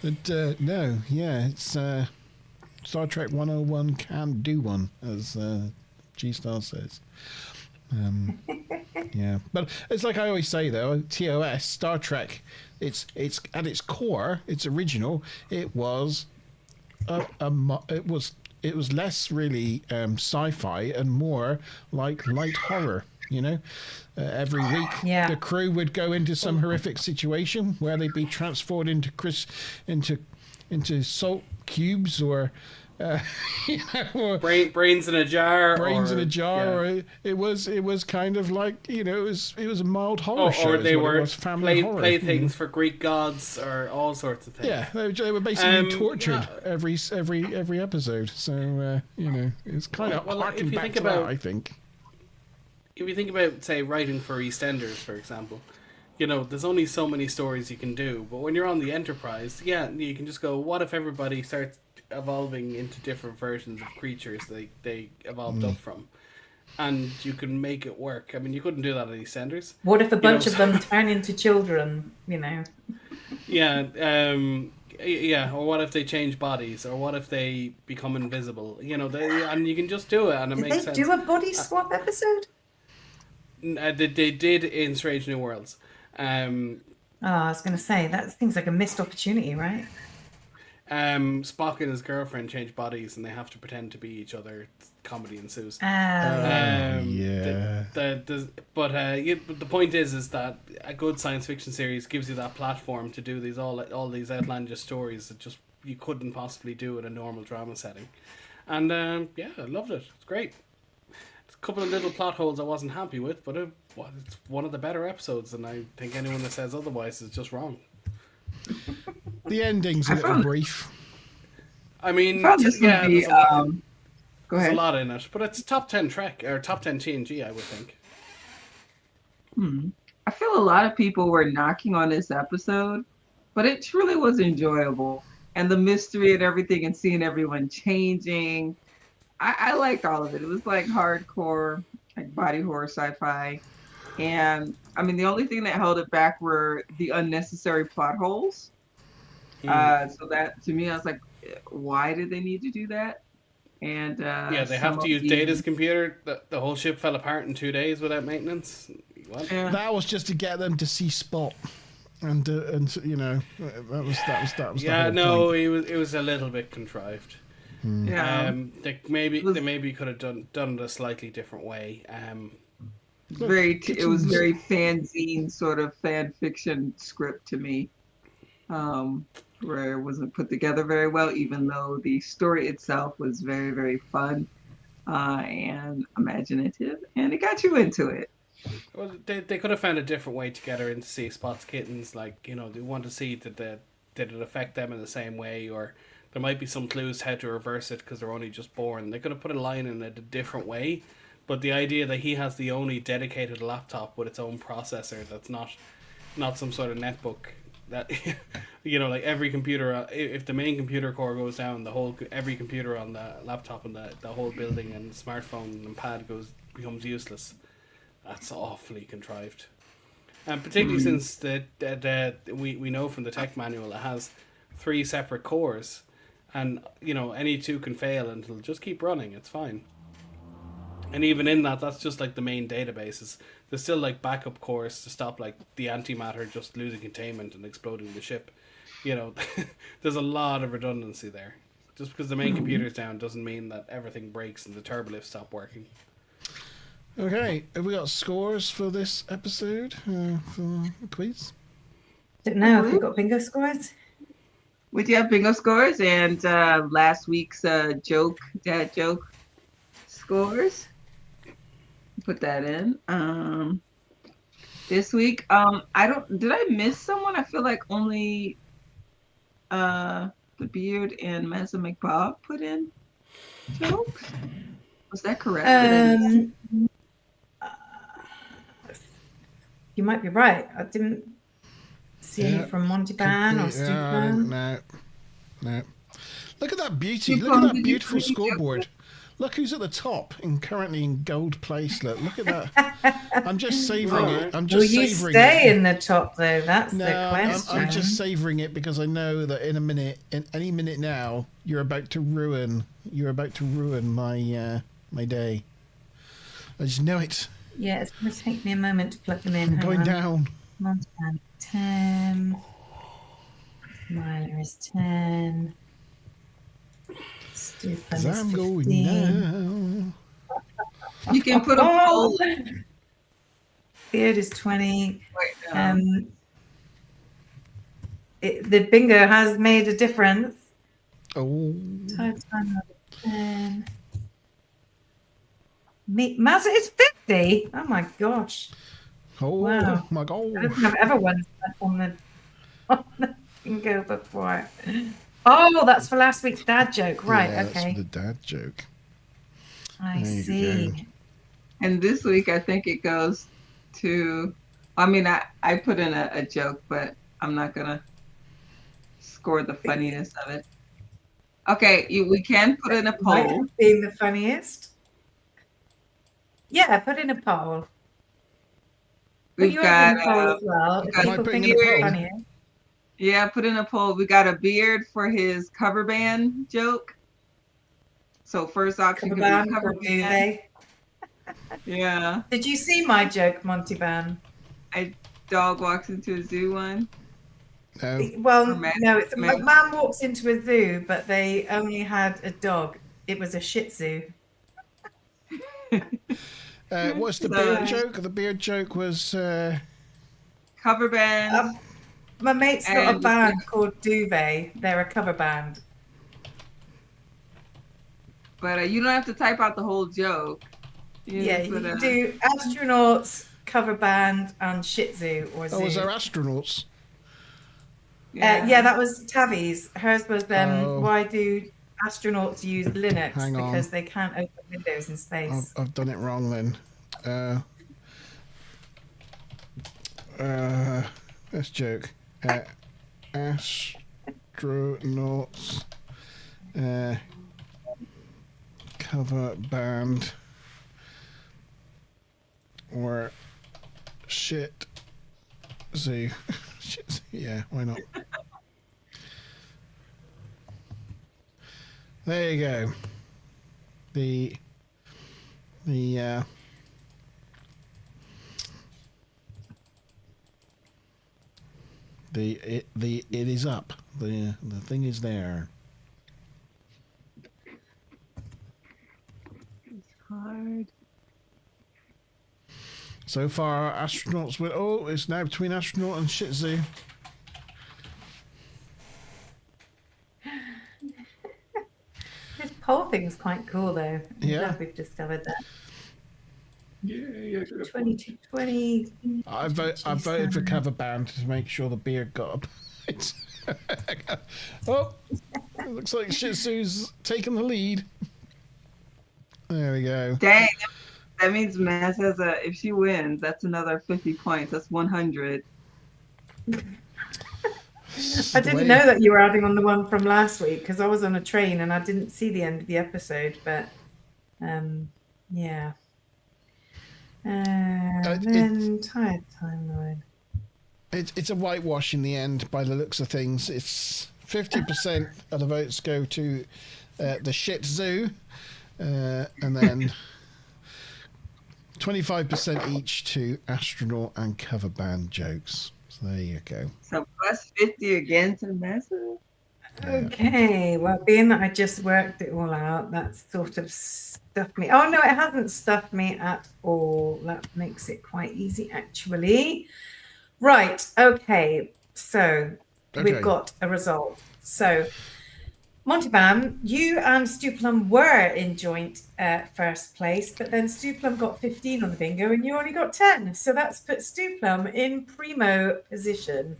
But no, yeah, it's Star Trek 101 can do one, as G-Star says. Yeah, but it's like I always say though, TOS, Star Trek, it's at its core, its original, it was it was less really sci-fi and more like light horror. Every week the crew would go into some horrific situation where they'd be transformed into salt cubes or You know, or Brains in a jar. brains in or, a jar. yeah. Or it was kind of like, you know, it was a mild horror show. Or is they what it were was, family horror. playthings for Greek gods, or all sorts of things. Yeah, they were basically tortured yeah. every episode. So you know, it's kind of Well, harking if you back think to that, about- I think. If you think about, say, writing for EastEnders, for example, you know, there's only so many stories you can do. But when you're on the Enterprise, yeah, you can just go, what if everybody starts evolving into different versions of creatures they evolved up from? And you can make it work. I mean, you couldn't do that at EastEnders. What if a bunch know, of them turn into children? You know. Yeah, yeah. Or what if they change bodies? Or what if they become invisible? You know, and you can just do it, and it Did makes they sense. do a body swap episode? They did in Strange New Worlds. I was going to say that seems like a missed opportunity, right? Spock and his girlfriend change bodies, and they have to pretend to be each other. Comedy ensues. Yeah. But the point is that a good science fiction series gives you that platform to do these all these outlandish stories that just you couldn't possibly do in a normal drama setting. And yeah, I loved it. It's great. There's a couple of little plot holes I wasn't happy with, but it's one of the better episodes, and I think anyone that says otherwise is just wrong. The ending's a little brief. I mean, I found this yeah, movie. there's a lot- Go There's ahead. a lot in it, but it's top 10 Trek or top 10 TNG, I would think. I feel a lot of people were knocking on this episode, but it truly was enjoyable. And the mystery and everything, and seeing everyone changing, I liked all of it. It was like hardcore, like body horror sci-fi. And I mean, the only thing that held it back were the unnecessary plot holes. So that, to me, I was like, why did they need to do that? And Yeah, they have to use Data's computer. The whole ship fell apart in 2 days without maintenance. What? Yeah. That was just to get them to see Spot, and you know, that was the Yeah, whole no, point. it was a little bit contrived. Yeah. They maybe could have done it a slightly different way. It was very fanzine sort of fan fiction script to me, where it wasn't put together very well, even though the story itself was very, very fun and imaginative, and it got you into it. Well, they could have found a different way to get her in to see Spot's kittens. Like, you know, they want to see did it affect them in the same way, or there might be some clues to how to reverse it because they're only just born. They could have put a line in it a different way, but the idea that he has the only dedicated laptop with its own processor that's not some sort of netbook, that you know, like every computer, if the main computer core goes down, every computer on the laptop and the whole building and smartphone and pad becomes useless. That's awfully contrived, and particularly since we know from the tech manual it has 3 separate cores, and you know any 2 can fail and it'll just keep running. It's fine. And even in that's just like the main databases. There's still like backup cores to stop like the antimatter just losing containment and exploding the ship. You know, there's a lot of redundancy there. Just because the main computer's down doesn't mean that everything breaks and the turbolifts stop working. Okay, have we got scores for this episode for the quiz? Don't know if we've got bingo scores. We do have bingo scores and last week's dad joke scores. Put that in. This week, did I miss someone? I feel like only the Beard and Mesa McBob put in jokes. Was that correct? You might be right. I didn't see any from Monty Ban or Stu Ban. No. Look at that beauty. Stu Look at Ban, that did you beautiful see scoreboard. Look who's at the top and currently in gold place. Look at that. I'm just savouring it. I'm just Will you savouring stay it. in the top though? That's No, the question. I'm just savouring it because I know that in any minute now, you're about to ruin my my day. I just know it. Yeah, it's going to take me a moment to plug them in. I'm going down. Monty Ban 10. Myler is 10. Stu Ban is 15. I'm going down. You can put a poll. Beard is 20. Right now. The bingo has made a difference. Oh, Tired time out of 10. Mazza is 50. Oh my gosh. oh Wow. my I don't God. think I've ever won on the bingo before. Oh, that's for last week's dad joke. Right, Yeah, that's okay. the dad joke. I There you see. go. And this week, I think it goes to, I mean, I put in a joke, but I'm not going to score the funniness of it. Okay, we can put in a Mike poll. being the funniest. Yeah, put in a poll. Put We've yours in got, the poll as well. If got Am I people putting think in a it's poll? funnier. yeah, put in a poll. We got a beard for his cover band joke. So first option Cover could be band cover or band. duvet. Yeah. Did you see my joke, Monty Ban? A dog walks into a zoo one. No. Well, Or no, it's a man. man walks into a zoo, but they only had a dog. It was a Shih Tzu. What's the So- beard joke? The beard joke was. Cover band. My mate's got a And- band called Duvet. They're a cover band. But you don't have to type out the whole joke. Yeah, just you put can a- do astronauts, cover band, and Shih Tzu or zoo. Oh, was there astronauts? Yeah, that was Tavi's. Hers was Oh. why do astronauts use Linux? Hang on. Because they can't open windows in space. I've done it wrong then. Let's joke. Astronauts cover band or shit zoo. Shit zoo. Yeah, why not? There you go. The it is up. The thing is there. It's hard. So far, astronauts win. Oh, it's now between astronaut and Shih Tzu. This poll thing's quite cool, though. I'm Yeah. glad we've discovered that. Yeah. 2020. I voted for cover band to make sure the beard got up. Oh, it looks like Shih Tzu's taken the lead. There we go. Dang. That means Maz has if she wins, that's another 50 points. That's 100. I didn't know that you were adding on the one from last week because I was on a train and I didn't see the end of the episode. But yeah. Then tired timeline. It's a whitewash in the end, by the looks of things. It's 50% of the votes go to the Shih Tzu, and then 25% each to astronaut and cover band jokes. So there you go. So plus 50 again to Maz. Okay, well, being that I just worked it all out, that's sort of stuffed me. Oh, no, it hasn't stuffed me at all. That makes it quite easy, actually. Right, okay, so we've got a result. So, Monteban, you and Stuplum were in joint first place, but then Stuplum got 15 on the bingo and you only got 10. So that's put Stuplum in primo position.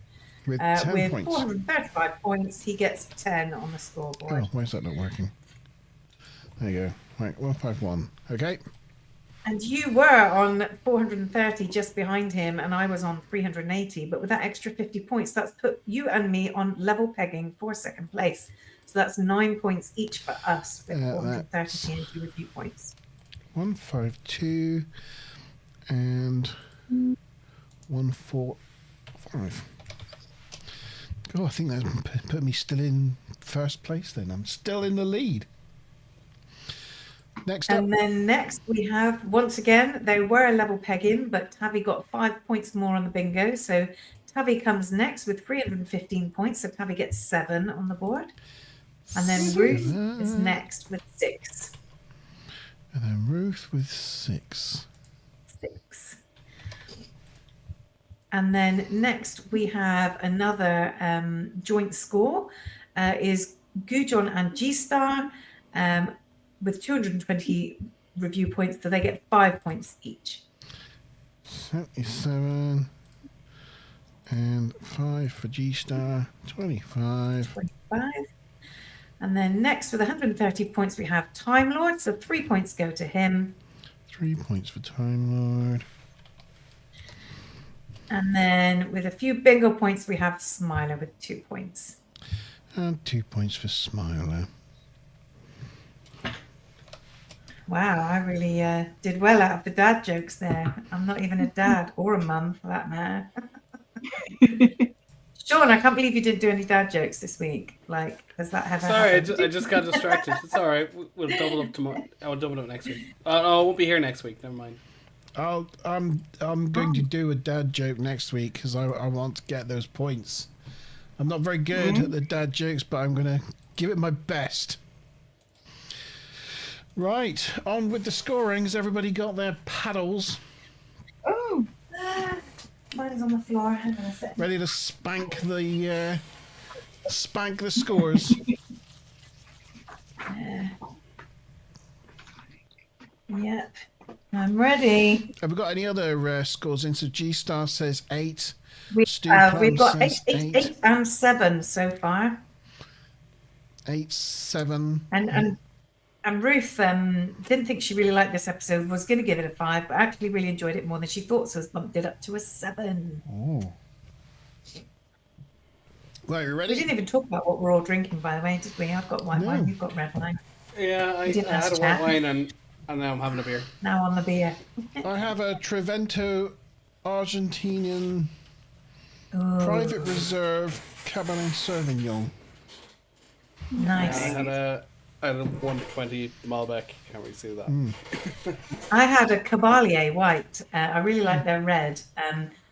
With 10 with points. 435 points, he gets 10 on the scoreboard. Oh, why is that not working? There you go. Right, 151. Okay. And you were on 430 just behind him, and I was on 380. But with that extra 50 points, that's put you and me on level pegging for second place. So that's 9 points each for us with 430 TNG review points. 152 and 145. Oh, I think that put me still in first place then. I'm still in the lead. Next up. And then next we have, once again, they were level pegging, but Tavi got 5 points more on the bingo. So Tavi comes next with 315 points. So Tavi gets 7 on the board. And then Ruth is next with 6. And then Ruth with 6. 6. And then next we have another joint score is Gujon and G-Star with 220 review points, so they get 5 points each. 77 and 5 for G-Star, 25. 25. And then next with 130 points, we have Time Lord, so 3 points go to him. 3 points for Time Lord. And then with a few bingo points, we have Smiler with 2 points. And 2 points for Smiler. Wow, I really did well out of the dad jokes there. I'm not even a dad or a mum for that matter. Sean, I can't believe you didn't do any dad jokes this week. Like, has that ever Sorry, happened? I just got distracted. It's all right. We'll double up tomorrow. I'll double up next week. Oh, I won't be here next week. Never mind. I'm going to do a dad joke next week because I want to get those points. I'm not very good at the dad jokes, but I'm going to give it my best. Right, on with the scoring. Has everybody got their paddles Oh, Mine's on the floor. Hang on a second. ready to spank the scores? Yep, I'm ready. Have we got any other scores in? So G-Star says 8. We've Plum got says 8 and 7 so far. 8, 7. And Ruth didn't think she really liked this episode, was going to give it a 5, but actually really enjoyed it more than she thought, so has bumped it up to a 7. Oh. Right, you We ready? didn't even talk about what we're all drinking, by the way, did we? I've got white wine, you've got red wine. Yeah, I didn't had a ask white chat. wine and now I'm having a beer. Now on the beer. I have a Trevento Argentinian Ooh, Private Reserve Cabernet Sauvignon. nice. I had a 120 Malbec. Can't really see that. I had a Cavalier white. I really like their red,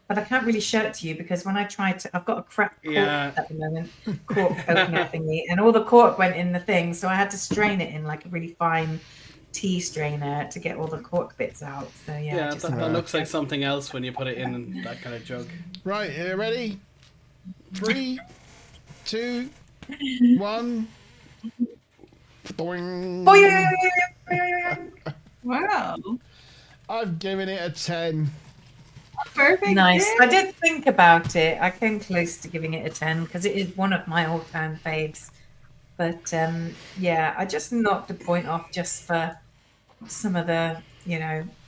but I can't really show it to you because when I tried to, I've got a cracked cork Yeah. at the moment, cork opener thingy, and all the cork went in the thing, so I had to strain it in like a really fine tea strainer to get all the cork bits out. So yeah, Yeah, just that looks like something else when you put it in that kind of jug. Right, you ready? 3, 2, 1. Boing. wow. I've given it a 10. Perfect. nice. Yeah. I did think about it. I came close to giving it a 10 because it is one of my all-time faves. But yeah, I just knocked a point off just for some of the,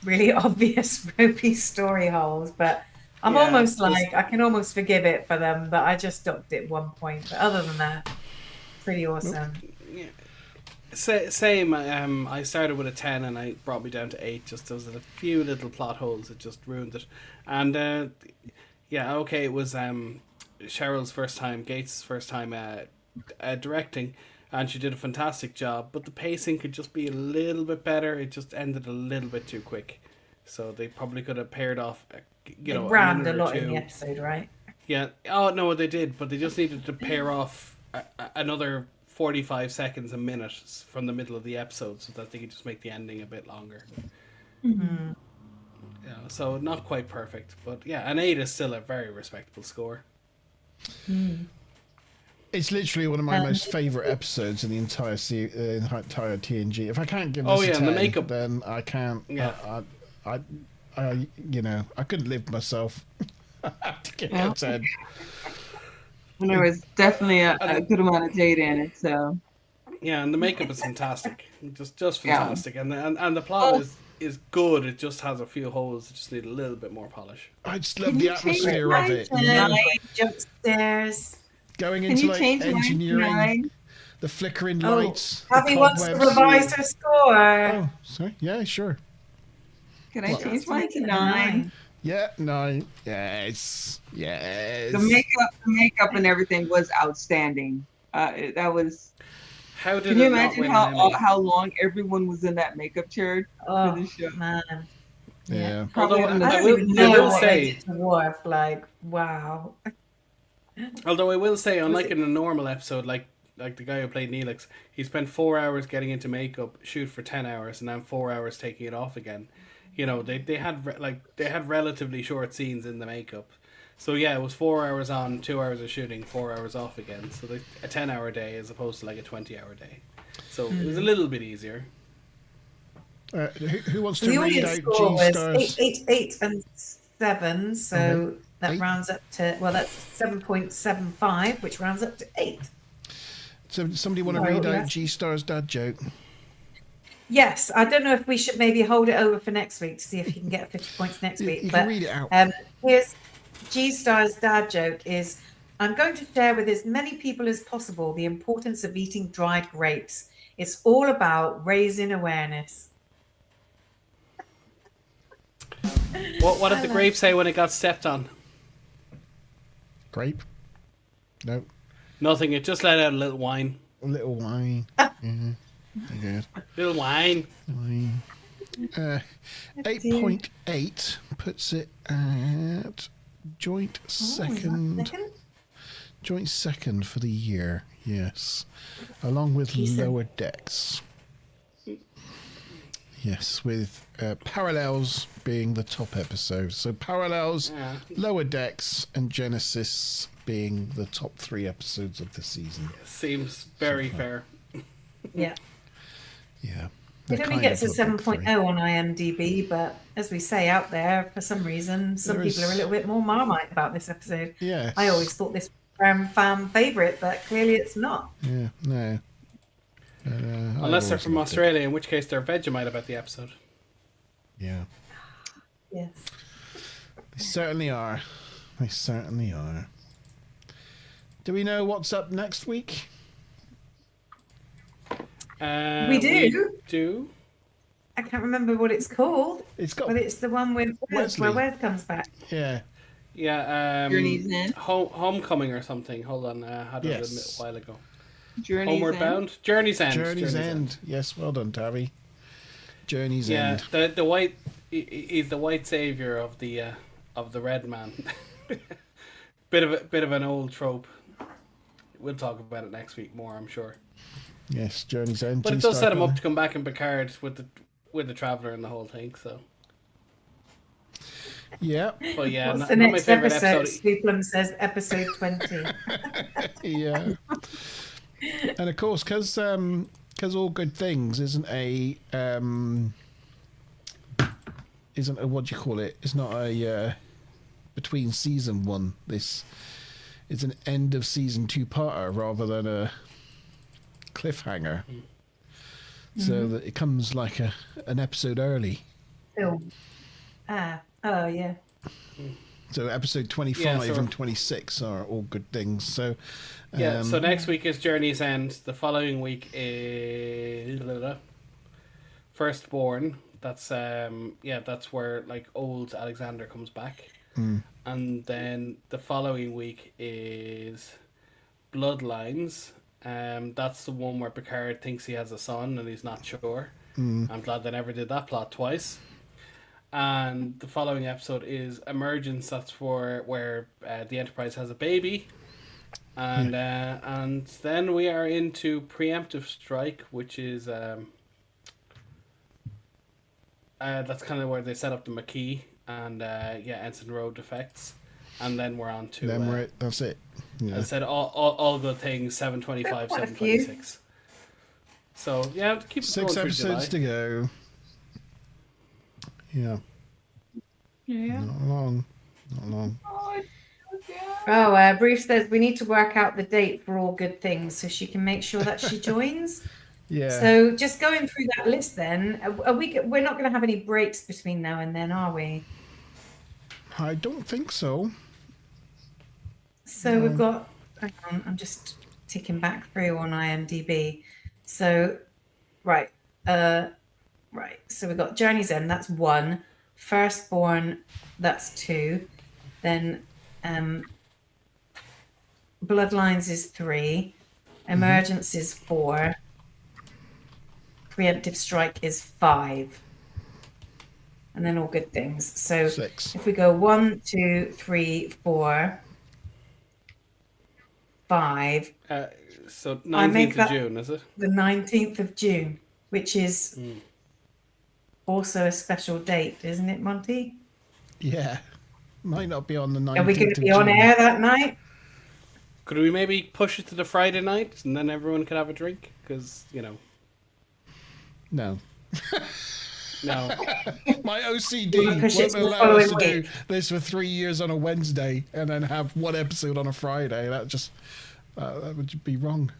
really obvious ropey story holes. But I'm Yeah, almost just- like I can almost forgive it for them. But I just docked it 1 point. But other than that, pretty awesome. Same. I started with a 10 and I brought me down to 8. Just there was a few little plot holes that just ruined it. And yeah, okay, it was Cheryl's first time, Gates' first time directing, and she did a fantastic job. But the pacing could just be a little bit better. It just ended a little bit too quick. So they probably could have paired off, They a rammed a minute or lot in two. the episode, right? Yeah. Oh no, they did, but they just needed to pair off another 45 seconds a minute from the middle of the episode so that they could just make the ending a bit longer. Mm-hmm. Yeah, so not quite perfect, but yeah, an 8 is still a very respectable score. It's literally one of my most favourite episodes in the entire entire TNG. If I can't give this Oh, a yeah, 10, and the makeup. then I can't. Yeah. I couldn't live with myself. I have to give it Yeah. a 10. And there was definitely a good amount of data in it, so Yeah, and the makeup is fantastic, just Yeah. fantastic, and the plot is good. It just has a few holes that just need a little bit more polish. I just love Can the you change atmosphere of mine it. to You know? 9? Jump stairs. Going Can into you like change mine to engineering, 9? the flickering Oh, lights, the Abby wants to cobwebs. revise her score. Oh, sorry. Yeah, sure. Can I What? change mine to Make it a 9? Yeah, 9. Yes. Yes. The makeup and everything was outstanding. That was. How did Can you it not imagine win an Emmy? how long everyone was in that makeup chair Oh, for the show? man. Yeah. Probably Although on the I I don't will- even I know will what say- they did to Worf. Like, wow. Although I will say, unlike in a normal episode, like the guy who played Neelix, he spent 4 hours getting into makeup, shoot for 10 hours, and then 4 hours taking it off again. They had relatively short scenes in the makeup, So yeah, it was 4 hours on, 2 hours of shooting, 4 hours off again. So a 10-hour day as opposed to like a 20-hour day. So it was a little bit easier. Who wants So to the read audience out score G was stars? 8, and 7. So Okay. that 8. rounds up to, well, that's 7.75, which rounds up to 8. So somebody want to Oh, read out yes. G stars dad joke? Yes, I don't know if we should maybe hold it over for next week to see if you can get 50 points next week. You but can read it out. Here's G Star's dad joke is, I'm going to share with as many people as possible the importance of eating dried grapes. It's all about raising awareness. What did the grape say when it got stepped on? Grape? No. Nothing. It just let out a little whine. A little wine. Yeah. Good. Little whine. Wine. 8.8 puts it at joint second. Joint second for the year, yes. Along with Lower Decks. Yes, with Parallels being the top episode. So Parallels, Lower Decks, and Genesis being the top 3 episodes of the season. Seems very fair. Yeah. Yeah. It only gets a 7.0 on IMDb, but as we say out there, for some reason, some people are a little bit more Marmite about this episode. Yeah. I always thought this was a fan favourite, but clearly it's not. Yeah, no. Unless they're from Australia, in which case they're Vegemite about the episode. Yeah. Yes. They certainly are. They certainly are. Do we know what's up next week? We do. I can't remember what it's called. It's got. But it's the one with Wesley. where Wes comes back. Yeah. Yeah. Journey's End. Homecoming or something. Hold on. I had it a while ago. Journey's Homeward End. Bound. Journey's End. Journey's End. Yes, well done, Tabby. Journey's End. Yeah, the white. He's the white savior of the red man. bit of an old trope. We'll talk about it next week more, I'm sure. Yes, Journey's End. But it does set him up to come back in Picard with the Traveller and the whole thing. So. Yeah. But yeah, What's not the my next favorite episode? episode. Sweetplum says episode 20. Yeah. And of course, because All Good Things isn't a what do you call it? It's not a between season 1. This is an end of season 2-parter rather than a cliffhanger. So that it comes like an episode early. Film. Oh yeah. So episode 25 and 26 are All Good Things. So so next week is Journey's End. The following week is Firstborn. That's that's where like old Alexander comes back. And then the following week is Bloodlines. That's the one where Picard thinks he has a son and he's not sure. I'm glad they never did that plot twice. And the following episode is Emergence. That's where the Enterprise has a baby. And and then we are into Preemptive Strike, which is that's kind of where they set up the Maquis and Ensign Road defects. And then we're on to that's it. Yeah. I said all the things 725, Quite a 726. So yeah, keep 6 going through episodes July. to go. Yeah. Yeah. Not long. Not long. Oh, Bruce says we need to work out the date for All Good Things so she can make sure that she joins. Yeah. So just going through that list then, we're not going to have any breaks between now and then, are we? I don't think so. So we've got, hang on, I'm just ticking back through on IMDb. So, right. So we've got Journey's End, that's 1. Firstborn, that's 2. Then Bloodlines is 3. Emergence is 4. Preemptive Strike is 5. And then All Good Things. So 6. if we go 1, 2, 3, 4, 5. So 19th of that June, is it? the 19th of June, which is also a special date, isn't it, Monty? Yeah. Might not be on the 19th Are we going of to be on June. air that night? Could we maybe push it to the Friday night and then everyone could have a drink? Because, No. no. My OCD We'll push it won't to the allow us to following do this for 3 years on a Wednesday and then have one episode on a Friday. That would be wrong.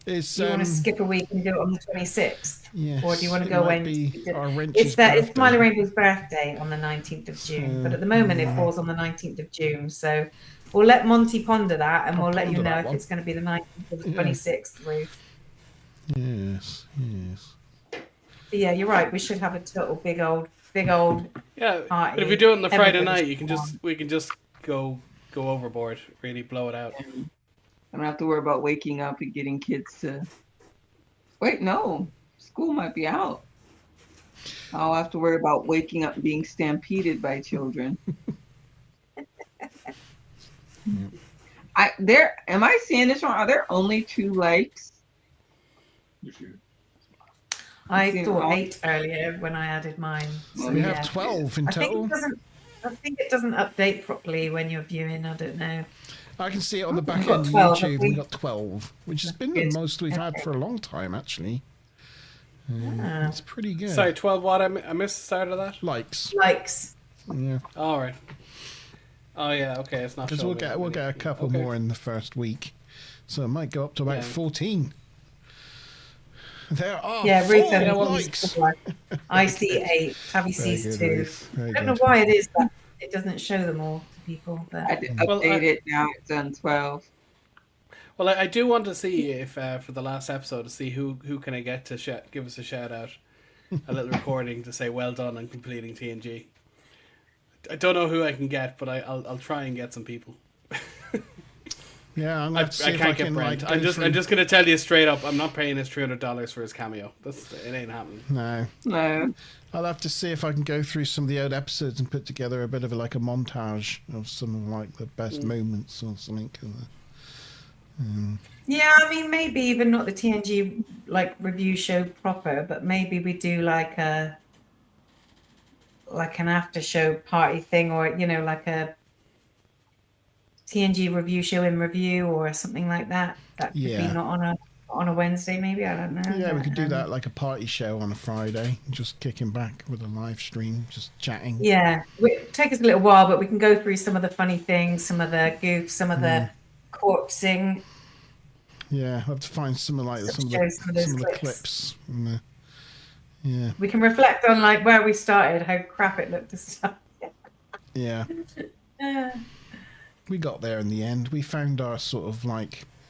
It's Do you want to skip a week and do it on the 26th? yes, Or do you want to it go might Wednesday? be our Wrench's It's birthday. Smiley Rainbow's birthday on the 19th of June, but at the moment it falls on the 19th of June. So we'll let Monty ponder that, and I'll we'll let you ponder know that if one. it's going to be the 19th or the Yeah. 26th, Ruth. Yes. But yeah, you're right. We should have a total big old Yeah, party. but if we do it on the Friday Everybody night, should we can just go overboard, really blow it out. I don't have to worry about waking up and getting kids to. Wait, no, school might be out. I'll have to worry about waking up and being stampeded by children. Am I seeing this wrong? Are there only 2 likes? I thought 8 earlier when I added mine. So We have yeah. 12 in I think total. I think it doesn't update properly when you're viewing. I don't know. I can see it on the back We've got end of 12, have YouTube. we? We've got 12, which has been the Good. most we've had Okay. for a long time, actually. Ah. It's pretty good. Sorry, 12 what? I missed the start of that? Likes. Likes. Yeah. All right. Oh, yeah, okay, it's not Because showing we'll me. get a couple Okay. more in the first week. So it might go up to about Yeah. 14. There are Yeah, 4 Ruth only likes. sees 4. I see 8. Tabby Very sees good, 2. Ruth. Very I don't know good. why it is that it doesn't show them all to people. But I did Well, update it. Now it's on 12. Well, I do want to see if, for the last episode, to see who can I get to give us a shout out. A little recording to say well done on completing TNG. I don't know who I can get, but I'll try and get some people. Yeah, I'm I going to see if I can't get can Brent. like, I'm go just through- going to tell you straight up. I'm not paying his $300 for his cameo. It ain't happening. No. No. I'll have to see if I can go through some of the old episodes and put together a bit of a montage of some of like the best moments or something. yeah, I mean, maybe even not the TNG review show proper, but maybe we do like an after show party thing, or like a TNG review show in review or something like that. That could Yeah. be not on a Wednesday, maybe. I don't know. Yeah, we but, could do that like a party show on a Friday, just kicking back with a live stream, just chatting. Yeah, it take us a little while, but we can go through some of the funny things, some of the goofs, some of the corpsing. Yeah, I'll have to find some of Let's some of show some of those the clips. clips. Yeah, We can reflect on where we started, how crap it looked to start. yeah. We got there in the end. We found our sort of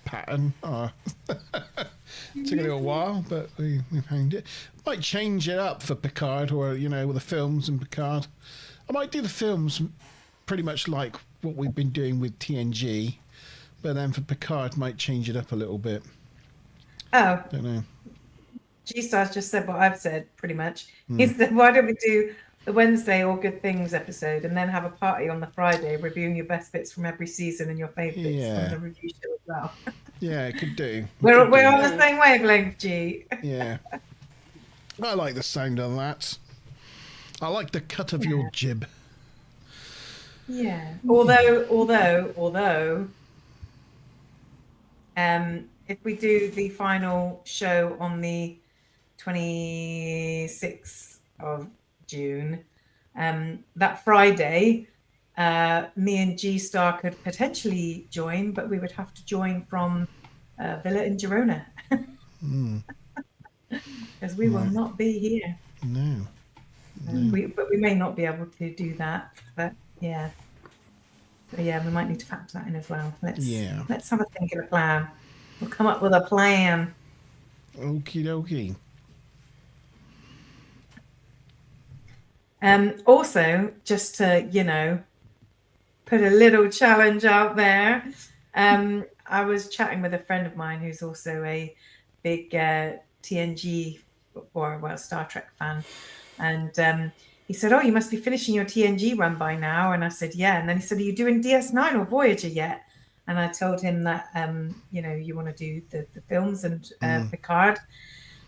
pattern. Took a little while, but we found it. Might change it up for Picard, or with the films and Picard. I might do the films pretty much like what we've been doing with TNG, but then for Picard, might change it up a little bit. Oh, Don't know. G-Star's just said what I've said, pretty much. He said, why don't we do the Wednesday All Good Things episode and then have a party on the Friday reviewing your best bits from every season and your favourites Yeah. from the review show as well. Yeah, it could do. We're Could do. on the same wavelength, G. Yeah. I like the sound of that. I like the cut of your jib. Yeah. Although, if we do the final show on the 26th of June, that Friday, me and G Star could potentially join, but we would have to join from Villa in Girona because we will not be here. No. But we may not be able to do that. But yeah. So yeah, we might need to factor that in as well. Let's have a think of a plan. We'll come up with a plan. Okie dokie. Also, just to put a little challenge out there. I was chatting with a friend of mine who's also a big TNG or Star Trek fan, and he said, "Oh, you must be finishing your TNG run by now." And I said, "Yeah." And then he said, "Are you doing DS9 or Voyager yet?" And I told him that you want to do the films and Picard,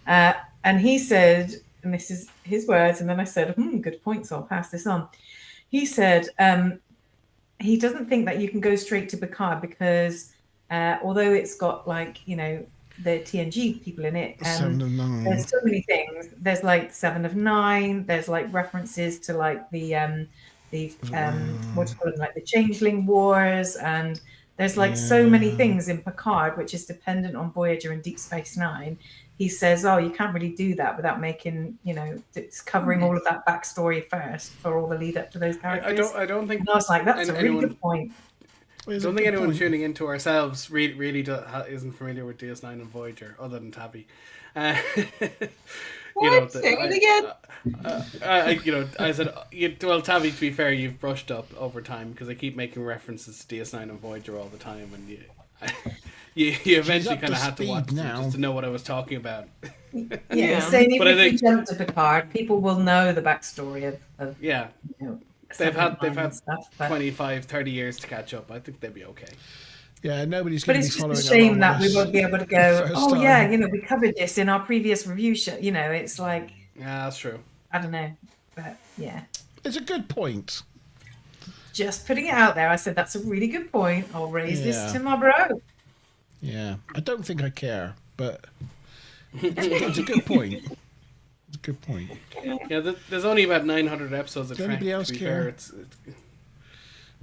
and he said, and this is his words, and then I said, "Good point, so I'll pass this on." He said, he doesn't think that you can go straight to Picard because although it's got like, you know, the TNG people in it, 7 of 9. there's so many things. There's like 7 of 9. There's like references to like the what do you call it, like the Changeling Wars, and there's like so many things in Picard which is dependent on Voyager and Deep Space Nine. He says, "Oh, you can't really do that without making, you know, it's covering all of that backstory first for all the lead up to those characters." I don't think. And I was like, "That's a really good point." I don't think anyone tuning into ourselves really isn't familiar with DS9 and Voyager, other than Tabby. Say it again. I said, well, Tabby, to be fair, you've brushed up over time because I keep making references to DS9 and Voyager all the time, and you eventually kind of had to watch them just to know what I was talking about. Yeah, saying even if you jump to Picard, people will know the backstory of yeah. You know, They've had stuff, 25, 30 years to catch up. I think they'll be okay. Yeah, nobody's But going to it's be following. just a shame that we won't be able to go, oh time. yeah, you know, we covered this in our previous review show. You know, it's like, Yeah, that's true. I don't know, but yeah, It's a good point. just putting it out there. I said that's a really good point. I'll raise Yeah. this to my bro. Yeah, I don't think I care, but it's a good point. It's a good point. Yeah, there's only about 900 episodes of Does Trek. anybody else To be care?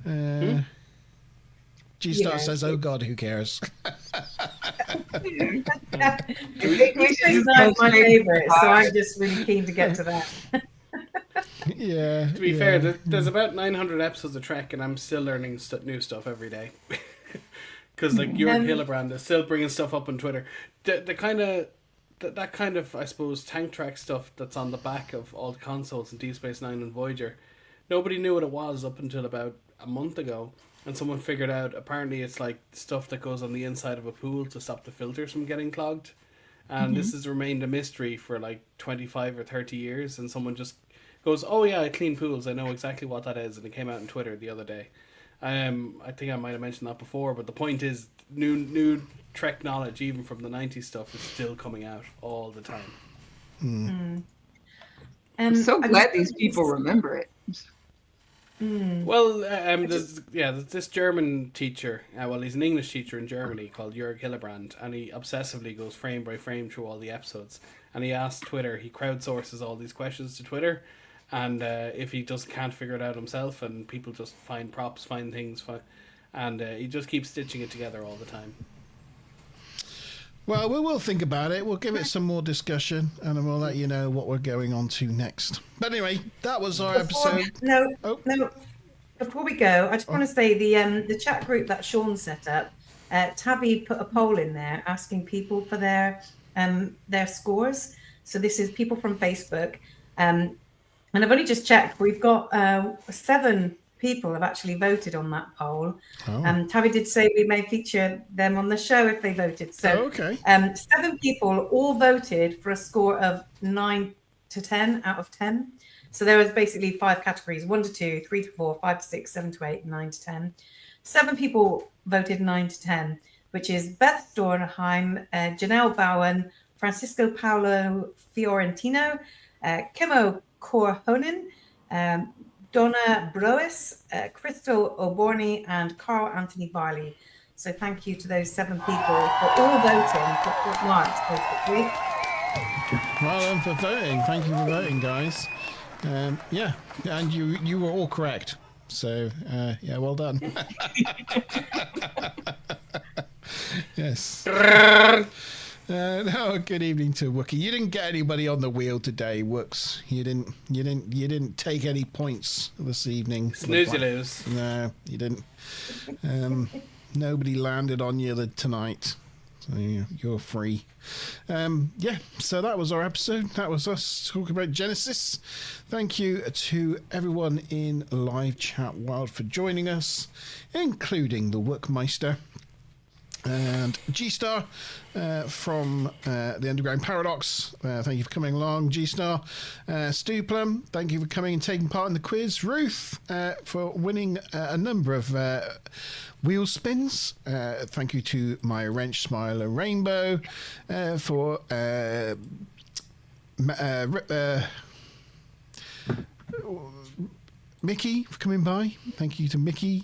fair, G-Star Yeah. says, "Oh God, who cares?" It's not my favourite, so I'm just really keen to get to that. Yeah. To be fair, there's about 900 episodes of Trek, and I'm still learning new stuff every day. Because like Jörg Hillebrand is still bringing stuff up on Twitter. The kind of that kind of, I suppose, tank track stuff that's on the back of all the consoles in Deep Space Nine and Voyager. Nobody knew what it was up until about a month ago, and someone figured out apparently it's like stuff that goes on the inside of a pool to stop the filters from getting clogged. And this has remained a mystery for like 25 or 30 years, and someone just goes, "Oh yeah, I clean pools. I know exactly what that is," and it came out on Twitter the other day. I think I might have mentioned that before, but the point is, new Trek knowledge, even from the 90s stuff, is still coming out all the time. I'm so glad these people remember it. Well, there's this German teacher. Well, he's an English teacher in Germany called Jörg Hillebrand, and he obsessively goes frame by frame through all the episodes. And he asks Twitter. He crowdsources all these questions to Twitter, and if he just can't figure it out himself, and people just find props, find things, and he just keeps stitching it together all the time. Well, we will think about it. We'll give it some more discussion, and then we'll let you know what we're going on to next. But anyway, that was our episode. No. Oh. Before we go, I just want to say the chat group that Sean set up. Tabby put a poll in there asking people for their scores. So this is people from Facebook, and I've only just checked. We've got 7 people have actually voted on that poll. Tabby did say we may feature them on the show if they voted. So okay. 7 people all voted for a score of 9 to 10 out of 10. So there was basically 5 categories: 1 to 2, 3 to 4, 5 to 6, 7 to 8, 9 to 10. 7 people voted 9 to 10, which is Beth Dornheim, Janelle Bowen, Francisco Paolo Fiorentino, Kimo Korhonen, Donna Brois, Crystal O'Borney, and Carl Anthony Viley. So thank you to those 7 people for all voting for March, basically. Well done for voting. Thank you for voting, guys. Yeah, and you were all correct. So yeah, well done. Yes. No, good evening to Wookie. You didn't get anybody on the wheel today, Wooks. You didn't take any points this evening. Snooze you lose. No, you didn't. Nobody landed on you tonight. So you're free. Yeah, so that was our episode. That was us talking about Genesis. Thank you to everyone in live chat wild for joining us, including the Workmeister and G-Star from the Underground Paradox. Thank you for coming along, G-Star. Stu Plum, thank you for coming and taking part in the quiz. Ruth, for winning a number of wheel spins. Thank you to my Wrench Smiler Rainbow for Mickey for coming by. Thank you to Mickey.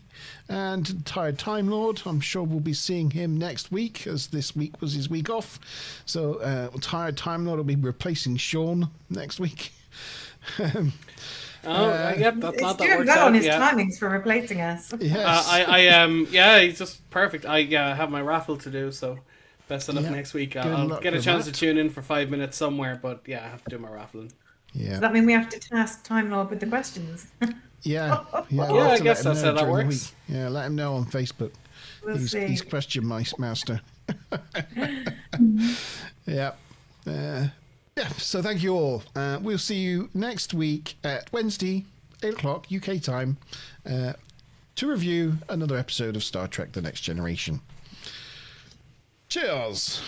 And Tired Time Lord. I'm sure we'll be seeing him next week, as this week was his week off. So Tired Time Lord will be replacing Sean next week. Yeah, that's It's not that doing works well out. on his Yeah. timings for replacing us. Yes. Yeah, he's just perfect. I have my raffle to do, so best of luck Yeah. next week. Good I'll luck get a with chance that. to tune in for 5 minutes somewhere, but yeah, I have to do my raffling. Yeah. Does that mean we have to task Time Lord with the questions? Yeah. Yeah, we'll have I to guess let him that's know how that during the works. week. Yeah, let him know on Facebook. We'll see. He's question master. Yeah. Yeah, so thank you all. We'll see you next week at Wednesday, 8 o'clock UK time, to review another episode of Star Trek The Next Generation. Cheers!